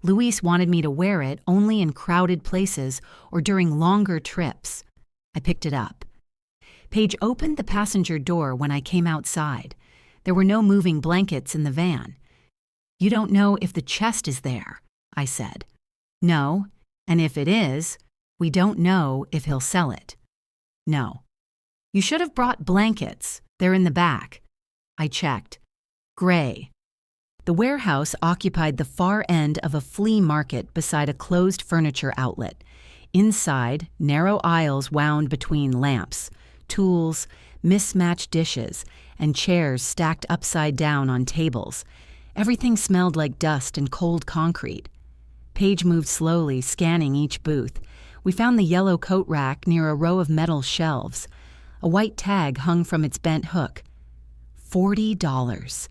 Luis wanted me to wear it only in crowded places or during longer trips. I picked it up. Paige opened the passenger door when I came outside. There were no moving blankets in the van. "You don't know if the chest is there," I said. "No, and if it is, we don't know if he'll sell it." "No." "You should have brought blankets. They're in the back." I checked. Gray. The warehouse occupied the far end of a flea market beside a closed furniture outlet. Inside, narrow aisles wound between lamps, tools, mismatched dishes, and chairs stacked upside down on tables. Everything smelled like dust and cold concrete. Paige moved slowly, scanning each booth. We found the yellow coat rack near a row of metal shelves. A white tag hung from its bent hook. $40.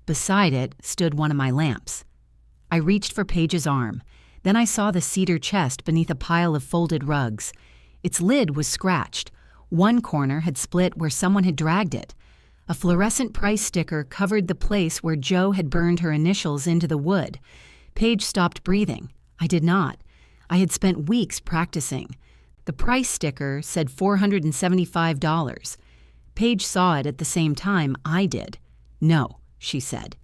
Beside it stood one of my lamps. I reached for Paige's arm. Then I saw the cedar chest beneath a pile of folded rugs. Its lid was scratched. One corner had split where someone had dragged it. A fluorescent price sticker covered the place where Joe had burned her initials into the wood. Paige stopped breathing. I did not. I had spent weeks practicing. The price sticker said $475. Paige saw it at the same time I did. "No," she said.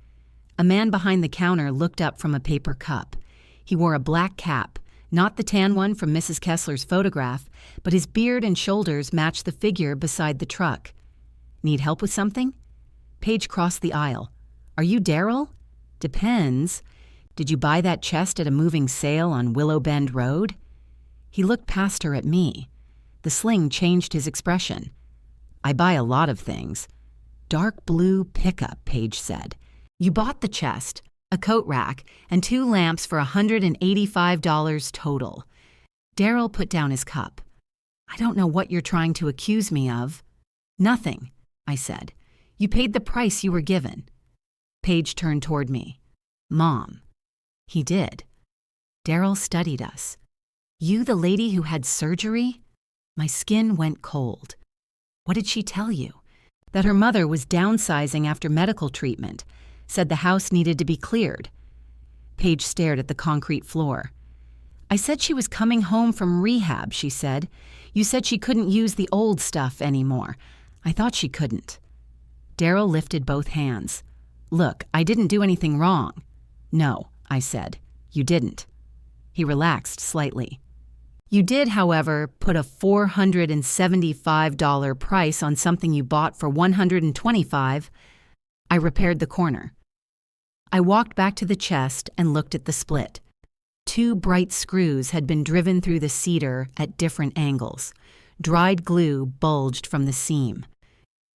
A man behind the counter looked up from a paper cup. He wore a black cap, not the tan one from Mrs. Kessler's photograph, but his beard and shoulders matched the figure beside the truck. "Need help with something?" Paige crossed the aisle. "Are you Daryl?" "Depends." Did you buy that chest at a moving sale on Willow Bend Road? He looked past her at me. The sling changed his expression. I buy a lot of things. Dark blue pickup, Paige said. You bought the chest, a coat rack, and 2 lamps for $185 total. Daryl put down his cup. I don't know what you're trying to accuse me of. Nothing, I said. You paid the price you were given. Paige turned toward me. Mom. He did. Daryl studied us. You the lady who had surgery? My skin went cold. What did she tell you? That her mother was downsizing after medical treatment, said the house needed to be cleared. Paige stared at the concrete floor. I said she was coming home from rehab, she said. You said she couldn't use the old stuff anymore. I thought she couldn't. Daryl lifted both hands. Look, I didn't do anything wrong. No, I said. You didn't. He relaxed slightly. You did, however, put a $475 price on something you bought for $125. I repaired the corner. I walked back to the chest and looked at the split. 2 bright screws had been driven through the cedar at different angles. Dried glue bulged from the seam.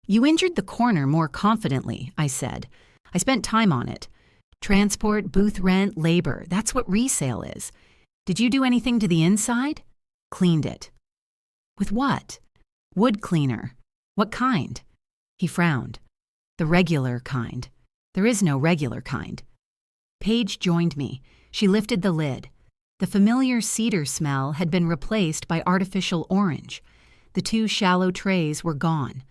You injured the corner more confidently, I said. I spent time on it. Transport, booth rent, labor, that's what resale is. Did you do anything to the inside? Cleaned it. With what? Wood cleaner. What kind? He frowned. The regular kind. There is no regular kind. Paige joined me. She lifted the lid. The familiar cedar smell had been replaced by artificial orange. The 2 shallow trays were gone.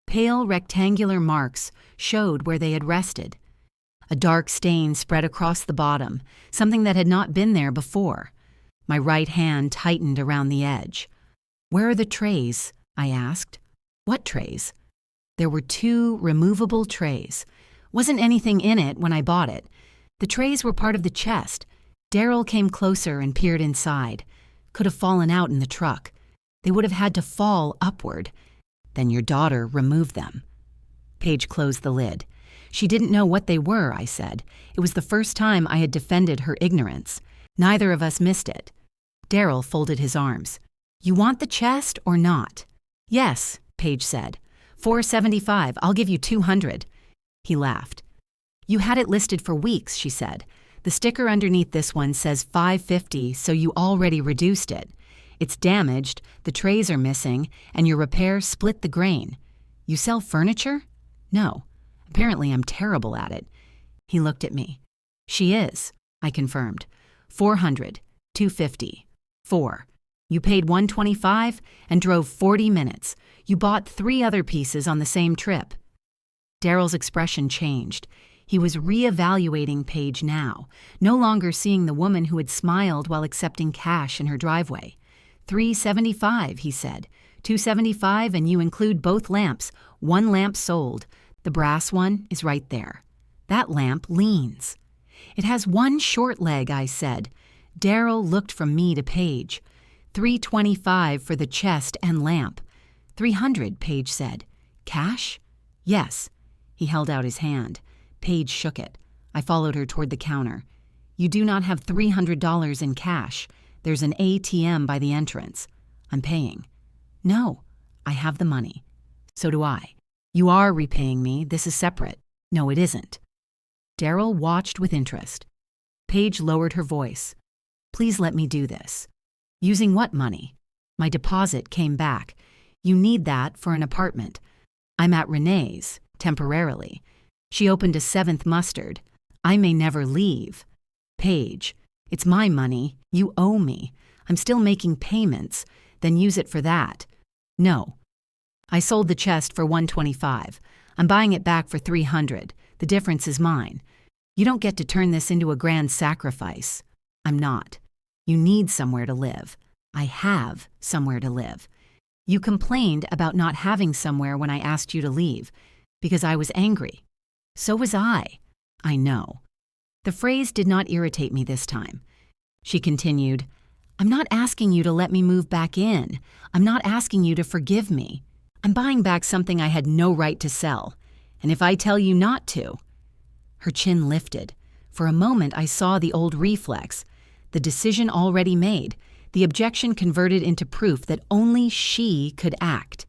Pale rectangular marks showed where they had rested. A dark stain spread across the bottom, something that had not been there before. My right hand tightened around the edge. Where are the trays? I asked. What trays? There were 2 removable trays. Wasn't anything in it when I bought it. The trays were part of the chest. Daryl came closer and peered inside. Could have fallen out in the truck. They would have had to fall upward. Then your daughter removed them. Paige closed the lid. She didn't know what they were, I said. It was the first time I had defended her ignorance. Neither of us missed it. Daryl folded his arms. You want the chest or not? Yes, Paige said. $475. I'll give you $200. He laughed. You had it listed for weeks, she said. The sticker underneath this one says $550, so you already reduced it. It's damaged, the trays are missing, and your repair split the grain. You sell furniture? No. Apparently I'm terrible at it. He looked at me. She is, I confirmed. $400, $250, $4. You paid $125 and drove 40 minutes. You bought 3 other pieces on the same trip. Daryl's expression changed. He was reevaluating Paige now, no longer seeing the woman who had smiled while accepting cash in her driveway. $375, he said. $275 and you include both lamps. 1 lamp sold. The brass one is right there. That lamp leans. It has 1 short leg, I said. Daryl looked from me to Paige. $325 for the chest and lamp. $300, Paige said. Cash? Yes. He held out his hand. Paige shook it. I followed her toward the counter. You do not have $300 in cash. There's an ATM by the entrance. I'm paying. No, I have the money. So do I. You are repaying me. This is separate. No, it isn't. Daryl watched with interest. Paige lowered her voice. Please let me do this. Using what money? My deposit came back. You need that for an apartment. I'm at Renee's, temporarily. She opened a 7th Mustard. I may never leave. Paige, it's my money. You owe me. I'm still making payments. Then use it for that. No. I sold the chest for $125. I'm buying it back for $300. The difference is mine. You don't get to turn this into a grand sacrifice. I'm not. You need somewhere to live. I have somewhere to live. You complained about not having somewhere when I asked you to leave, because I was angry. So was I. I know. The phrase did not irritate me this time. She continued, I'm not asking you to let me move back in. I'm not asking you to forgive me. I'm buying back something I had no right to sell. And if I tell you not to... Her chin lifted. For a moment, I saw the old reflex, the decision already made, the objection converted into proof that only she could act.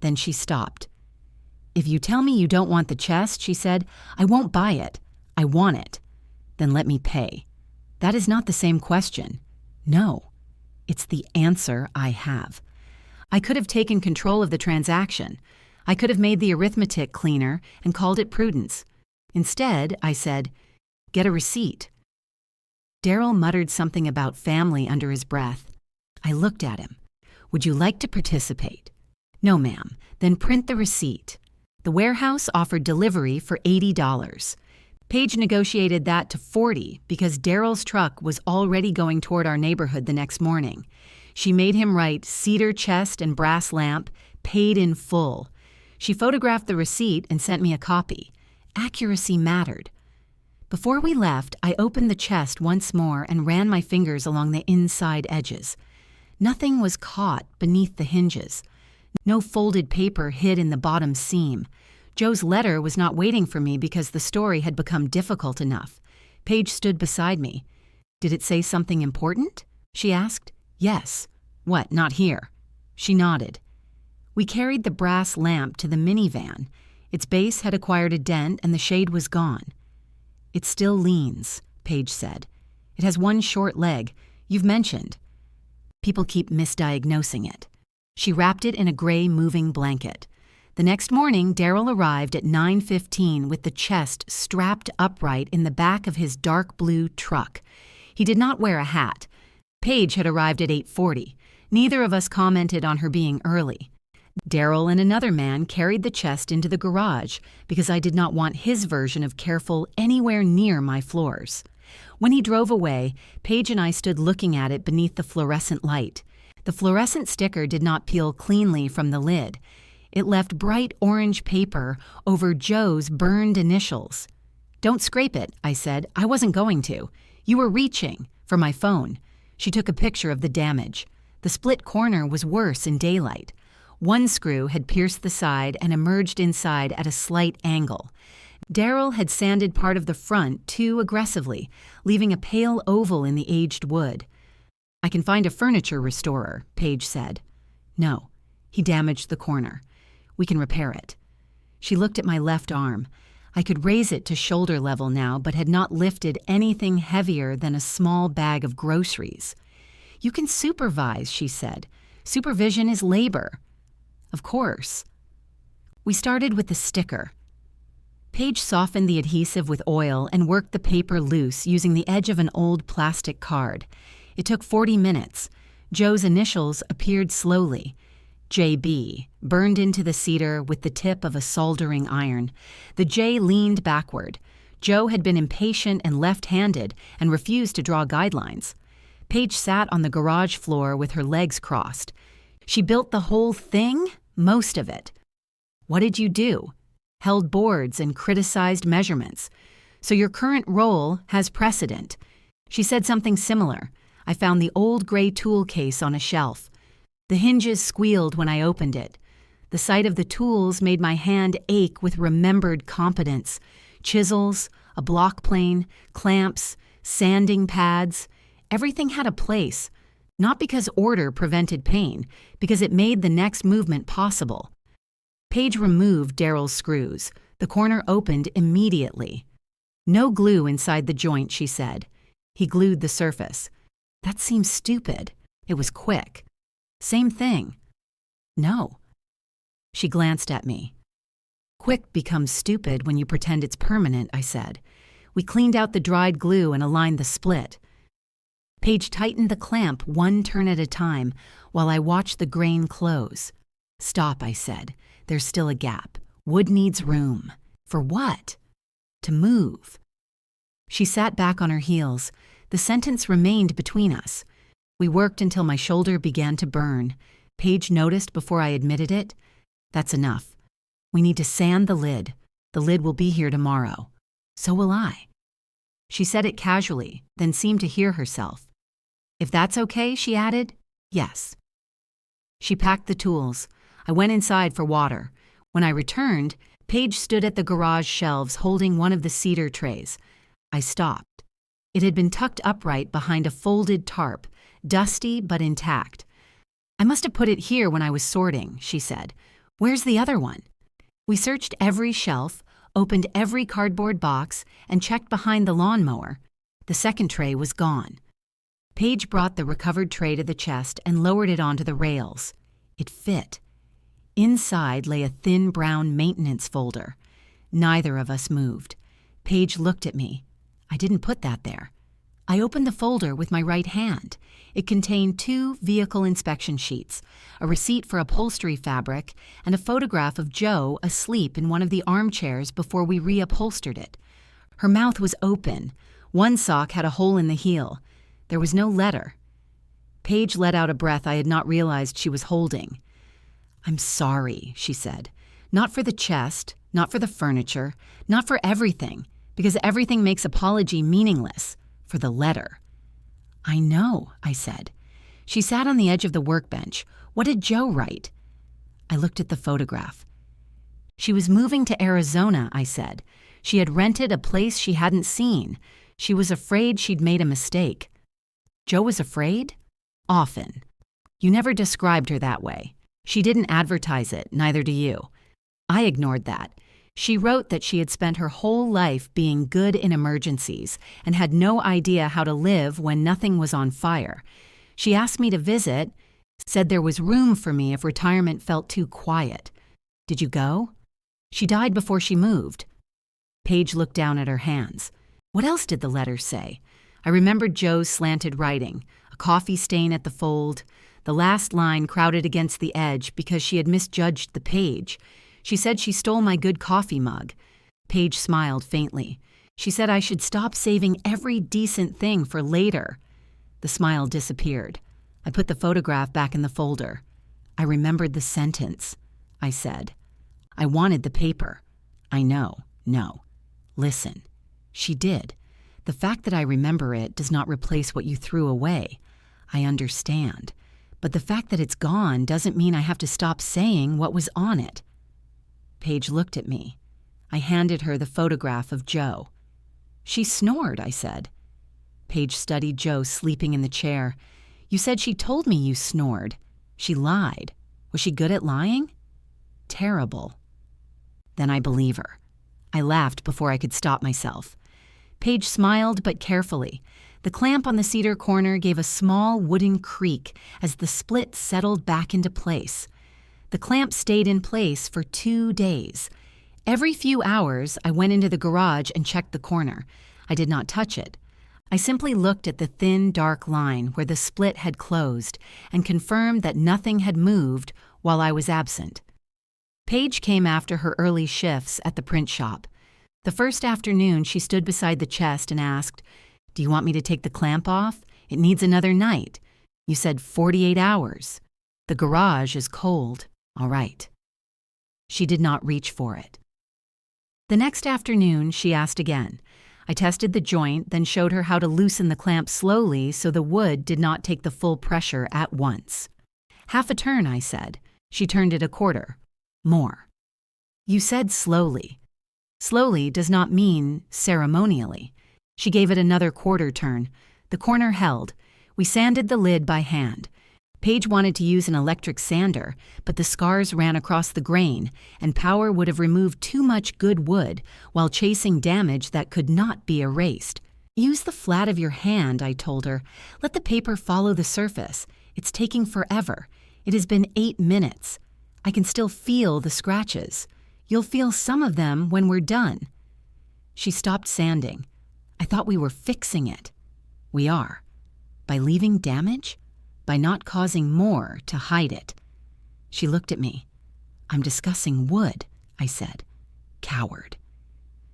Then she stopped. "If you tell me you don't want the chest," she said, "I won't buy it. I want it. Then let me pay." That is not the same question. No, it's the answer I have. I could have taken control of the transaction. I could have made the arithmetic cleaner and called it prudence. Instead, I said, "Get a receipt." Daryl muttered something about family under his breath. I looked at him. "Would you like to participate?" "No, ma'am." "Then print the receipt." The warehouse offered delivery for $80. Paige negotiated that to $40 because Daryl's truck was already going toward our neighborhood the next morning. She made him write cedar chest and brass lamp, paid in full. She photographed the receipt and sent me a copy. Accuracy mattered. Before we left, I opened the chest once more and ran my fingers along the inside edges. Nothing was caught beneath the hinges. No folded paper hid in the bottom seam. Joe's letter was not waiting for me because the story had become difficult enough. Paige stood beside me. "Did it say something important?" she asked. "Yes." "What, not here?" She nodded. We carried the brass lamp to the minivan. Its base had acquired a dent and the shade was gone. "It still leans," Paige said. "It has one short leg. You've mentioned. People keep misdiagnosing it." She wrapped it in a gray moving blanket. The next morning, Daryl arrived at 9:15 with the chest strapped upright in the back of his dark blue truck. He did not wear a hat. Paige had arrived at 8:40. Neither of us commented on her being early. Daryl and another man carried the chest into the garage because I did not want his version of careful anywhere near my floors. When he drove away, Paige and I stood looking at it beneath the fluorescent light. The fluorescent sticker did not peel cleanly from the lid. It left bright orange paper over Joe's burned initials. "Don't scrape it," I said. "I wasn't going to. You were reaching for my phone." She took a picture of the damage. The split corner was worse in daylight. One screw had pierced the side and emerged inside at a slight angle. Daryl had sanded part of the front too aggressively, leaving a pale oval in the aged wood. "I can find a furniture restorer," Paige said. "No, he damaged the corner. We can repair it." She looked at my left arm. I could raise it to shoulder level now, but had not lifted anything heavier than a small bag of groceries. "You can supervise," she said. "Supervision is labor." "Of course." We started with the sticker. Paige softened the adhesive with oil and worked the paper loose using the edge of an old plastic card. It took 40 minutes. Joe's initials appeared slowly. JB, burned into the cedar with the tip of a soldering iron. The J leaned backward. Joe had been impatient and left-handed and refused to draw guidelines. Paige sat on the garage floor with her legs crossed. "She built the whole thing? Most of it." "What did you do?" "Held boards and criticized measurements. So your current role has precedent." She said something similar. I found the old gray tool case on a shelf. The hinges squealed when I opened it. The sight of the tools made my hand ache with remembered competence. Chisels, a block plane, clamps, sanding pads. Everything had a place, not because order prevented pain, because it made the next movement possible. Paige removed Daryl's screws. The corner opened immediately. "No glue inside the joint," she said. He glued the surface. "That seems stupid." It was quick. "Same thing." "No." She glanced at me. "Quick becomes stupid when you pretend it's permanent," I said. We cleaned out the dried glue and aligned the split. Paige tightened the clamp one turn at a time while I watched the grain close. "Stop," I said. "There's still a gap. Wood needs room." "For what?" "To move." She sat back on her heels. The sentence remained between us. We worked until my shoulder began to burn. Paige noticed before I admitted it. "That's enough. We need to sand the lid. The lid will be here tomorrow." "So will I." She said it casually, then seemed to hear herself. "If that's okay," she added. "Yes." She packed the tools. I went inside for water. When I returned, Paige stood at the garage shelves holding one of the cedar trays. I stopped. It had been tucked upright behind a folded tarp, dusty but intact. "I must have put it here when I was sorting," she said. "Where's the other one?" We searched every shelf, opened every cardboard box, and checked behind the lawnmower. The second tray was gone. Paige brought the recovered tray to the chest and lowered it onto the rails. It fit. Inside lay a thin brown maintenance folder. Neither of us moved. Paige looked at me. "I didn't put that there." I opened the folder with my right hand. It contained 2 vehicle inspection sheets, a receipt for upholstery fabric, and a photograph of Joe asleep in one of the armchairs before we reupholstered it. Her mouth was open. One sock had a hole in the heel. There was no letter. Paige let out a breath I had not realized she was holding. "I'm sorry," she said. "Not for the chest, not for the furniture, not for everything, because everything makes apology meaningless. For the letter." "I know," I said. She sat on the edge of the workbench. "What did Joe write?" I looked at the photograph. "She was moving to Arizona," I said. "She had rented a place she hadn't seen. She was afraid she'd made a mistake." "Joe was afraid?" "Often. You never described her that way. She didn't advertise it, neither do you." I ignored that. She wrote that she had spent her whole life being good in emergencies and had no idea how to live when nothing was on fire. She asked me to visit, said there was room for me if retirement felt too quiet. "Did you go?" "She died before she moved." Paige looked down at her hands. What else did the letter say? I remembered Joe's slanted writing, a coffee stain at the fold, the last line crowded against the edge because she had misjudged the page. She said she stole my good coffee mug. Paige smiled faintly. She said I should stop saving every decent thing for later. The smile disappeared. I put the photograph back in the folder. "I remembered the sentence," I said. "I wanted the paper." "I know. No. Listen." She did. "The fact that I remember it does not replace what you threw away. I understand. But the fact that it's gone doesn't mean I have to stop saying what was on it." Paige looked at me. I handed her the photograph of Joe. "She snored," I said. Paige studied Joe sleeping in the chair. "You said she told me you snored. She lied. Was she good at lying?" "Terrible." "Then I believe her." I laughed before I could stop myself. Paige smiled, but carefully. The clamp on the cedar corner gave a small wooden creak as the split settled back into place. The clamp stayed in place for 2 days. Every few hours, I went into the garage and checked the corner. I did not touch it. I simply looked at the thin, dark line where the split had closed and confirmed that nothing had moved while I was absent. Paige came after her early shifts at the print shop. The first afternoon, she stood beside the chest and asked, "Do you want me to take the clamp off? It needs another night. You said 48 hours. The garage is cold. All right." She did not reach for it. The next afternoon, she asked again. I tested the joint, then showed her how to loosen the clamp slowly so the wood did not take the full pressure at once. "Half a turn," I said. She turned it a quarter. "More." "You said slowly." "Slowly does not mean ceremonially." She gave it another quarter turn. The corner held. We sanded the lid by hand. Paige wanted to use an electric sander, but the scars ran across the grain, and power would have removed too much good wood while chasing damage that could not be erased. "Use the flat of your hand," I told her. "Let the paper follow the surface. It's taking forever. It has been 8 minutes. I can still feel the scratches. You'll feel some of them when we're done." She stopped sanding. "I thought we were fixing it." "We are. By leaving damage? By not causing more to hide it." She looked at me. "I'm discussing wood," I said. "Coward."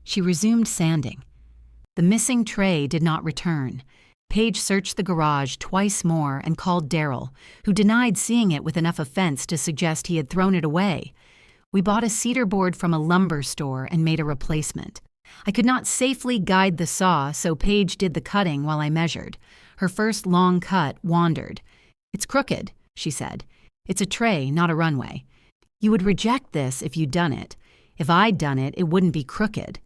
She resumed sanding. The missing tray did not return. Paige searched the garage twice more and called Daryl, who denied seeing it with enough offense to suggest he had thrown it away. We bought a cedar board from a lumber store and made a replacement. I could not safely guide the saw, so Paige did the cutting while I measured. Her first long cut wandered. "It's crooked," she said. "It's a tray, not a runway. You would reject this if you'd done it. If I'd done it, it wouldn't be crooked."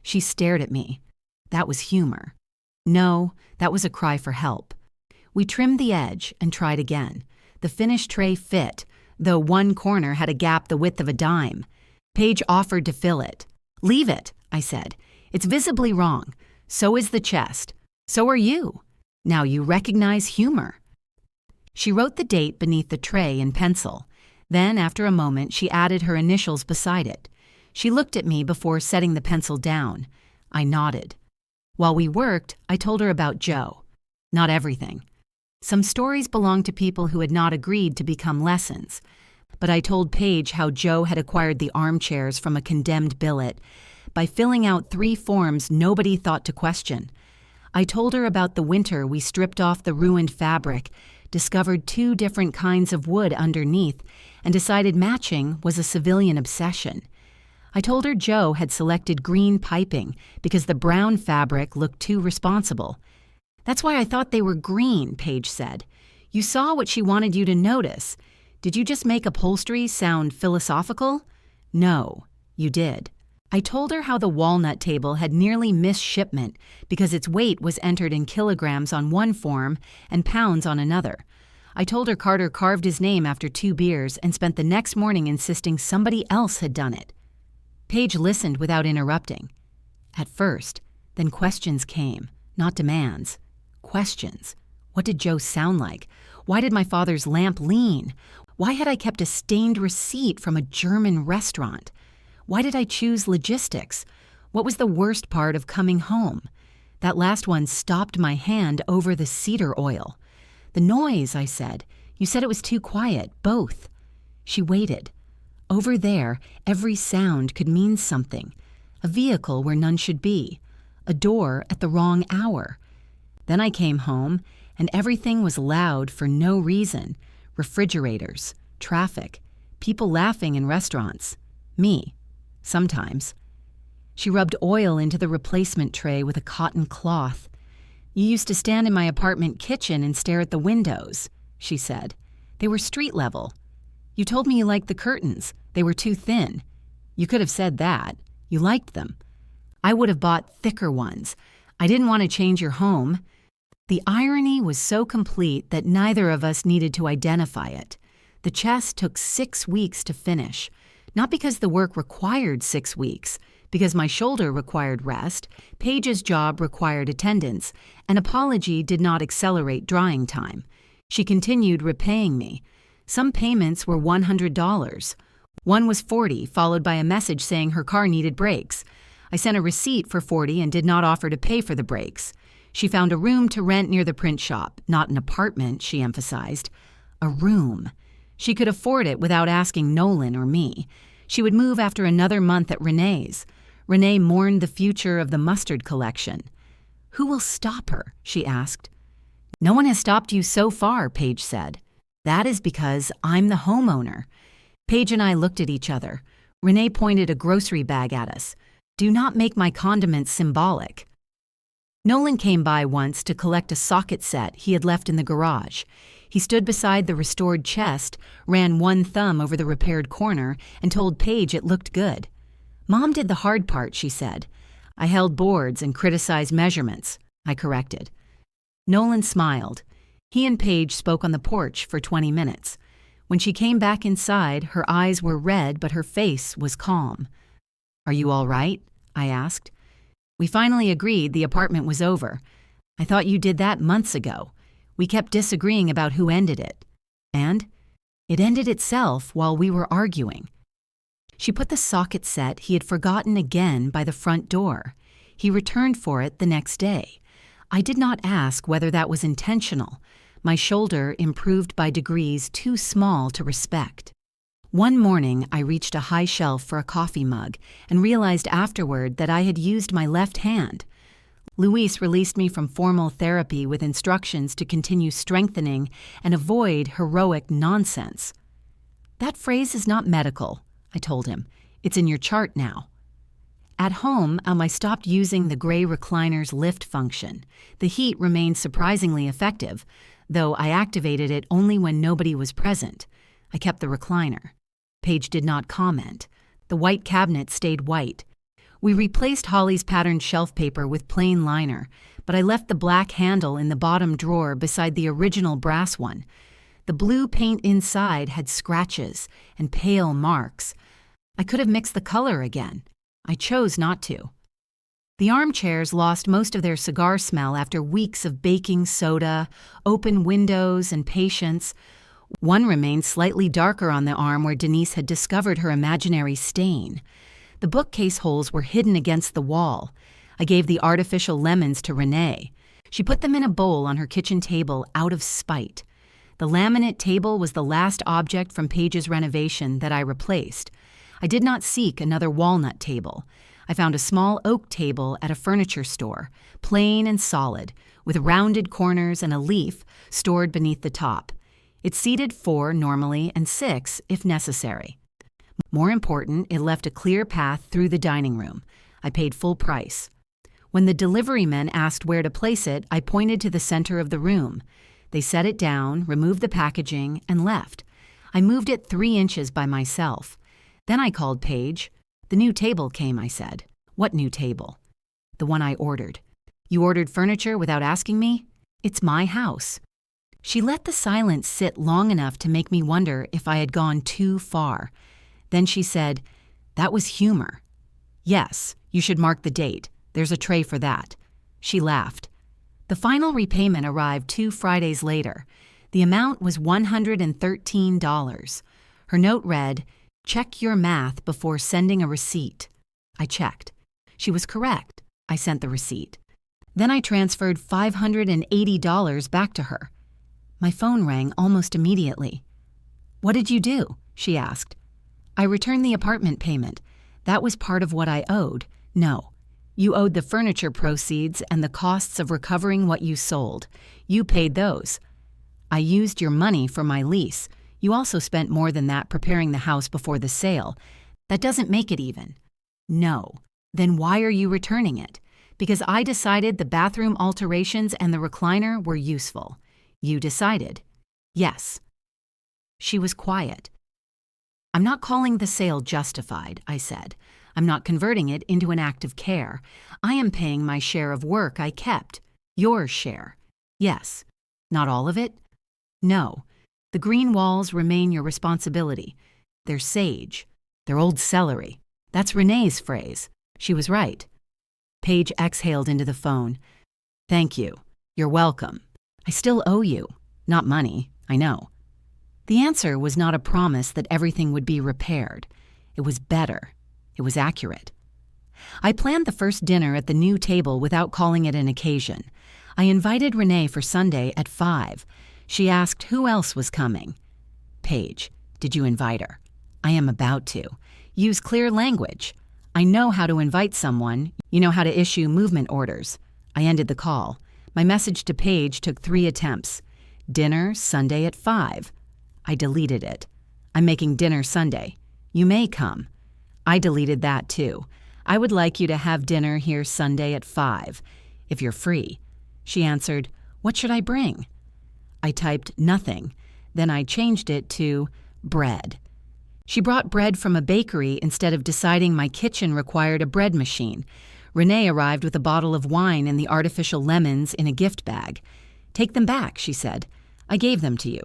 She stared at me. That was humor. No, that was a cry for help. We trimmed the edge and tried again. The finished tray fit, though one corner had a gap the width of a dime. Paige offered to fill it. "Leave it," I said. "It's visibly wrong. So is the chest. So are you. Now you recognize humor." She wrote the date beneath the tray in pencil. Then, after a moment, she added her initials beside it. She looked at me before setting the pencil down. I nodded. While we worked, I told her about Joe. Not everything. Some stories belonged to people who had not agreed to become lessons. But I told Paige how Joe had acquired the armchairs from a condemned billet by filling out 3 forms nobody thought to question. I told her about the winter we stripped off the ruined fabric, discovered 2 different kinds of wood underneath, and decided matching was a civilian obsession. I told her Joe had selected green piping because the brown fabric looked too responsible. "That's why I thought they were green," Paige said. "You saw what she wanted you to notice. Did you just make upholstery sound philosophical?" "No, you did." I told her how the walnut table had nearly missed shipment because its weight was entered in kilograms on one form and pounds on another. I told her Carter carved his name after 2 beers and spent the next morning insisting somebody else had done it. Paige listened without interrupting. At first, then questions came, not demands. Questions. What did Joe sound like? Why did my father's lamp lean? Why had I kept a stained receipt from a German restaurant? Why did I choose logistics? What was the worst part of coming home? That last one stopped my hand over the cedar oil. "The noise," I said. "You said it was too quiet, both." She waited. Over there, every sound could mean something. A vehicle where none should be. A door at the wrong hour. Then I came home, and everything was loud for no reason. Refrigerators, traffic, people laughing in restaurants. Me. Sometimes. She rubbed oil into the replacement tray with a cotton cloth. "You used to stand in my apartment kitchen and stare at the windows," she said. "They were street level. You told me you liked the curtains. They were too thin. You could have said that. You liked them. I would have bought thicker ones. I didn't want to change your home." The irony was so complete that neither of us needed to identify it. The chest took 6 weeks to finish. Not because the work required 6 weeks, because my shoulder required rest, Paige's job required attendance, and apology did not accelerate drying time. She continued repaying me. Some payments were $100. One was $40, followed by a message saying her car needed brakes. I sent a receipt for $40 and did not offer to pay for the brakes. She found a room to rent near the print shop, not an apartment, she emphasized. A room. She could afford it without asking Nolan or me. She would move after another month at Renee's. Renee mourned the future of the mustard collection. "Who will stop her?" she asked. "No one has stopped you so far," Paige said. "That is because I'm the homeowner." Paige and I looked at each other. Renee pointed a grocery bag at us. "Do not make my condiments symbolic." Nolan came by once to collect a socket set he had left in the garage. He stood beside the restored chest, ran one thumb over the repaired corner, and told Paige it looked good. "Mom did the hard part," she said. "I held boards and criticized measurements," I corrected. Nolan smiled. He and Paige spoke on the porch for 20 minutes. When she came back inside, her eyes were red, but her face was calm. "Are you all right?" I asked. "We finally agreed the apartment was over. I thought you did that months ago. We kept disagreeing about who ended it. And it ended itself while we were arguing." She put the socket set he had forgotten again by the front door. He returned for it the next day. I did not ask whether that was intentional. My shoulder improved by degrees too small to respect. One morning, I reached a high shelf for a coffee mug and realized afterward that I had used my left hand. Luis released me from formal therapy with instructions to continue strengthening and avoid heroic nonsense. "That phrase is not medical," I told him. "It's in your chart now." At home, I stopped using the gray recliner's lift function. The heat remained surprisingly effective, though I activated it only when nobody was present. I kept the recliner. Paige did not comment. The white cabinet stayed white. We replaced Holly's patterned shelf paper with plain liner, but I left the black handle in the bottom drawer beside the original brass one. The blue paint inside had scratches and pale marks. I could have mixed the color again. I chose not to. The armchairs lost most of their cigar smell after weeks of baking soda, open windows, and patience. One remained slightly darker on the arm where Denise had discovered her imaginary stain. The bookcase holes were hidden against the wall. I gave the artificial lemons to Renee. She put them in a bowl on her kitchen table out of spite. The laminate table was the last object from Paige's renovation that I replaced. I did not seek another walnut table. I found a small oak table at a furniture store, plain and solid, with rounded corners and a leaf stored beneath the top. It seated 4 normally and 6 if necessary. More important, it left a clear path through the dining room. I paid full price. When the delivery men asked where to place it, I pointed to the center of the room. They set it down, removed the packaging, and left. I moved it 3 inches by myself. Then I called Paige. "The new table came," I said. "What new table?" "The one I ordered." "You ordered furniture without asking me?" "It's my house." She let the silence sit long enough to make me wonder if I had gone too far. Then she said, "That was humor." "Yes, you should mark the date. There's a tray for that." She laughed. The final repayment arrived 2 Fridays later. The amount was $113. Her note read, "Check your math before sending a receipt." I checked. She was correct. I sent the receipt. Then I transferred $580 back to her. My phone rang almost immediately. "What did you do?" she asked. "I returned the apartment payment. That was part of what I owed." "No. You owed the furniture proceeds and the costs of recovering what you sold. You paid those." "I used your money for my lease. You also spent more than that preparing the house before the sale. That doesn't make it even." "No. Then why are you returning it?" "Because I decided the bathroom alterations and the recliner were useful." "You decided?" "Yes." She was quiet. "I'm not calling the sale justified," I said. "I'm not converting it into an act of care. I am paying my share of work I kept." "Your share?" "Yes." "Not all of it?" "No. The green walls remain your responsibility. They're sage. They're old celery. That's Renee's phrase. She was right." Paige exhaled into the phone. "Thank you. You're welcome. I still owe you. Not money, I know." The answer was not a promise that everything would be repaired. It was better. It was accurate. I planned the first dinner at the new table without calling it an occasion. I invited Renee for Sunday at 5. She asked who else was coming. "Paige, did you invite her?" "I am about to. Use clear language. I know how to invite someone. You know how to issue movement orders." I ended the call. My message to Paige took 3 attempts. "Dinner Sunday at 5. I deleted it. "I'm making dinner Sunday. You may come." I deleted that too. "I would like you to have dinner here Sunday at 5, if you're free." She answered, "What should I bring?" I typed nothing. Then I changed it to bread. She brought bread from a bakery instead of deciding my kitchen required a bread machine. Renee arrived with a bottle of wine and the artificial lemons in a gift bag. "Take them back," she said. "I gave them to you."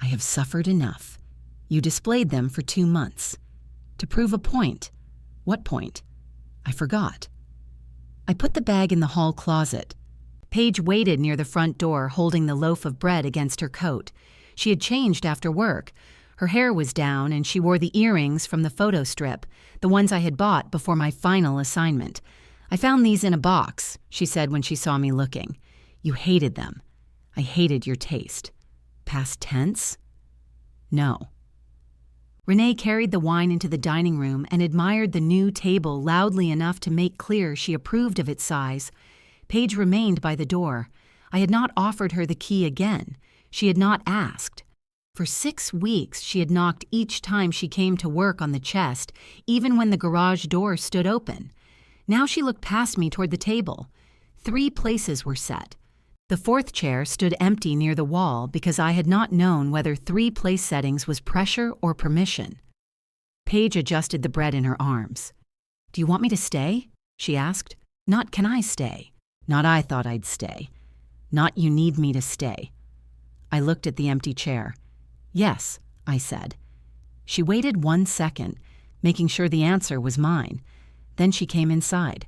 "I have suffered enough. You displayed them for 2 months. To prove a point." "What point?" "I forgot." I put the bag in the hall closet. Paige waited near the front door holding the loaf of bread against her coat. She had changed after work. Her hair was down and she wore the earrings from the photo strip, the ones I had bought before my final assignment. "I found these in a box," she said when she saw me looking. "You hated them." "I hated your taste." "Past tense?" "No." Renee carried the wine into the dining room and admired the new table loudly enough to make clear she approved of its size. Paige remained by the door. I had not offered her the key again. She had not asked. For 6 weeks she had knocked each time she came to work on the chest, even when the garage door stood open. Now she looked past me toward the table. 3 places were set. The 4th chair stood empty near the wall because I had not known whether 3 place settings was pressure or permission. Paige adjusted the bread in her arms. "Do you want me to stay?" she asked. Not can I stay. Not I thought I'd stay. Not you need me to stay. I looked at the empty chair. Yes, I said. She waited 1 second, making sure the answer was mine. Then she came inside.